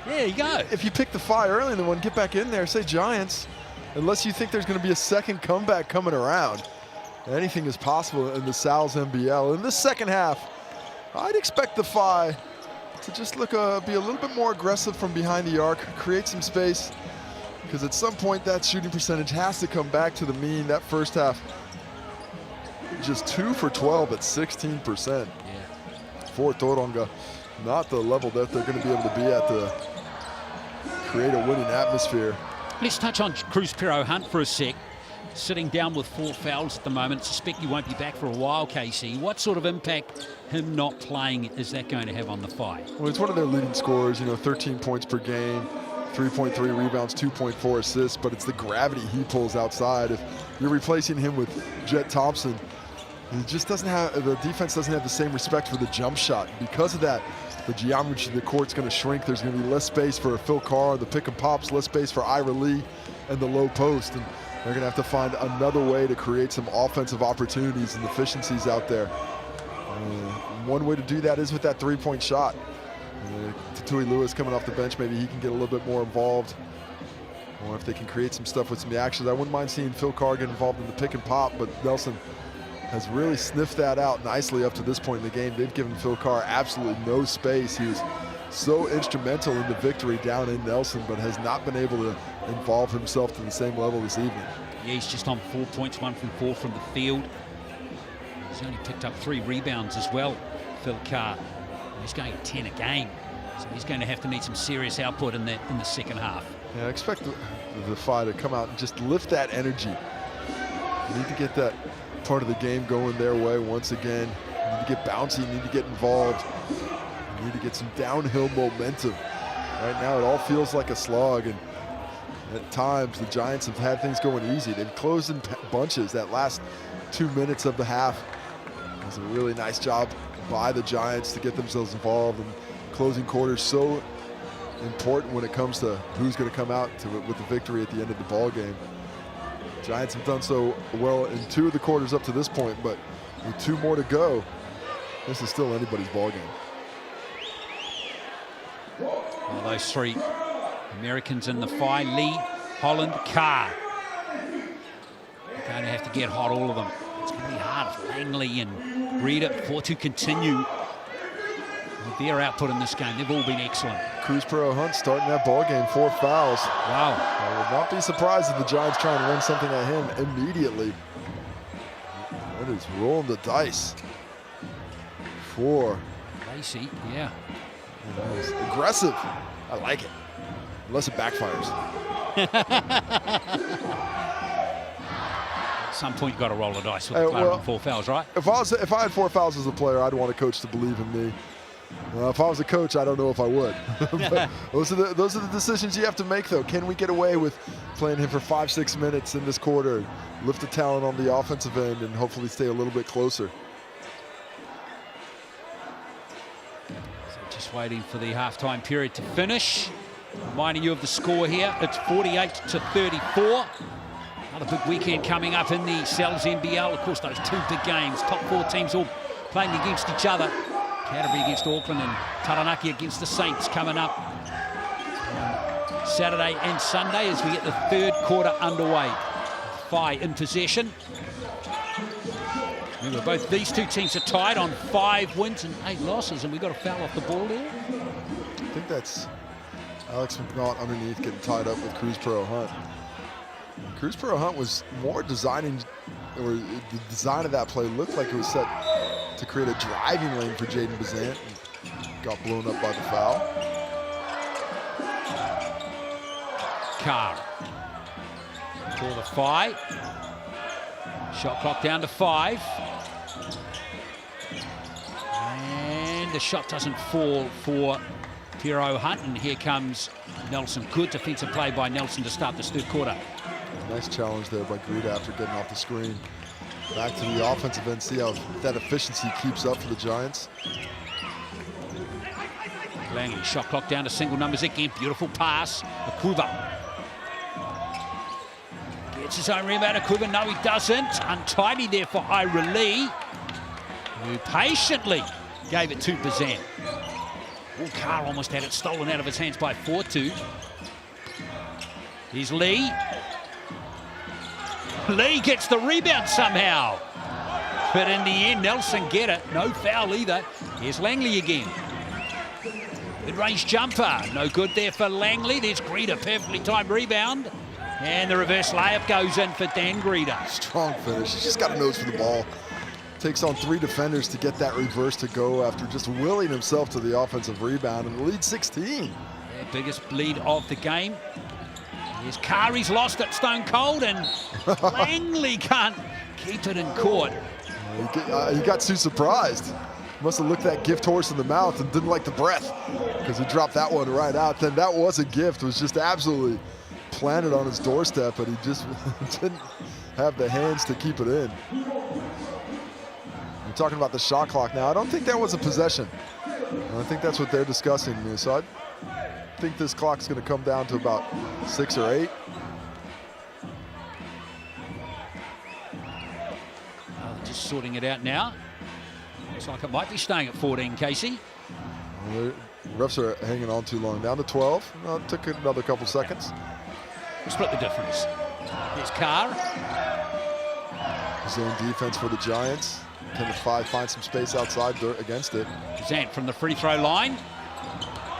There you go. If you pick the FI early in the one, get back in there, say Giants. Unless you think there's going to be a second comeback coming around. Anything is possible in the Sal's NBL. In this second half, I'd expect the FI to just be a little bit more aggressive from behind the arc, create some space, because at some point that shooting percentage has to come back to the mean. That first half, just 2 for 12 at 16%. Yeah. For Tauranga, not the level that they're going to be able to be at create a winning atmosphere. Let's touch on Cruz Pero Hunt for a sec. Sitting down with 4 fouls at the moment. Suspect he won't be back for a while, Casey. What sort of impact him not playing is that going to have on the fight? Well, it's one of their leading scorers, 13 points per game, 3.3 rebounds, 2.4 assists, but it's the gravity he pulls outside. If you're replacing him with Jet Thompson, he just doesn't have, the defense doesn't have the same respect for the jump shot. Because of that, the geometry of the court's going to shrink. There's going to be less space for Phil Carr, the pick and pops, less space for Ira Lee and the low post. And they're going to have to find another way to create some offensive opportunities and efficiencies out there. One way to do that is with that 3-point shot. Tatui Lewis coming off the bench, maybe he can get a little bit more involved. Or if they can create some stuff with some actions. I wouldn't mind seeing Phil Carr get involved in the pick and pop, but Nelson has really sniffed that out nicely up to this point in the game. They've given Phil Carr absolutely no space. He was so instrumental in the victory down in Nelson, but has not been able to involve himself to the same level this evening. Yeah, he's just on 4 points, 1 from 4 from the field. He's only picked up 3 rebounds as well, Phil Carr. He's going 10 a game, so he's going to have to need some serious output in the second half. Yeah, I expect the Phi to come out and just lift that energy. You need to get that part of the game going their way once again. You need to get bouncy, you need to get involved. You need to get some downhill momentum. Right now it all feels like a slog, and at times the Giants have had things going easy. They've closed in bunches. That last 2 minutes of the half was a really nice job by the Giants to get themselves involved, and closing quarters so important when it comes to who's going to come out with the victory at the end of the ball game. Giants have done so well in 2 of the quarters up to this point, but with 2 more to go, this is still anybody's ball game. Well, those 3 Americans in the Phi, Lee, Holland, Carr. They're going to have to get hot, all of them. It's going to be hard for Langley and Reader to continue with their output in this game. They've all been excellent. Cruz Pero Hunt starting that ball game, 4 fouls. Wow. I would not be surprised if the Giants try and run something at him immediately. That is rolling the dice for Lacey, yeah. It's aggressive. I like it. Unless it backfires. At some point, you've got to roll the dice with the 4 fouls, right? If I had 4 fouls as a player, I'd want a coach to believe in me. If I was a coach, I don't know if I would. But those are the decisions you have to make, though. Can we get away with playing him for 5-6 minutes in this quarter, lift the talent on the offensive end, and hopefully stay a little bit closer? So just waiting for the halftime period to finish. Reminding you of the score here. It's 48-34. Another big weekend coming up in the Cells NBL. Of course, those 2 big games. Top 4 teams all playing against each other. Canterbury against Auckland and Taranaki against the Saints coming up Saturday and Sunday as we get the 3rd quarter underway. Phi in possession. Remember, both these 2 teams are tied on 5 wins and 8 losses, and we got a foul off the ball there. I think that's Alex McNaught underneath getting tied up with Cruz Pero Hunt. Cruz Pero Hunt was more designing, or the design of that play looked like it was set to create a driving lane for Jaden Bazant. Got blown up by the foul. Carr for the Phi. Shot clock down to 5. And the shot doesn't fall for Pero Hunt, and here comes Nelson. Good defensive play by Nelson to start this 3rd quarter. Nice challenge there by Greta after getting off the screen. Back to the offensive end, see how that efficiency keeps up for the Giants. Langley, shot clock down to single numbers again. Beautiful pass. Akuba gets his own rebound. Akuba, no, he doesn't. Untidy there for Ira Lee, who patiently gave it to Bazant. Carr almost had it stolen out of his hands by Fortu. Here's Lee. Lee gets the rebound somehow. But in the end, Nelson get it. No foul either. Here's Langley again. Mid-range jumper. No good there for Langley. There's Greta, perfectly timed rebound. And the reverse layup goes in for Dan Greta. Strong finish. He's just got a nose for the ball. Takes on 3 defenders to get that reverse to go after just willing himself to the offensive rebound, and the lead 16. The biggest bleed of the game. Here's Kari's lost it stone cold, and Langley can't keep it in court. He got too surprised. Must have looked that gift horse in the mouth and didn't like the breath, because he dropped that one right out. Then that was a gift. It was just absolutely planted on his doorstep, but he just didn't have the hands to keep it in. We're talking about the shot clock now. I don't think that was a possession. I think that's what they're discussing. So I think this clock's going to come down to about 6 or 8. Just sorting it out now. Looks like it might be staying at 14, Casey. Well, the refs are hanging on too long. Down to 12. Well, it took another couple seconds. Split the difference. Here's Carr. Zone defense for the Giants. 10 to 5, find some space outside against it. Zant from the free throw line.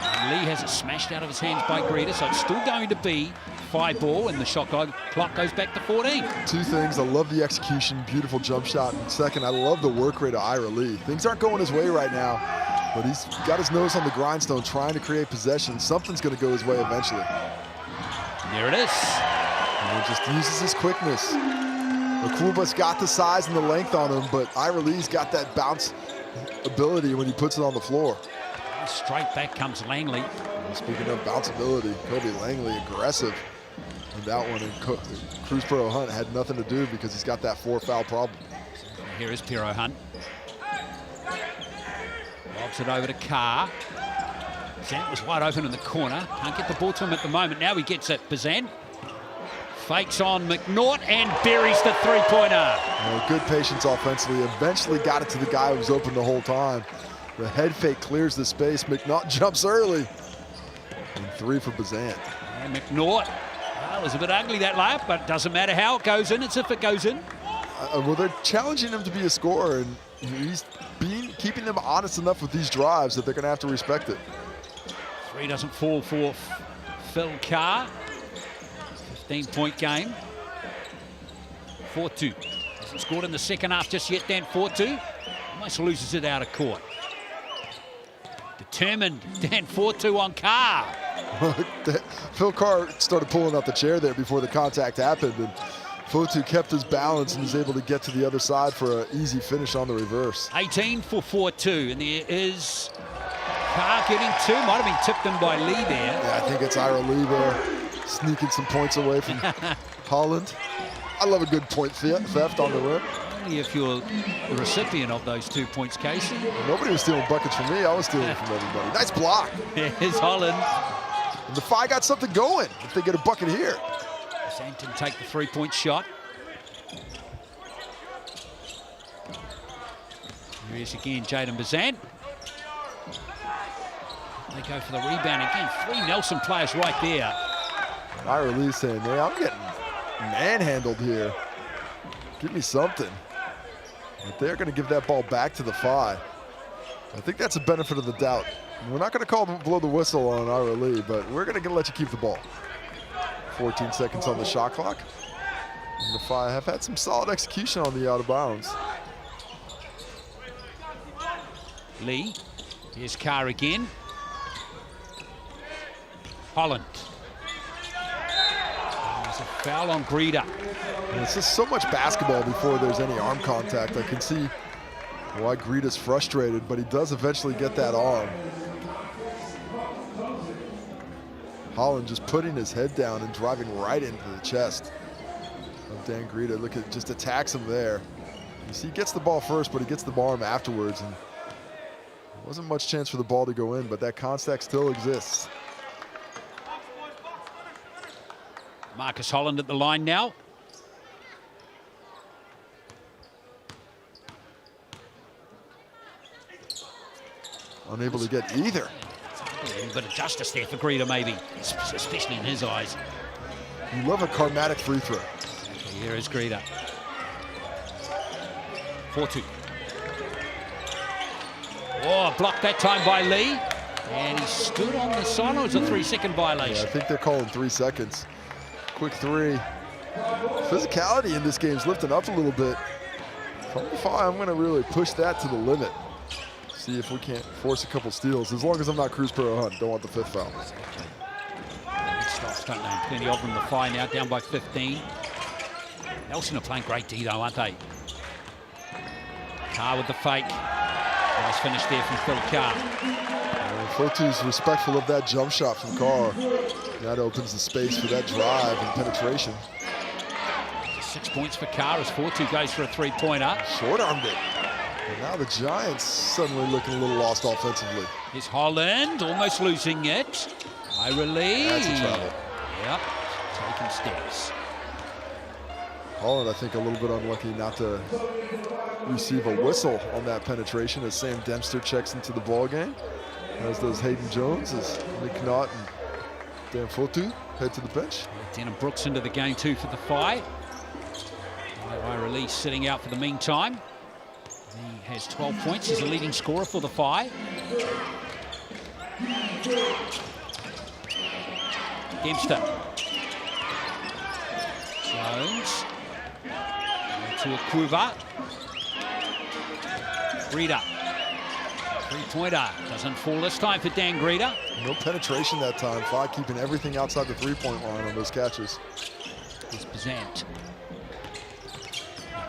And Lee has it smashed out of his hands by Greta, so it's still going to be 5 ball, and the shot clock goes back to 14. 2 things. I love the execution, beautiful jump shot. And second, I love the work rate of Ira Lee. Things aren't going his way right now, but he's got his nose on the grindstone trying to create possession. Something's going to go his way eventually. There it is. And he just uses his quickness. Akuba's got the size and the length on him, but Ira Lee's got that bounce ability when he puts it on the floor. Straight back comes Langley. And speaking of bounceability, Kobe Langley aggressive in that one, and Cruz Pero Hunt had nothing to do because he's got that 4-foul problem. Here is Pero Hunt. Lobs it over to Carr. Bazant was wide open in the corner. Can't get the ball to him at the moment. Now he gets it. Bazant fakes on McNaught and buries the three-pointer. Good patience offensively. Eventually got it to the guy who was open the whole time. The head fake clears the space. McNaught jumps early. And 3 for Bazant. And McNaught, well, it was a bit ugly that layup, but it doesn't matter how it goes in. It's if it goes in. Well, they're challenging him to be a scorer, and he's keeping them honest enough with these drives that they're going to have to respect it. 3 doesn't fall for Phil Carr. 15-point game. 4-2. Hasn't scored in the second half just yet, Dan. 4-2. Almost loses it out of court. Determined, Dan. 4-2 on Carr. Phil Carr started pulling out the chair there before the contact happened, and Fotu kept his balance and was able to get to the other side for an easy finish on the reverse. 18 for 4-2, and there is Carr getting 2. Might have been tipped in by Lee there. Yeah, I think it's Ira Lee there, sneaking some points away from Holland. I love a good point theft on the rim. Only if you're the recipient of those 2 points, Casey. Nobody was stealing buckets from me. I was stealing from everybody. Nice block. Here's Holland. And the Phi got something going if they get a bucket here. Santon take the 3-point shot. Here he is again, Jaden Bazant. They go for the rebound again. 3 Nelson players right there. Ira Lee saying, man, I'm getting manhandled here. Give me something. But they're going to give that ball back to the Phi. I think that's a benefit of the doubt. We're not going to blow the whistle on Ira Lee, but we're going to let you keep the ball. 14 seconds on the shot clock. And the Phi have had some solid execution on the out of bounds. Lee. Here's Carr again. Holland. There's a foul on Greta. And it's just so much basketball before there's any arm contact. I can see why Greta's frustrated, but he does eventually get that arm. Holland just putting his head down and driving right into the chest of Dan Greta. Look at, just attacks him there. You see, he gets the ball first, but he gets the arm afterwards. And there wasn't much chance for the ball to go in, but that contact still exists. Marcus Holland at the line now. Unable to get either. A bit of justice there for Greta, maybe, especially in his eyes. You love a karmatic free throw. Okay, here is Greta. 4-2. Oh, blocked that time by Lee. And he stood on the side. It was a 3-second violation. Yeah, I think they're calling 3 seconds. Quick 3. Physicality in this game is lifting up a little bit. From the Phi, I'm going to really push that to the limit. See if we can't force a couple steals, as long as I'm not Cruz Pro Hunt. Don't want the 5th foul. Don't name plenty of them. The Whai now down by 15. Nelson are playing great D though, aren't they? Carr with the fake. Nice finish there from Phil Carr. Fotu's respectful of that jump shot from Carr. That opens the space for that drive and penetration. 6 points for Carr as Fortu goes for a three-pointer. Short-armed it. And now the Giants suddenly looking a little lost offensively. Here's Holland almost losing it. High release. That's a travel. Yep, taking steps. Holland, I think, a little bit unlucky not to receive a whistle on that penetration as Sam Dempster checks into the ball game. As does Hayden Jones, as Nick Knott and Dan Fotu head to the bench. Denham Brooks into the game too for the Whai. High release sitting out for the meantime. He has 12 points. He's a leading scorer for the Whai. Dempster. Jones. To Akuva. Greeter. Three-pointer. Doesn't fall this time for Dan Greeter. No penetration that time. Whai keeping everything outside the three-point line on those catches. Here's Bazant.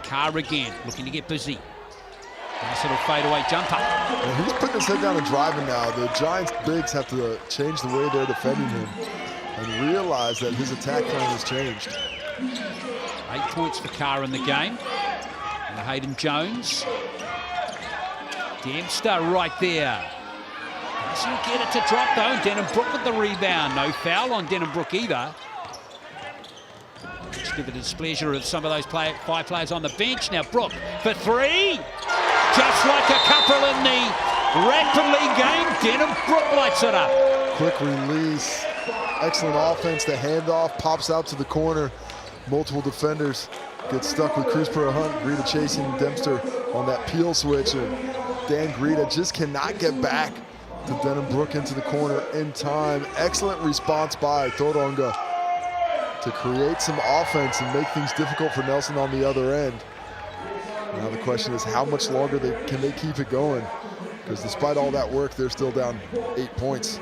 Carr again, looking to get busy. Nice little fadeaway jumper. Well, he's putting his head down and driving now. The Giants bigs have to change the way they're defending him and realize that his attack plan has changed. 8 points for Carr in the game. And Hayden Jones. Dempster right there. Doesn't get it to drop though. Denham Brook with the rebound. No foul on Denham Brook either. Let's give it a displeasure of some of those Whai players on the bench. Now Brook for three. Just like a couple in the rapidly game, Denham Brook lights it up. Quick release, excellent offense. The handoff pops out to the corner. Multiple defenders get stuck with Cruz per Hunt. Greeter chasing Dempster on that peel switch. And Dan Greeter just cannot get back to Denham Brook into the corner in time. Excellent response by Tauranga to create some offense and make things difficult for Nelson on the other end. Now the question is, how much longer can they keep it going? Because despite all that work, they're still down 8 points.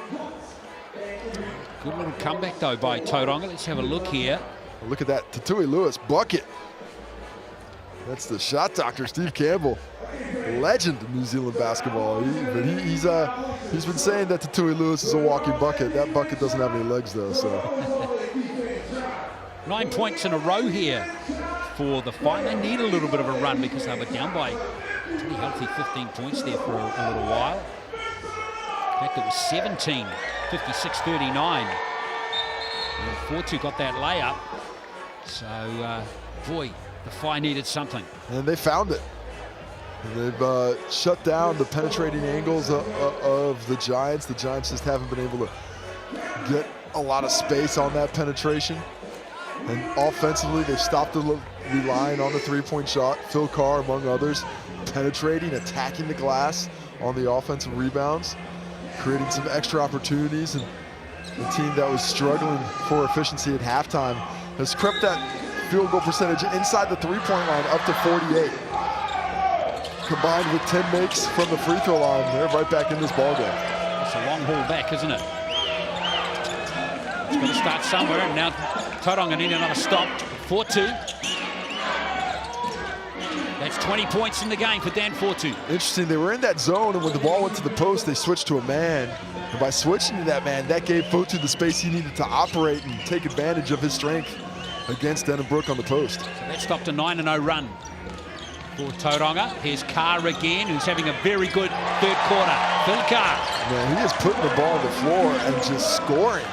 Good little comeback though by Tauranga. Let's have a look here. Well, look at that Tatui Lewis bucket. That's the shot doctor, Steve Campbell. Legend of New Zealand basketball. He's been saying that Tatui Lewis is a walking bucket. That bucket doesn't have any legs though, so. 9 points in a row here for the Whai. They need a little bit of a run because they were down by a pretty healthy 15 points there for a little while. In fact, it was 17, 56-39. And Fortu got that layup. So, boy, the Whai needed something. And they found it. And they've shut down the penetrating angles of the Giants. The Giants just haven't been able to get a lot of space on that penetration. And offensively, they've stopped relying on the three-point shot. Phil Carr, among others, penetrating, attacking the glass on the offensive rebounds, creating some extra opportunities. And the team that was struggling for efficiency at halftime has crept that field goal percentage inside the three-point line up to 48. Combined with 10 makes from the free throw line, they're right back in this ballgame. It's a long haul back, isn't it? It's got to start somewhere, and now Tauranga need another stop. 4-2. That's 20 points in the game for Dan Fortu. Interesting, they were in that zone, and when the ball went to the post, they switched to a man. And by switching to that man, that gave Fortu the space he needed to operate and take advantage of his strength against Denham Brook on the post. So that stopped a 9-0 run for Tauranga. Here's Carr again, who's having a very good third quarter. Phil Carr. Man, he is putting the ball on the floor and just scoring.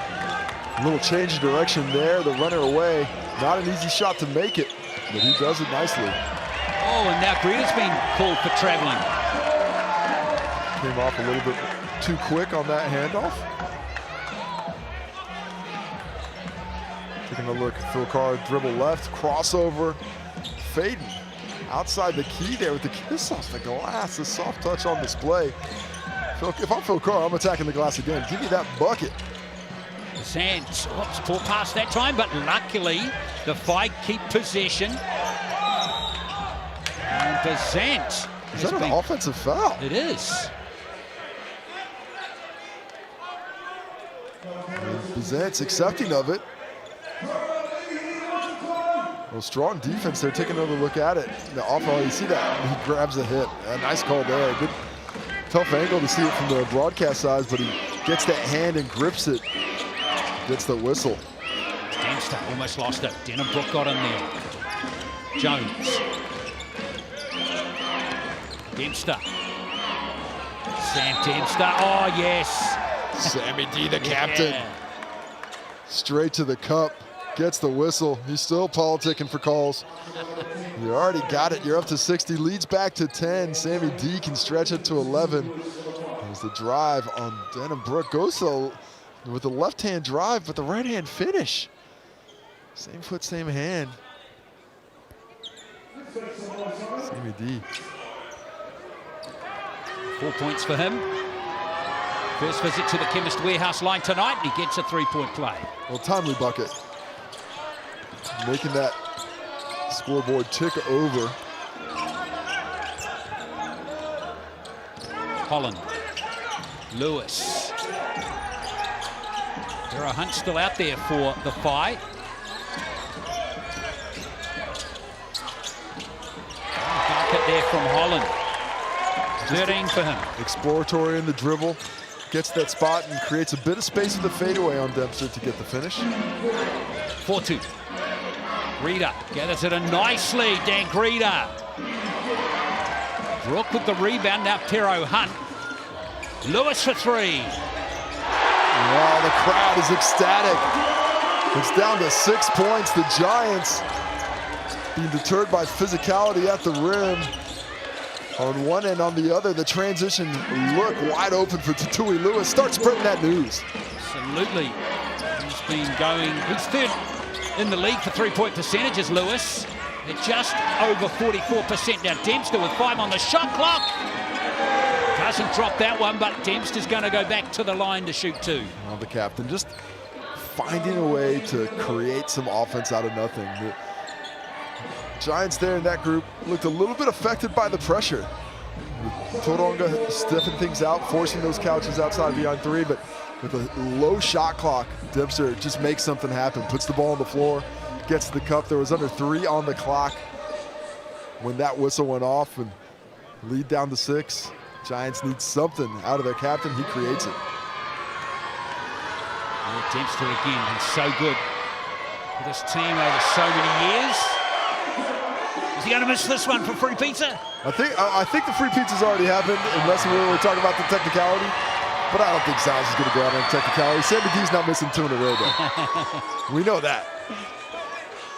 A little change of direction there, the runner away. Not an easy shot to make it, but he does it nicely. Oh, and now Greeter's been called for traveling. Came off a little bit too quick on that handoff. Taking a look, Phil Carr dribble left, crossover, fading. Outside the key there with the kiss off the glass, a soft touch on display. If I'm Phil Carr, I'm attacking the glass again. Give me that bucket. Sands, oops, poor pass that time, but luckily the Whai keep possession. And Bazant. Is that an offensive foul? It is. Bazant's accepting of it. Well, strong defense there. Take another look at it. The off-ball, you see that he grabs the hip. A nice call there. Good, tough angle to see it from the broadcast side, but he gets that hand and grips it. Gets the whistle. Dempster almost lost it. Denham-Brooke got in there. Jones. Dempster. Sam Dempster. Oh, yes. Sammy D, the captain. Yeah. Straight to the cup. Gets the whistle. He's still politicking for calls. You already got it. You're up to 60. Leads back to 10. Sammy D can stretch it to 11. There's the drive on Denham-Brooke. Goes to with the left-hand drive, but the right-hand finish. Same foot, same hand. Sammy D. 4 points for him. First visit to the Chemist Warehouse line tonight, and he gets a three-point play. Well, timely bucket. Making that scoreboard tick over. Holland. Lewis. Vera Hunt still out there for the fight. Bucket there from Holland. 13 for him. Exploratory in the dribble. Gets that spot and creates a bit of space with the fadeaway on Dempster to get the finish. 4-2. Greta gathers it in nicely. Dan Greta. Brooke with the rebound. Now Tero Hunt. Lewis for three. Wow, the crowd is ecstatic. It's down to 6 points. The Giants being deterred by physicality at the rim. On one end, on the other, the transition look wide open for Tatui Lewis. Start spreading that news. Absolutely. He's been going, he's third in the league for three-point percentages, Lewis. At just over 44%. Now Dempster with 5 on the shot clock. Doesn't drop that one, but Dempster's going to go back to the line to shoot two. Well, the captain just finding a way to create some offense out of nothing. The Giants there in that group looked a little bit affected by the pressure. Tauranga stiffing things out, forcing those couches outside beyond three, but with a low shot clock, Dempster just makes something happen, puts the ball on the floor, gets to the cup. There was under 3 on the clock when that whistle went off, and lead down to 6. Giants need something out of their captain. He creates it. Yeah, Dempster again, he's so good for this team over so many years. Is he going to miss this one for free pizza? I think the free pizza's already happened, unless we were talking about the technicality. But I don't think Styles is going to go out on technicality. Sammy D's not missing 2 in a row, though. We know that.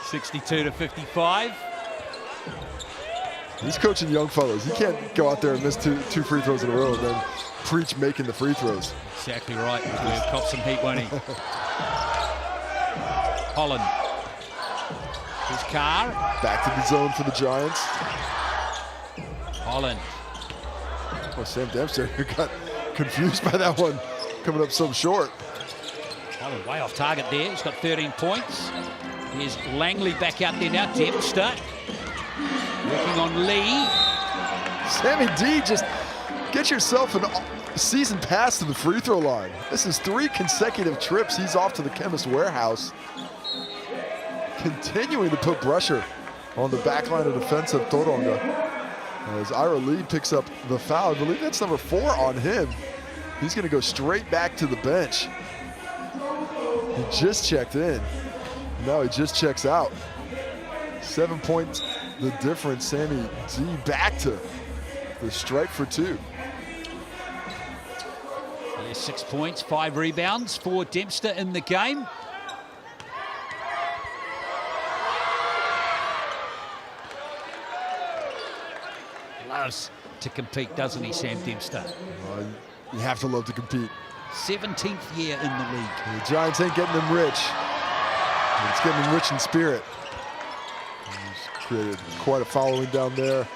62-55. He's coaching young fellas. He can't go out there and miss two free throws in a row and then preach making the free throws. Exactly right. He'll cop some heat, won't he? Holland. His car. Back to the zone for the Giants. Holland. Oh, Sam Dempster got confused by that one, coming up so short. Holland way off target there. He's got 13 points. Here's Langley back out there now. Dempster. Working on Lee. Sammy D, just get yourself a season pass to the free throw line. This is 3 consecutive trips. He's off to the Chemist Warehouse. Continuing to put pressure on the back line of defense of Tauranga. As Ira Lee picks up the foul. I believe that's number 4 on him. He's going to go straight back to the bench. He just checked in. Now he just checks out. 7 points the difference. Sammy D back to the strike for 2. Yeah, 6 points, 5 rebounds for Dempster in the game. Loves to compete, doesn't he, Sam Dempster? You have to love to compete. 17th year in the league. The Giants ain't getting them rich. It's getting them rich in spirit. He's created quite a following down there.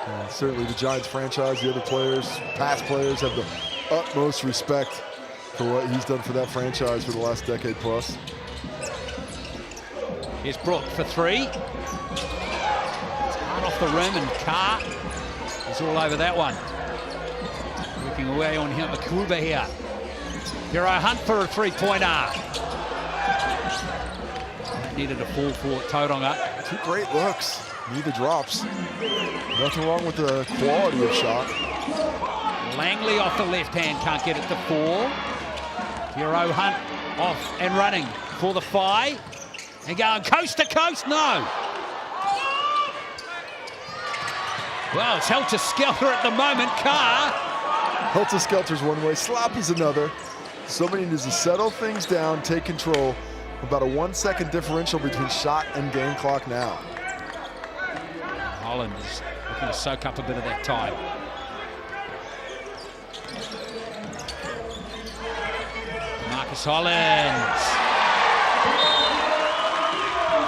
And certainly the Giants franchise, the other players, past players, have the utmost respect for what he's done for that franchise for the last decade plus. Here's Brooke for 3. It's hard off the rim, and Carr is all over that one. Working away on him, Akuba here. Hero Hunt for a 3-pointer. needed a fall for Tauranga. 2 great looks, neither drops. Nothing wrong with the quality of shot. Langley off the left hand, can't get it to fall. Hero Hunt off and running for the Whai. And going coast to coast, no. Well, it's helter-skelter at the moment. Carr. Helter-skelter's one way, sloppy's another. Somebody needs to settle things down, take control. About a 1-second differential between shot and game clock now. Holland is looking to soak up a bit of that time. Marcus Holland.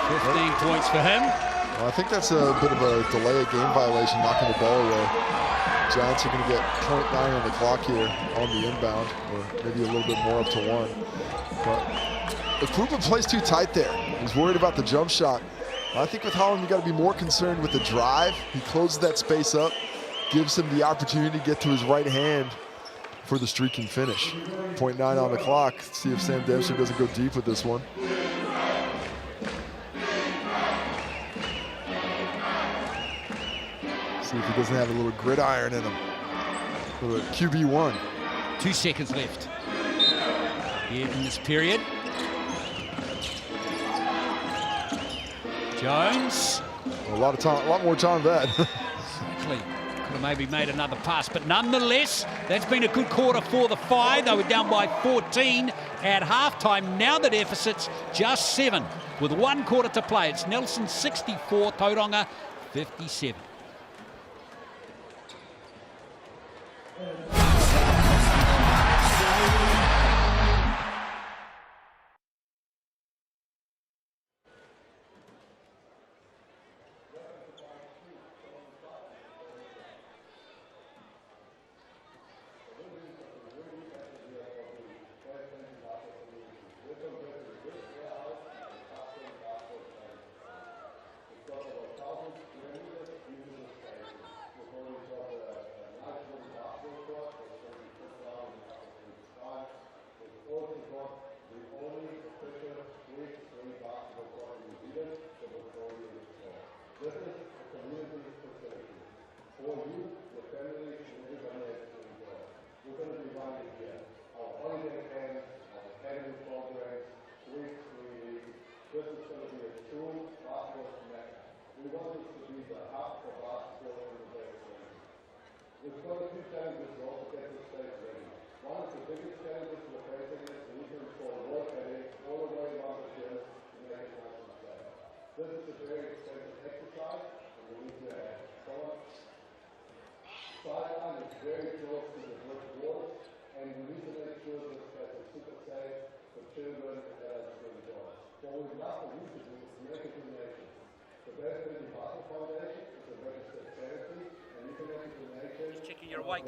15 points for him. Well, I think that's a bit of a delay of game violation, knocking the ball away. Giants are going to get 0.9 on the clock here on the inbound, or maybe a little bit more up to 1. But if Krupa plays too tight there, he's worried about the jump shot. I think with Holland, you got to be more concerned with the drive. He closes that space up, gives him the opportunity to get to his right hand for the streaking finish. 0.9 on the clock. See if Sam Dempsey doesn't go deep with this one. See if he doesn't have a little gridiron in him. A little QB1. 2 seconds left here in this period. Jones. A lot of time, a lot more time than that. Exactly. Could have maybe made another pass, but nonetheless, that's been a good quarter for the Whai. They were down by 14 at halftime. Now the deficit's just 7 with 1 quarter to play. It's Nelson 64, Tauranga 57. Checking you're awake.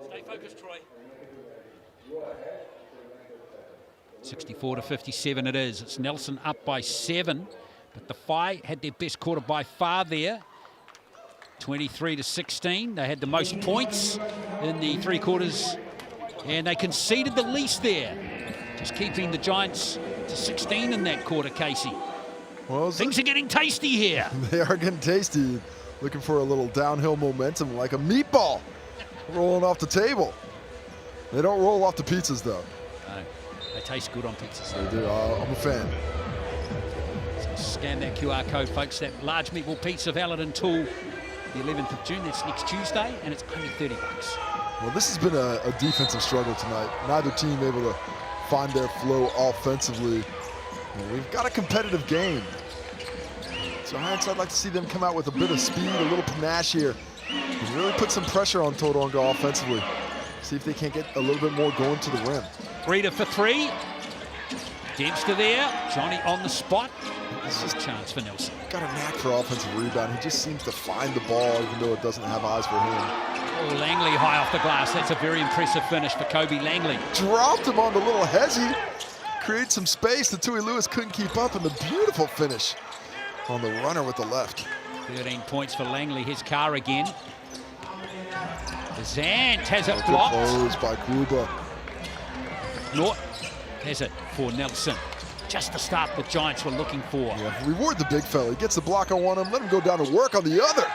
Stay focused, Troy. 64 to 57 it is. It's Nelson up by 7, but the Whai had their best quarter by far there. 23 to 16. They had the most points in the 3 quarters, and they conceded the least there. Just keeping the Giants to 16 in that quarter, Casey. Well, things are getting tasty here. They are getting tasty. Looking for a little downhill momentum, like a meatball rolling off the table. They don't roll off the pizzas, though. No, they taste good on pizzas. They do. I'm a fan. So scan that QR code, folks. That large meatball pizza valid until the 11th of June. That's next Tuesday, and it's only $30. Well, this has been a defensive struggle tonight. Neither team able to find their flow offensively. Well, we've got a competitive game. Giants, I'd like to see them come out with a bit of speed, a little panache here, and really put some pressure on Tauranga offensively. See if they can't get a little bit more going to the rim. Reader for 3. Dempster there. Johnny on the spot. This is a chance for Nelson. Got a knack for offensive rebound. He just seems to find the ball, even though it doesn't have eyes for him. Oh, Langley high off the glass. That's a very impressive finish for Kobe Langley. Dropped him on the little hezzy. Create some space. The Tui Lewis couldn't keep up, and the beautiful finish on the runner with the left. 13 points for Langley. His car again. Zant has it blocked. Good close by Krupa. Nort has it for Nelson. just the start the Giants were looking for. Yeah, reward the big fella. He gets the block on one of them, let him go down to work on the other.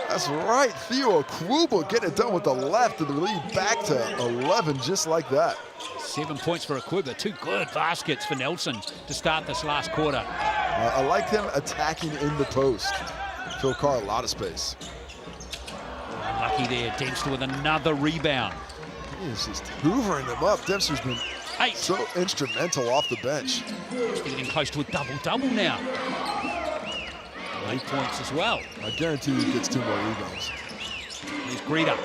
That's right, Theo Akwuba getting it done with the left and the lead back to 11 just like that. 7 points for Akwuba. 2 good baskets for Nelson to start this last quarter. I like them attacking in the post. Phil Carr, a lot of space. Lucky there, Dempster with another rebound. He is just hoovering them up. Dempster's been 8. so instrumental off the bench. He's getting close to a double-double now. 8 points as well. I guarantee he gets 2 more rebounds. Here's Greeter.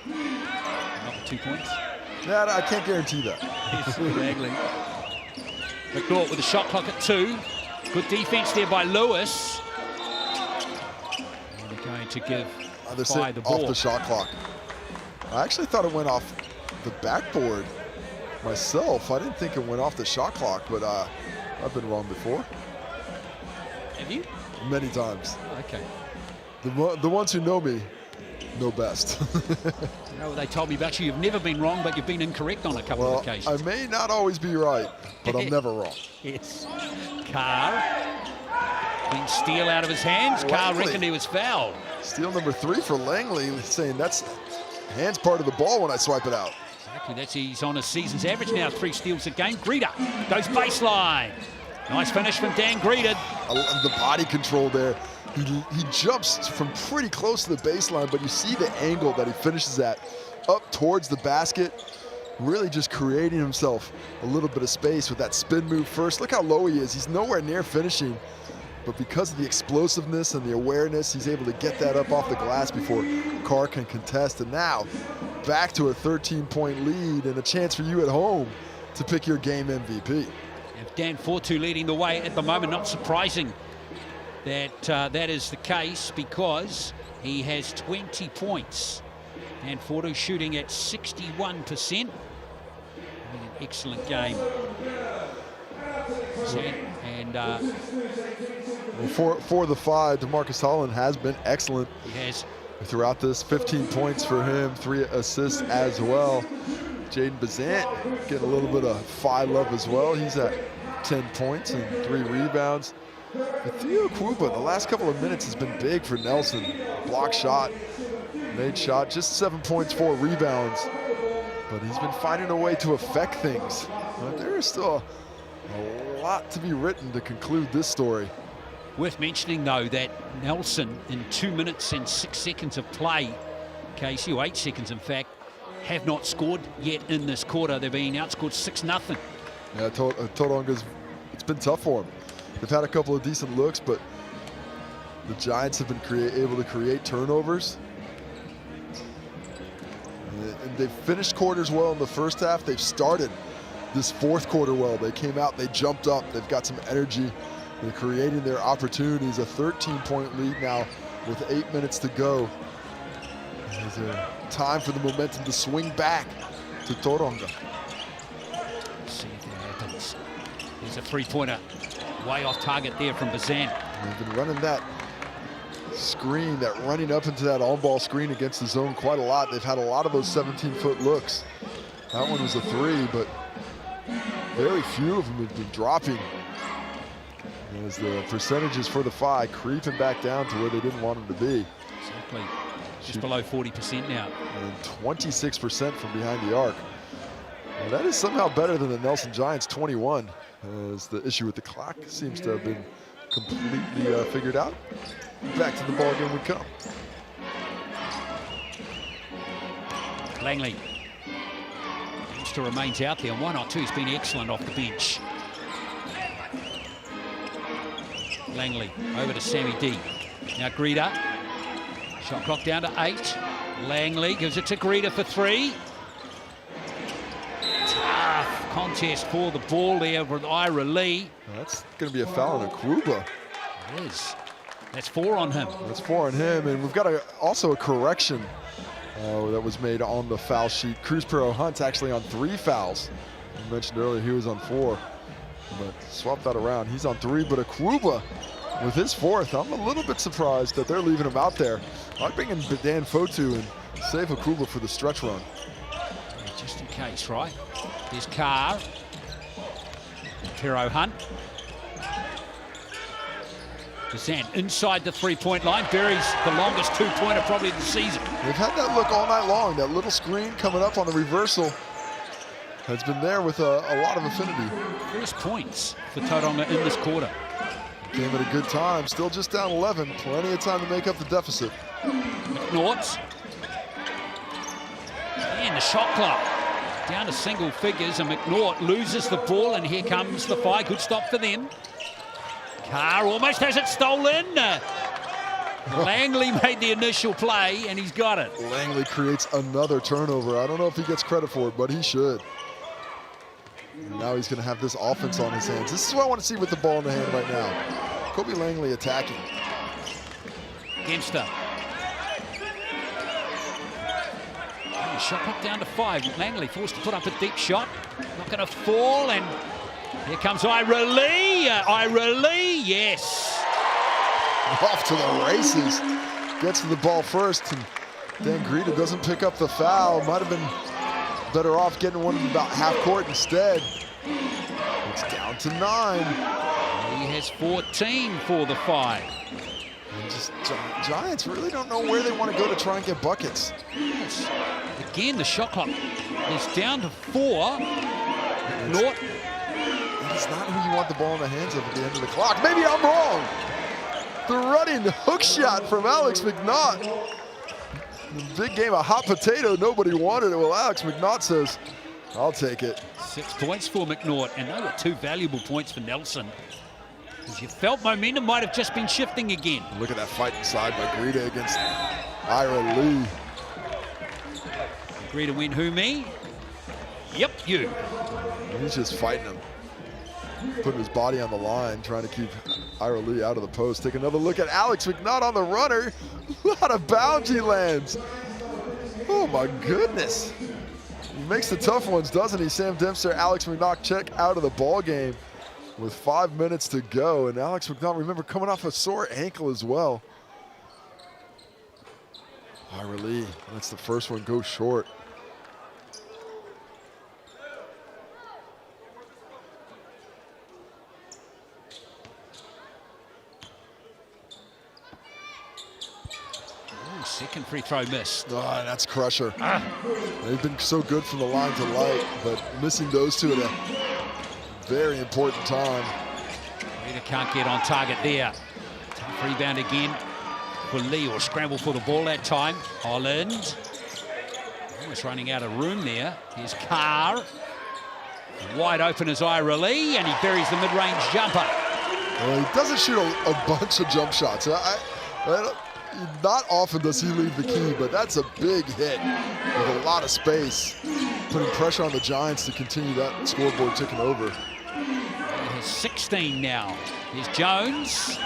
Another 2 points. Yeah, I can't guarantee that. Here's Bagley. McNaught with the shot clock at 2. Good defense there by Lewis. And they're going to give Whai the ball. Off the shot clock. I actually thought it went off the backboard myself. I didn't think it went off the shot clock, but I've been wrong before. Have you? Many times. Okay. The ones who know me know best. You know what they told me about you? You've never been wrong, but you've been incorrect on a couple of occasions. I may not always be right, but I'm never wrong. Yes. Carr. Clean steal out of his hands. Carr reckoned he was fouled. Steal number 3 for Langley, saying that's hands part of the ball when I swipe it out. Exactly. He's on a season's average now. 3 steals a game. Greeter goes baseline. Nice finish from Dan Greeter. I love the body control there. He jumps from pretty close to the baseline, but you see the angle that he finishes at up towards the basket, really just creating himself a little bit of space with that spin move first. Look how low he is. He's nowhere near finishing, but because of the explosiveness and the awareness, he's able to get that up off the glass before Carr can contest. And now back to a 13-point lead and a chance for you at home to pick your game MVP. Dan Fortu leading the way at the moment. Not surprising that that is the case because he has 20 points. Dan Fortu shooting at 61%. An excellent game. And for the 5, DeMarcus Holland has been excellent. He has. Throughout this, 15 points for him, 3 assists as well. Jaden Bazant getting a little bit of Phi love as well. He's at 10 points and 3 rebounds. But Theo Akwuba, the last couple of minutes has been big for Nelson. Block shot, made shot, just 7 points, 4 rebounds. But he's been finding a way to affect things. But there is still a lot to be written to conclude this story. Worth mentioning, though, that Nelson, in 2 minutes and 6 seconds of play, Casey, or 8 seconds in fact, have not scored yet in this quarter. They're being outscored 6-0. Yeah, Tauranga's, it's been tough for them. They've had a couple of decent looks, but the Giants have been able to create turnovers. And they've finished quarters well in the first half. They've started this 4th quarter well. They came out, they jumped up, they've got some energy. They're creating their opportunities. A 13-point lead now with 8 minutes to go. Is there time for the momentum to swing back to Tauranga? See if that happens. There's a 3-pointer way off target there from Bazant. They've been running that screen, that running up into that on-ball screen against the zone quite a lot. They've had a lot of those 17-foot looks. That one was a 3, but very few of them have been dropping. As the percentages for the Phi creeping back down to where they didn't want them to be. Exactly. Just below 40% now. And 26% from behind the arc. Well, that is somehow better than the Nelson Giants 21, as the issue with the clock seems to have been completely figured out. Back to the ball game we come. Langley. Dempster remains out there, and why not two? He's been excellent off the bench. Langley over to Sammy D. Now Greeter. Shot clock down to 8. Langley gives it to Greeter for 3. Tough contest for the ball there with Ira Lee. That's going to be a foul on Akwuba. It is. That's 4 on him. That's 4 on him, and we've got also a correction that was made on the foul sheet. Cruz Pero Hunt's actually on 3 fouls. I mentioned earlier he was on 4. But swap that around. He's on 3, but Akwuba with his 4th. I'm a little bit surprised that they're leaving him out there. I'd bring in Dan Fotu and save Akwuba for the stretch run. Yeah, just in case, right? There's Carr. Pero Hunt. Kazan inside the three-point line, buries the longest two-pointer probably of the season. They've had that look all night long. That little screen coming up on the reversal has been there with a lot of affinity. First points for Tauranga in this quarter. Came at a good time, still just down 11. Plenty of time to make up the deficit. McNaught. And the shot clock down to single figures, and McNaught loses the ball, and here comes the Whai. Good stop for them. Carr almost has it stolen. Langley made the initial play, and he's got it. Langley creates another turnover. I don't know if he gets credit for it, but he should. And now he's going to have this offense on his hands. This is what I want to see with the ball in the hand right now. Kobe Langley attacking. Against her. Shot clock down to 5. Langley forced to put up a deep shot. Not going to fall, and here comes Ira Lee. Ira Lee, yes. Off to the races. Gets to the ball first, and Dan Greta doesn't pick up the foul. Might have been better off getting one about half court instead. It's down to 9. He has 14 for the Whai. And just Giants really don't know where they want to go to try and get buckets. Yes. Again, the shot clock is down to 4. North. It's not who you want the ball in the hands of at the end of the clock. Maybe I'm wrong. The running hook shot from Alex McNaught. The big game of hot potato. Nobody wanted it. Well, Alex McNaught says, I'll take it. 6 points for McNaught, and they were 2 valuable points for Nelson. Because you felt momentum might have just been shifting again. Look at that fight inside by Greta against Ira Lee. Greta win who, me? Yep, you. He's just fighting him. Putting his body on the line, trying to keep Ira Lee out of the post. Take another look at Alex McNaught on the runner. A lot of bounds he lands. Oh my goodness. He makes the tough ones, doesn't he? Sam Dempster, Alex McNaught check out of the ball game with 5 minutes to go. And Alex McNaught, remember, coming off a sore ankle as well. Ira Lee, that's the first one, go short. Second free throw missed. Oh, that's Crusher. They've been so good from the line to light, but missing those two at a very important time. Greta can't get on target there. Tough rebound again for Lee, or scramble for the ball that time. Holland. Almost running out of room there. Here's Carr. Wide open is Ira Lee, and he buries the mid-range jumper. Well, he doesn't shoot a bunch of jump shots. Not often does he leave the key, but that's a big hit with a lot of space, putting pressure on the Giants to continue that scoreboard ticking over. He has 16 now. Here's Jones.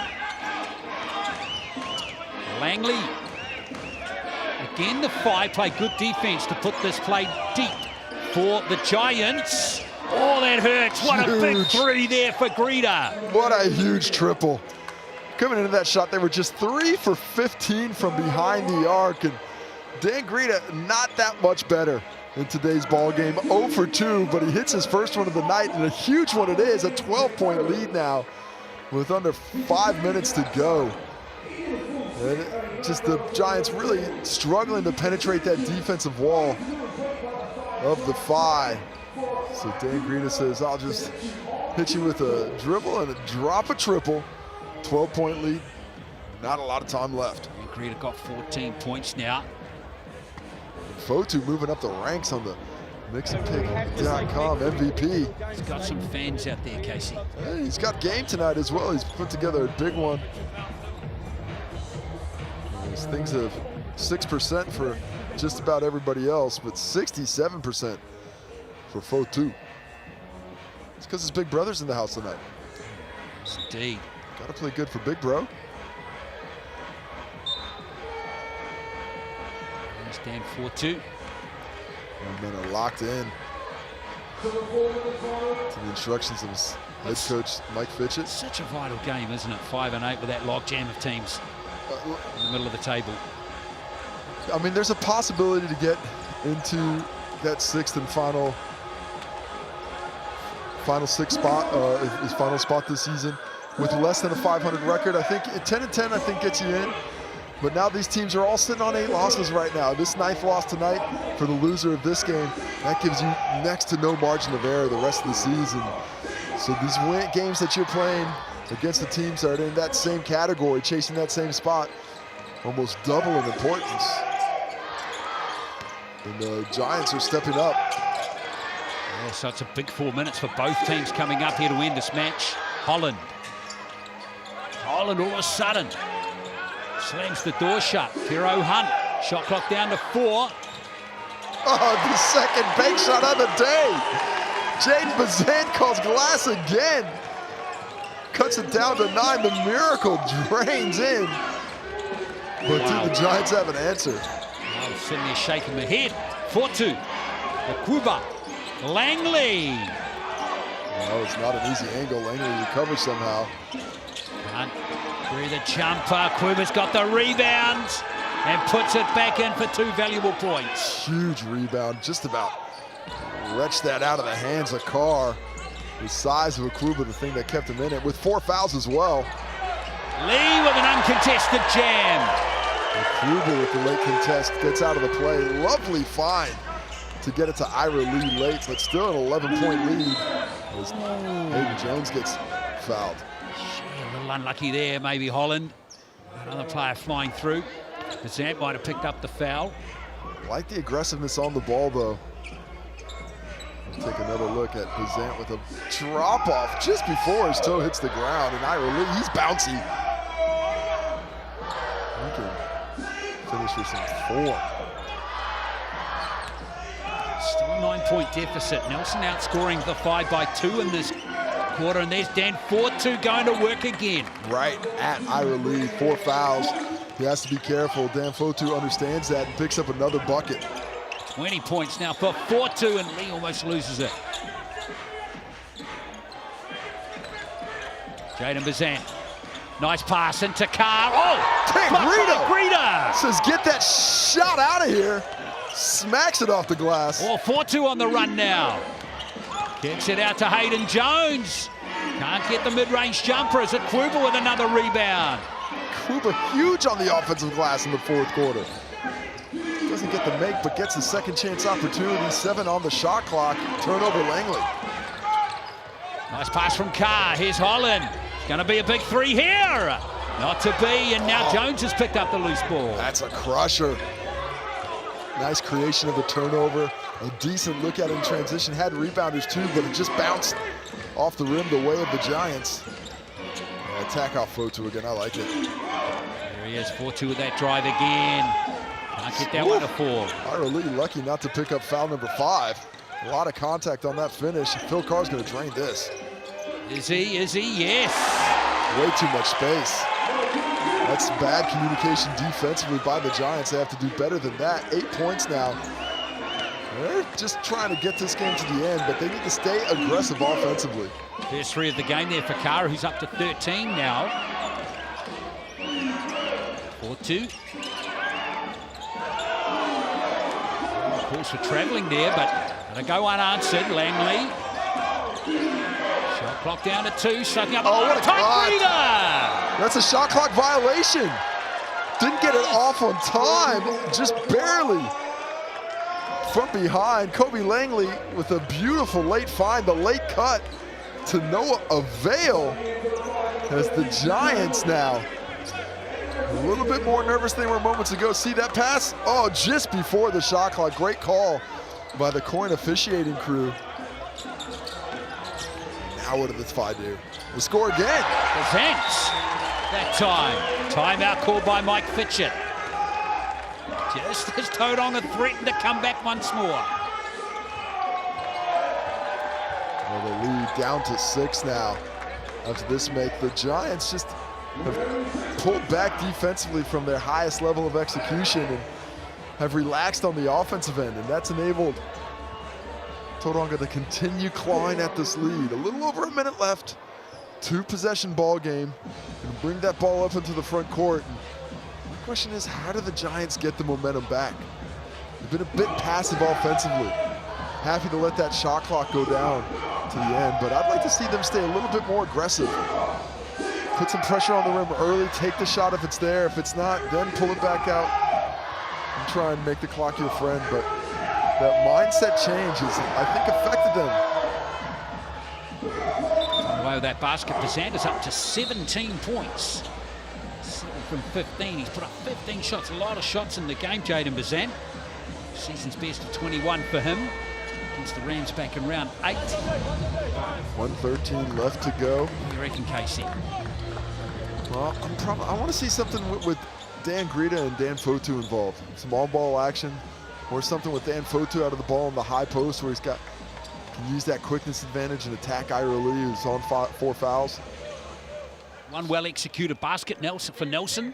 Langley. Again, the Whai play good defense to put this play deep for the Giants. Oh, that hurts. What a big 3 there for Greta. What a huge triple. Coming into that shot, they were just 3 for 15 from behind the arc, and Dan Greta not that much better in today's ball game. 0 for 2, but he hits his first one of the night, and a huge one it is. A 12-point lead now with under 5 minutes to go. And just the Giants really struggling to penetrate that defensive wall of the Whai. So Dan Greta says, I'll just hit you with a dribble and drop a triple. 12-point lead, not a lot of time left. Greta got 14 points now. Fotu moving up the ranks on the mixandpick.com MVP. He's got some fans out there, Casey. Yeah, he's got game tonight as well. He's put together a big one. These things have 6% for just about everybody else, but 67% for Fotu. It's because his big brother's in the house tonight. Indeed. Got to play good for big bro. Stand 4-2. And men are locked in to the instructions of his head coach, Mike Fitchett. Such a vital game, isn't it? 5 and 8 with that logjam of teams in the middle of the table. I mean, there's a possibility to get into that 6th and final final six spot, his final spot this season with less than a 500 record. I think 10-10, I think, gets you in. But now these teams are all sitting on 8 losses right now. This 9th loss tonight for the loser of this game, that gives you next to no margin of error the rest of the season. So these games that you're playing against the teams that are in that same category, chasing that same spot, almost double in importance. And the Giants are stepping up. Yeah, so it's a big 4 minutes for both teams coming up here to win this match. Holland all of a sudden slams the door shut. Pero Hunt, shot clock down to 4. Oh, the second bank shot of the day. Jaden Bazant calls glass again. Cuts it down to 9. The miracle drains in. But do the Giants have an answer? I was sitting there shaking my head. 4-2. Akuba. Langley. Oh, it's not an easy angle. Langley recovers somehow. Hunt through the jumper. Kuba's got the rebound and puts it back in for 2 valuable points. Huge rebound. Just about wrenched that out of the hands of Carr. The size of Akuba, the thing that kept him in it, with 4 fouls as well. Lee with an uncontested jam. Akuba with the late contest gets out of the play. Lovely find to get it to Ira Lee late, but still an 11-point lead as Hayden Jones gets fouled. A little unlucky there, maybe Holland. Another player flying through. Bazant might have picked up the foul. Like the aggressiveness on the ball, though. We'll take another look at Bazant with a drop-off just before his toe hits the ground, and Ira Lee, he's bouncy. He can finish with some form. Still a 9-point deficit. Nelson outscoring the 5 by 2 in this quarter, and there's Dan 4-2 going to work again. Right at Ira Lee, 4 fouls. He has to be careful. Dan Fotu understands that and picks up another bucket. 20 points now for 4-2, and Lee almost loses it. Jaden Bazant. Nice pass into Carr. Oh! Greta says, get that shot out of here. Smacks it off the glass. Oh, 4-2 on the run now. Kicks it out to Hayden Jones. Can't get the mid-range jumper. Is it Kuba with another rebound? Kuba huge on the offensive glass in the 4th quarter. Doesn't get the make, but gets a second chance opportunity. 7 on the shot clock. Turnover Langley. Nice pass from Carr. Here's Holland. Gonna be a big 3 here. Not to be, and now Jones has picked up the loose ball. That's a crusher. Nice creation of the turnover. A decent look at it in transition. Had rebounders too, but it just bounced off the rim the way of the Giants. Attack off Fotu again, I like it. There he is, 4-2 with that drive again. Can't get that one to 4. Ira Lee lucky not to pick up foul number 5. A lot of contact on that finish. Phil Carr's gonna drain this. Is he? Yes. Way too much space. That's bad communication defensively by the Giants. They have to do better than that. 8 points now. They're just trying to get this game to the end, but they need to stay aggressive offensively. First 3 of the game there for Carr, who's up to 13 now. 4-2. Of course, for traveling there, but gonna go unanswered. Langley. Shot clock down to 2, soaking up. Oh, what a cut. Rita! That's a shot clock violation. Didn't get it off on time, just barely. From behind, Kobe Langley with a beautiful late find, the late cut to no avail as the Giants now a little bit more nervous than they were moments ago. See that pass? Oh, just before the shot clock. Great call by the coin officiating crew. Now what did the Phi do? They score again. Thanks. That time. Timeout called by Mike Fitchett. Just as Tauranga threatened to come back once more. Well, the lead down to 6 now. After this make, the Giants just have pulled back defensively from their highest level of execution and have relaxed on the offensive end, and that's enabled Tauranga to continue clawing at this lead. A little over a minute left. 2-possession ball game. And bring that ball up into the front court. And the question is, how do the Giants get the momentum back? They've been a bit passive offensively. Happy to let that shot clock go down to the end, but I'd like to see them stay a little bit more aggressive. Put some pressure on the rim early, take the shot if it's there. If it's not, then pull it back out and try and make the clock your friend. But that mindset change has, I think, affected them. Away with that basket, Bazant is up to 17 points. 7 from 15. He's put up 15 shots, a lot of shots in the game, Jaden Bazant. Season's best of 21 for him. Against the Rams back in round 8. 1:13 left to go. What do you reckon, Casey? Well, I want to see something with Dan Greta and Dan Fotu involved. Some on-ball action, or something with Dan Fotu out of the ball in the high post where can use that quickness advantage and attack Ira Lee, who's on 4 fouls. One well-executed basket for Nelson.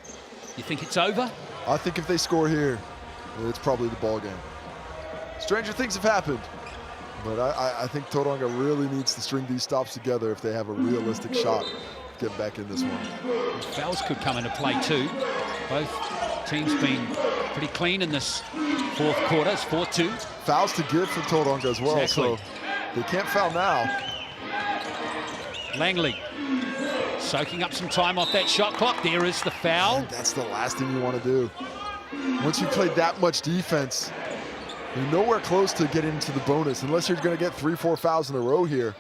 You think it's over? I think if they score here, it's probably the ball game. Stranger things have happened, but I think Tauranga really needs to string these stops together if they have a realistic shot to get back in this one. Fouls could come into play too. Both teams been pretty clean in this fourth quarter. It's 4-2. Fouls to give for Tauranga as well, exactly. So they can't foul now. Langley soaking up some time off that shot clock. There is the foul. And that's the last thing you want to do. Once you play that much defense, you're nowhere close to getting into the bonus unless you're going to get 3-4 fouls in a row here.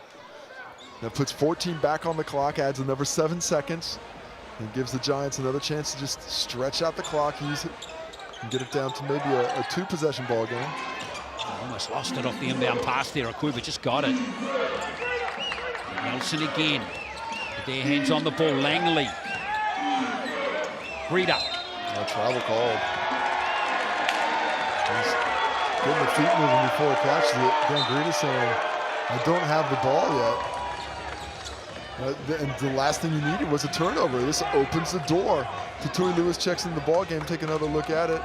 That puts 14 back on the clock, adds another 7 seconds, and gives the Giants another chance to just stretch out the clock, use it, and get it down to maybe a 2-possession ball game. Almost lost it off the inbound pass there. Akuba just got it. Nelson again. With their hands on the ball. Langley. Rita. No travel called. He's getting the feet moving before it catches it. Dan Greta saying, I don't have the ball yet. And the last thing you needed was a turnover. This opens the door to Tui Lewis, checks in the ball game, take another look at it.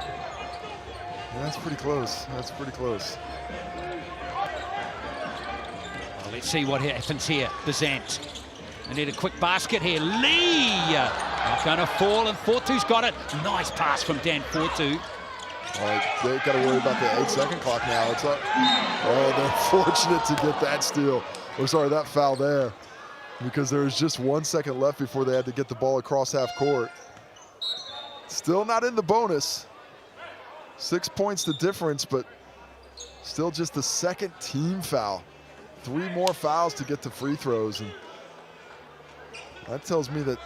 And that's pretty close. That's pretty close. Well, let's see what happens here. Bazant. I need a quick basket here. Lee! Not going to fall, and Fortu's got it. Nice pass from Dan Fortu. They've got to worry about the 8-second clock now. It's up. Oh, they're fortunate to get that steal. Or sorry, that foul there. Because there was just 1 second left before they had to get the ball across half court. Still not in the bonus. 6 points the difference, but still just the second team foul. 3 more fouls to get to free throws. And that tells me that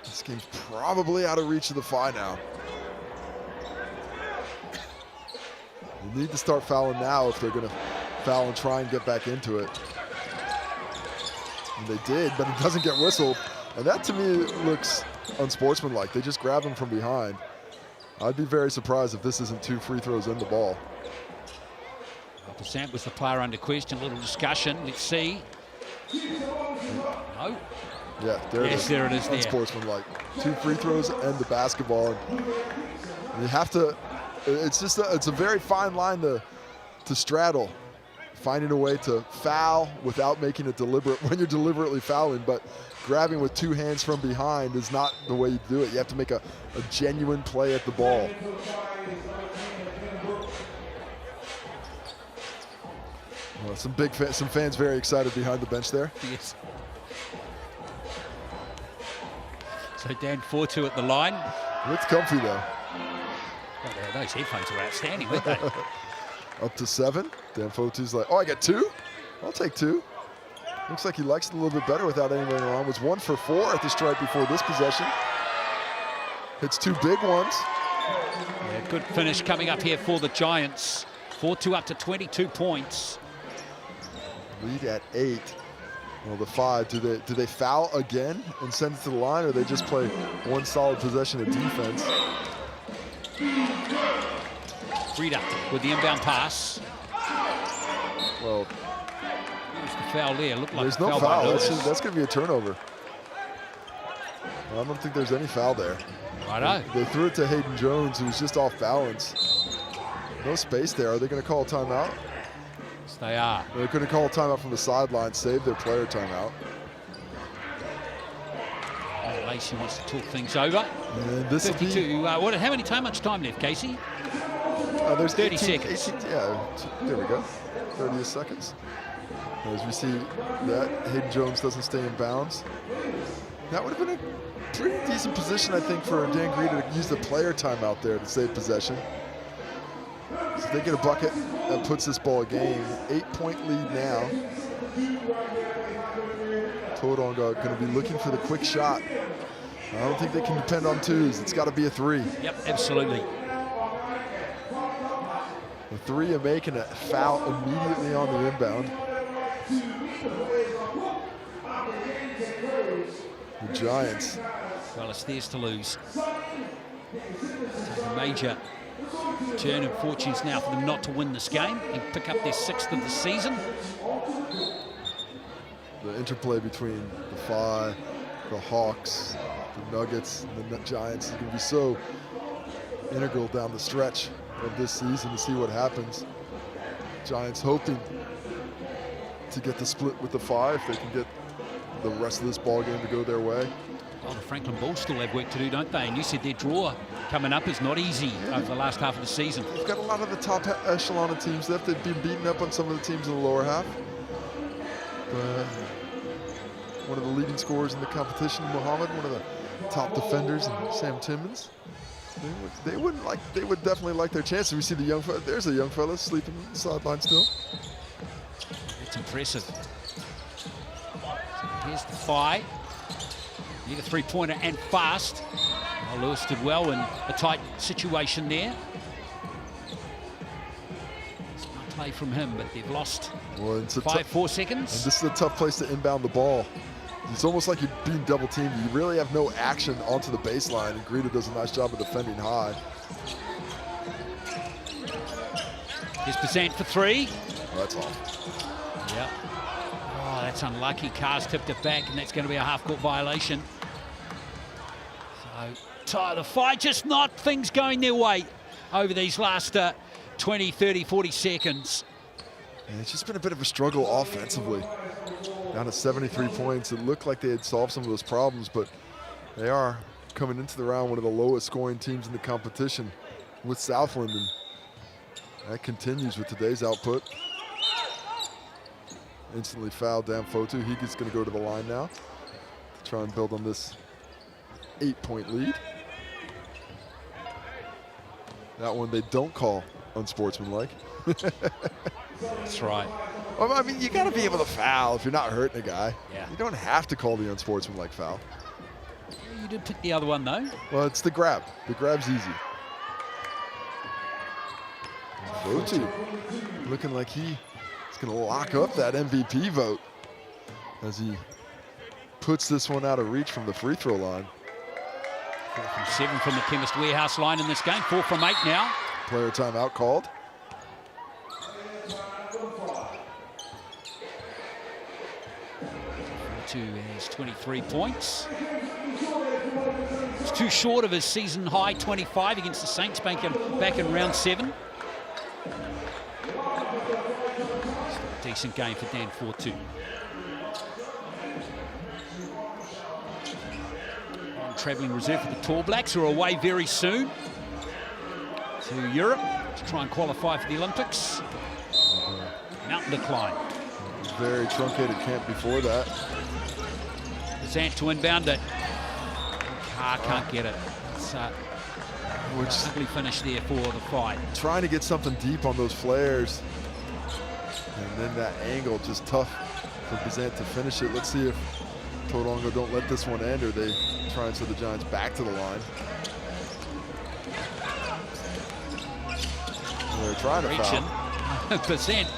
this game's probably out of reach of the Phi now. You need to start fouling now if they're going to foul and try and get back into it. And they did, but it doesn't get whistled. And that, to me, looks unsportsmanlike. They just grab him from behind. I'd be very surprised if this isn't 2 free throws in the ball. Bazant was the player under question. A little discussion. Let's see. No. Yeah, there it is. Yes, there it is. Unsportsmanlike. 2 free throws and the basketball. And you have to. It's a very fine line to straddle. Finding a way to foul without making it deliberate when you're deliberately fouling, but grabbing with 2 hands from behind is not the way you do it. You have to make a genuine play at the ball. Well, some fans very excited behind the bench there. Yes. So Dan Fortu at the line. Looks comfy though. Oh, those headphones are outstanding, weren't they? Up to 7. Dan Fotu's like, oh, I got 2? I'll take 2. Looks like he likes it a little bit better without anything wrong. Was 1 for 4 at the stripe before this possession. Hits 2 big ones. Yeah, good finish coming up here for the Giants. 4-2 up to 22 points. Lead at 8. Well, the 5, do they foul again and send it to the line, or they just play 1 solid possession of defense? Frida with the inbound pass. Well, there's the foul there. Looked like there's a no foul. That's going to be a turnover. I don't think there's any foul there. Righto. They threw it to Hayden Jones, who was just off balance. No space there. Are they going to call a timeout? Yes, they are. They could have called a timeout from the sideline, save their player timeout. Lacey wants to talk things over. And this 52. How much time left, Casey? There's 30 seconds. 18, yeah, there we go. 30 seconds. As we see that Hayden Jones doesn't stay in bounds. That would have been a pretty decent position, I think, for Dan Greer to use the player timeout there to save possession. So they get a bucket that puts this ball game. 8-point lead now. Tauranga going to be looking for the quick shot. I don't think they can depend on twos. It's got to be a three. Yep, absolutely. A three and making a foul immediately on the inbound. The Giants. Well, it's theirs to lose. A major turn in fortunes now for them not to win this game and pick up their 6th of the season. The interplay between the Phi, the Hawks, the Nuggets, and the Giants is going to be so integral down the stretch of this season to see what happens. Giants hoping to get the split with the Phi if they can get the rest of this ball game to go their way. Well, the Franklin Bulls still have work to do, don't they? And you said their draw coming up is not easy over the last half of the season. They've got a lot of the top echelon of teams left. They've been beaten up on some of the teams in the lower half. But one of the leading scorers in the competition, Muhammad, one of the top defenders, and Sam Timmons. They would definitely like their chances. We see the young fella. There's a young fella sleeping on the sideline still. It's impressive. So here's the Phi. Need a three-pointer and fast. Well, Lewis did well in a tight situation there. It's not play from him, but they've lost 4 seconds. And this is a tough place to inbound the ball. It's almost like you're being double teamed. You really have no action onto the baseline, and Greta does a nice job of defending high. Here's Bazant for three. Oh, that's off. Yeah. Oh, that's unlucky. Carr's tipped it back, and that's going to be a half-court violation. So, the Phi just not things going their way over these last 20, 30, 40 seconds. And it's just been a bit of a struggle offensively. Down to 73 points. It looked like they had solved some of those problems, but they are coming into the round one of the lowest scoring teams in the competition with Southland, and that continues with today's output. Instantly fouled Dan Fotu. He's going to go to the line now to try and build on this 8-point lead. That one they don't call unsportsmanlike. That's right. Well, I mean, you got to be able to foul if you're not hurting a guy. Yeah. You don't have to call the unsportsmanlike foul. You did pick the other one, though. Well, it's the grab. The grab's easy. Fotu looking like he's going to lock up that MVP vote as he puts this one out of reach from the free throw line. 4 from 7 from the Chemist Warehouse line in this game. 4 from 8 now. Player timeout called. Has 23 points. It's too short of his season high 25 against the Saints back in round 7. Decent game for Dan Fotu. Travelling reserve for the Tall Blacks, who are away very soon to Europe to try and qualify for the Olympics. Mountain decline. Very truncated camp before that. Bazant to inbound it. Carr can't get it. It's ugly finish there for the Phi. Trying to get something deep on those flares. And then that angle, just tough for Bazant to finish it. Let's see if Tauranga don't let this one end, or they try and send the Giants back to the line. They're trying to foul. Bazant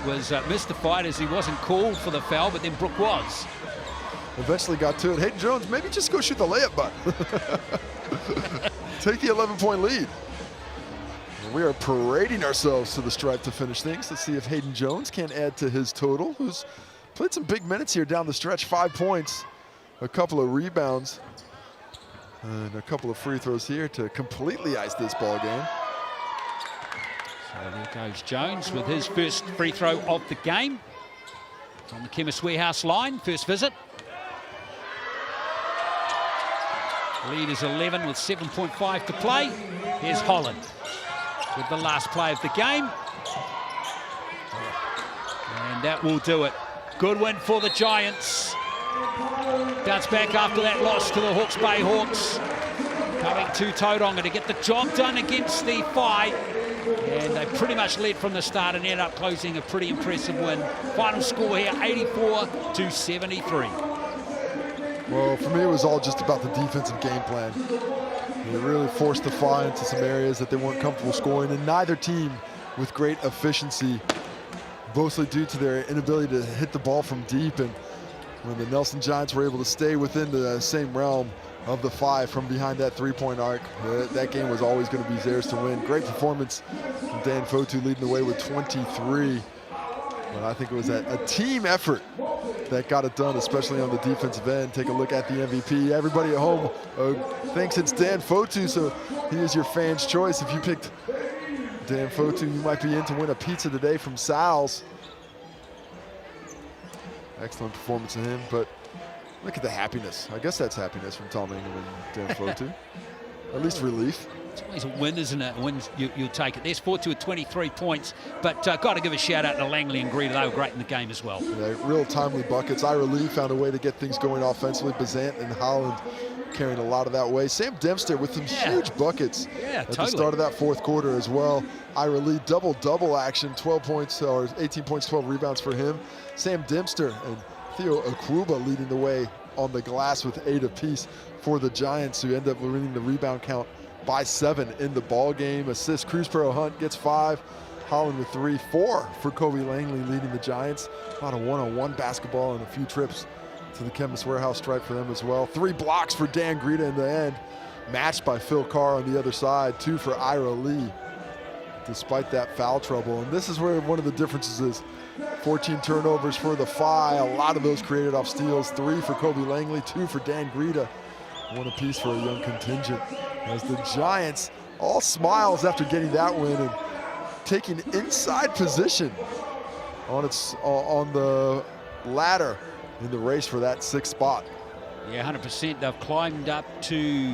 was mystified as he wasn't called for the foul, but then Brooke was. Eventually got to it. Hayden Jones, maybe just go shoot the layup button. Take the 11-point lead. And we are parading ourselves to the stripe to finish things. Let's see if Hayden Jones can add to his total, who's played some big minutes here down the stretch. 5 points, a couple of rebounds, and a couple of free throws here to completely ice this ball game. So there goes Jones with his first free throw of the game from the Chemist Warehouse line, first visit. Lead is 11 with 7.5 to play. Here's Holland with the last play of the game. And that will do it. Good win for the Giants. Bounce back after that loss to the Hawke's Bay Hawks. Coming to Tauranga to get the job done against the Whai. And they pretty much led from the start and ended up closing a pretty impressive win. Final score here, 84-73. Well, for me, it was all just about the defensive game plan. They really forced the Whai into some areas that they weren't comfortable scoring, and neither team with great efficiency, mostly due to their inability to hit the ball from deep. And when the Nelson Giants were able to stay within the same realm of the Whai from behind that three-point arc, that game was always going to be theirs to win. Great performance from Dan Fotu leading the way with 23. But I think it was a team effort that got it done, especially on the defensive end. Take a look at the MVP. Everybody at home thinks it's Dan Fotu, so he is your fan's choice. If you picked Dan Fotu, you might be in to win a pizza today from Sal's. Excellent performance of him, but look at the happiness. I guess that's happiness from Tom Ingham and Dan Fotu. At least relief. It's always a win, isn't it? A win, you'll take it. There's Fotu with 23 points, but got to give a shout out to Langley and Greta. They were great in the game as well. Yeah, real timely buckets. Ira Lee found a way to get things going offensively. Bazant and Holland carrying a lot of that way. Sam Dempster with some huge buckets at the start of that fourth quarter as well. Ira Lee double-double action, 12 points or 18 points, 12 rebounds for him. Sam Dempster and Theo Akruba leading the way on the glass with 8 apiece for the Giants, who end up winning the rebound count by 7 in the ball game. Assist, Cruz Pro Hunt gets 5. Holland with 3, 4 for Kobe Langley leading the Giants. A lot of one-on-one basketball and a few trips to the Chemist Warehouse stripe for them as well. 3 blocks for Dan Greta in the end, matched by Phil Carr on the other side. 2 for Ira Lee, despite that foul trouble. And this is where one of the differences is. 14 turnovers for the Whai, a lot of those created off steals. 3 for Kobe Langley, 2 for Dan Greta. 1 apiece for a young contingent. As the Giants all smiles after getting that win and taking inside position on the ladder in the race for that 6th spot. Yeah, 100%. They've climbed up to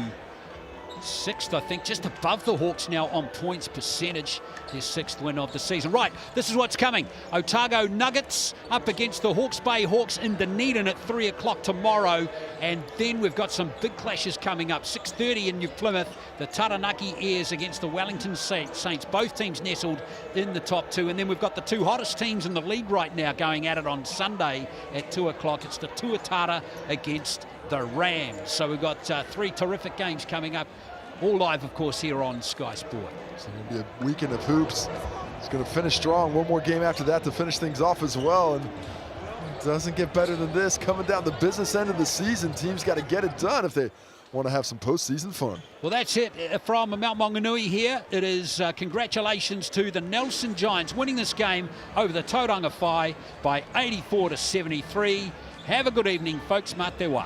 6th, I think, just above the Hawks now on points percentage. Their 6th win of the season. Right, this is what's coming. Otago Nuggets up against the Hawke's Bay Hawks in Dunedin at 3 o'clock tomorrow. And then we've got some big clashes coming up. 6:30 in New Plymouth, the Taranaki Airs against the Wellington Saints. Both teams nestled in the top 2. And then we've got the 2 hottest teams in the league right now going at it on Sunday at 2 o'clock. It's the Tuatara against the Rams. So we've got 3 terrific games coming up. All live, of course, here on Sky Sport. It's going to be a weekend of hoops. It's going to finish strong. One more game after that to finish things off as well. And it doesn't get better than this. Coming down the business end of the season, teams got to get it done if they want to have some postseason fun. Well, that's it from Mount Maunganui here. It is congratulations to the Nelson Giants winning this game over the Tauranga Whai by 84-73. Have a good evening, folks. Mā te wā.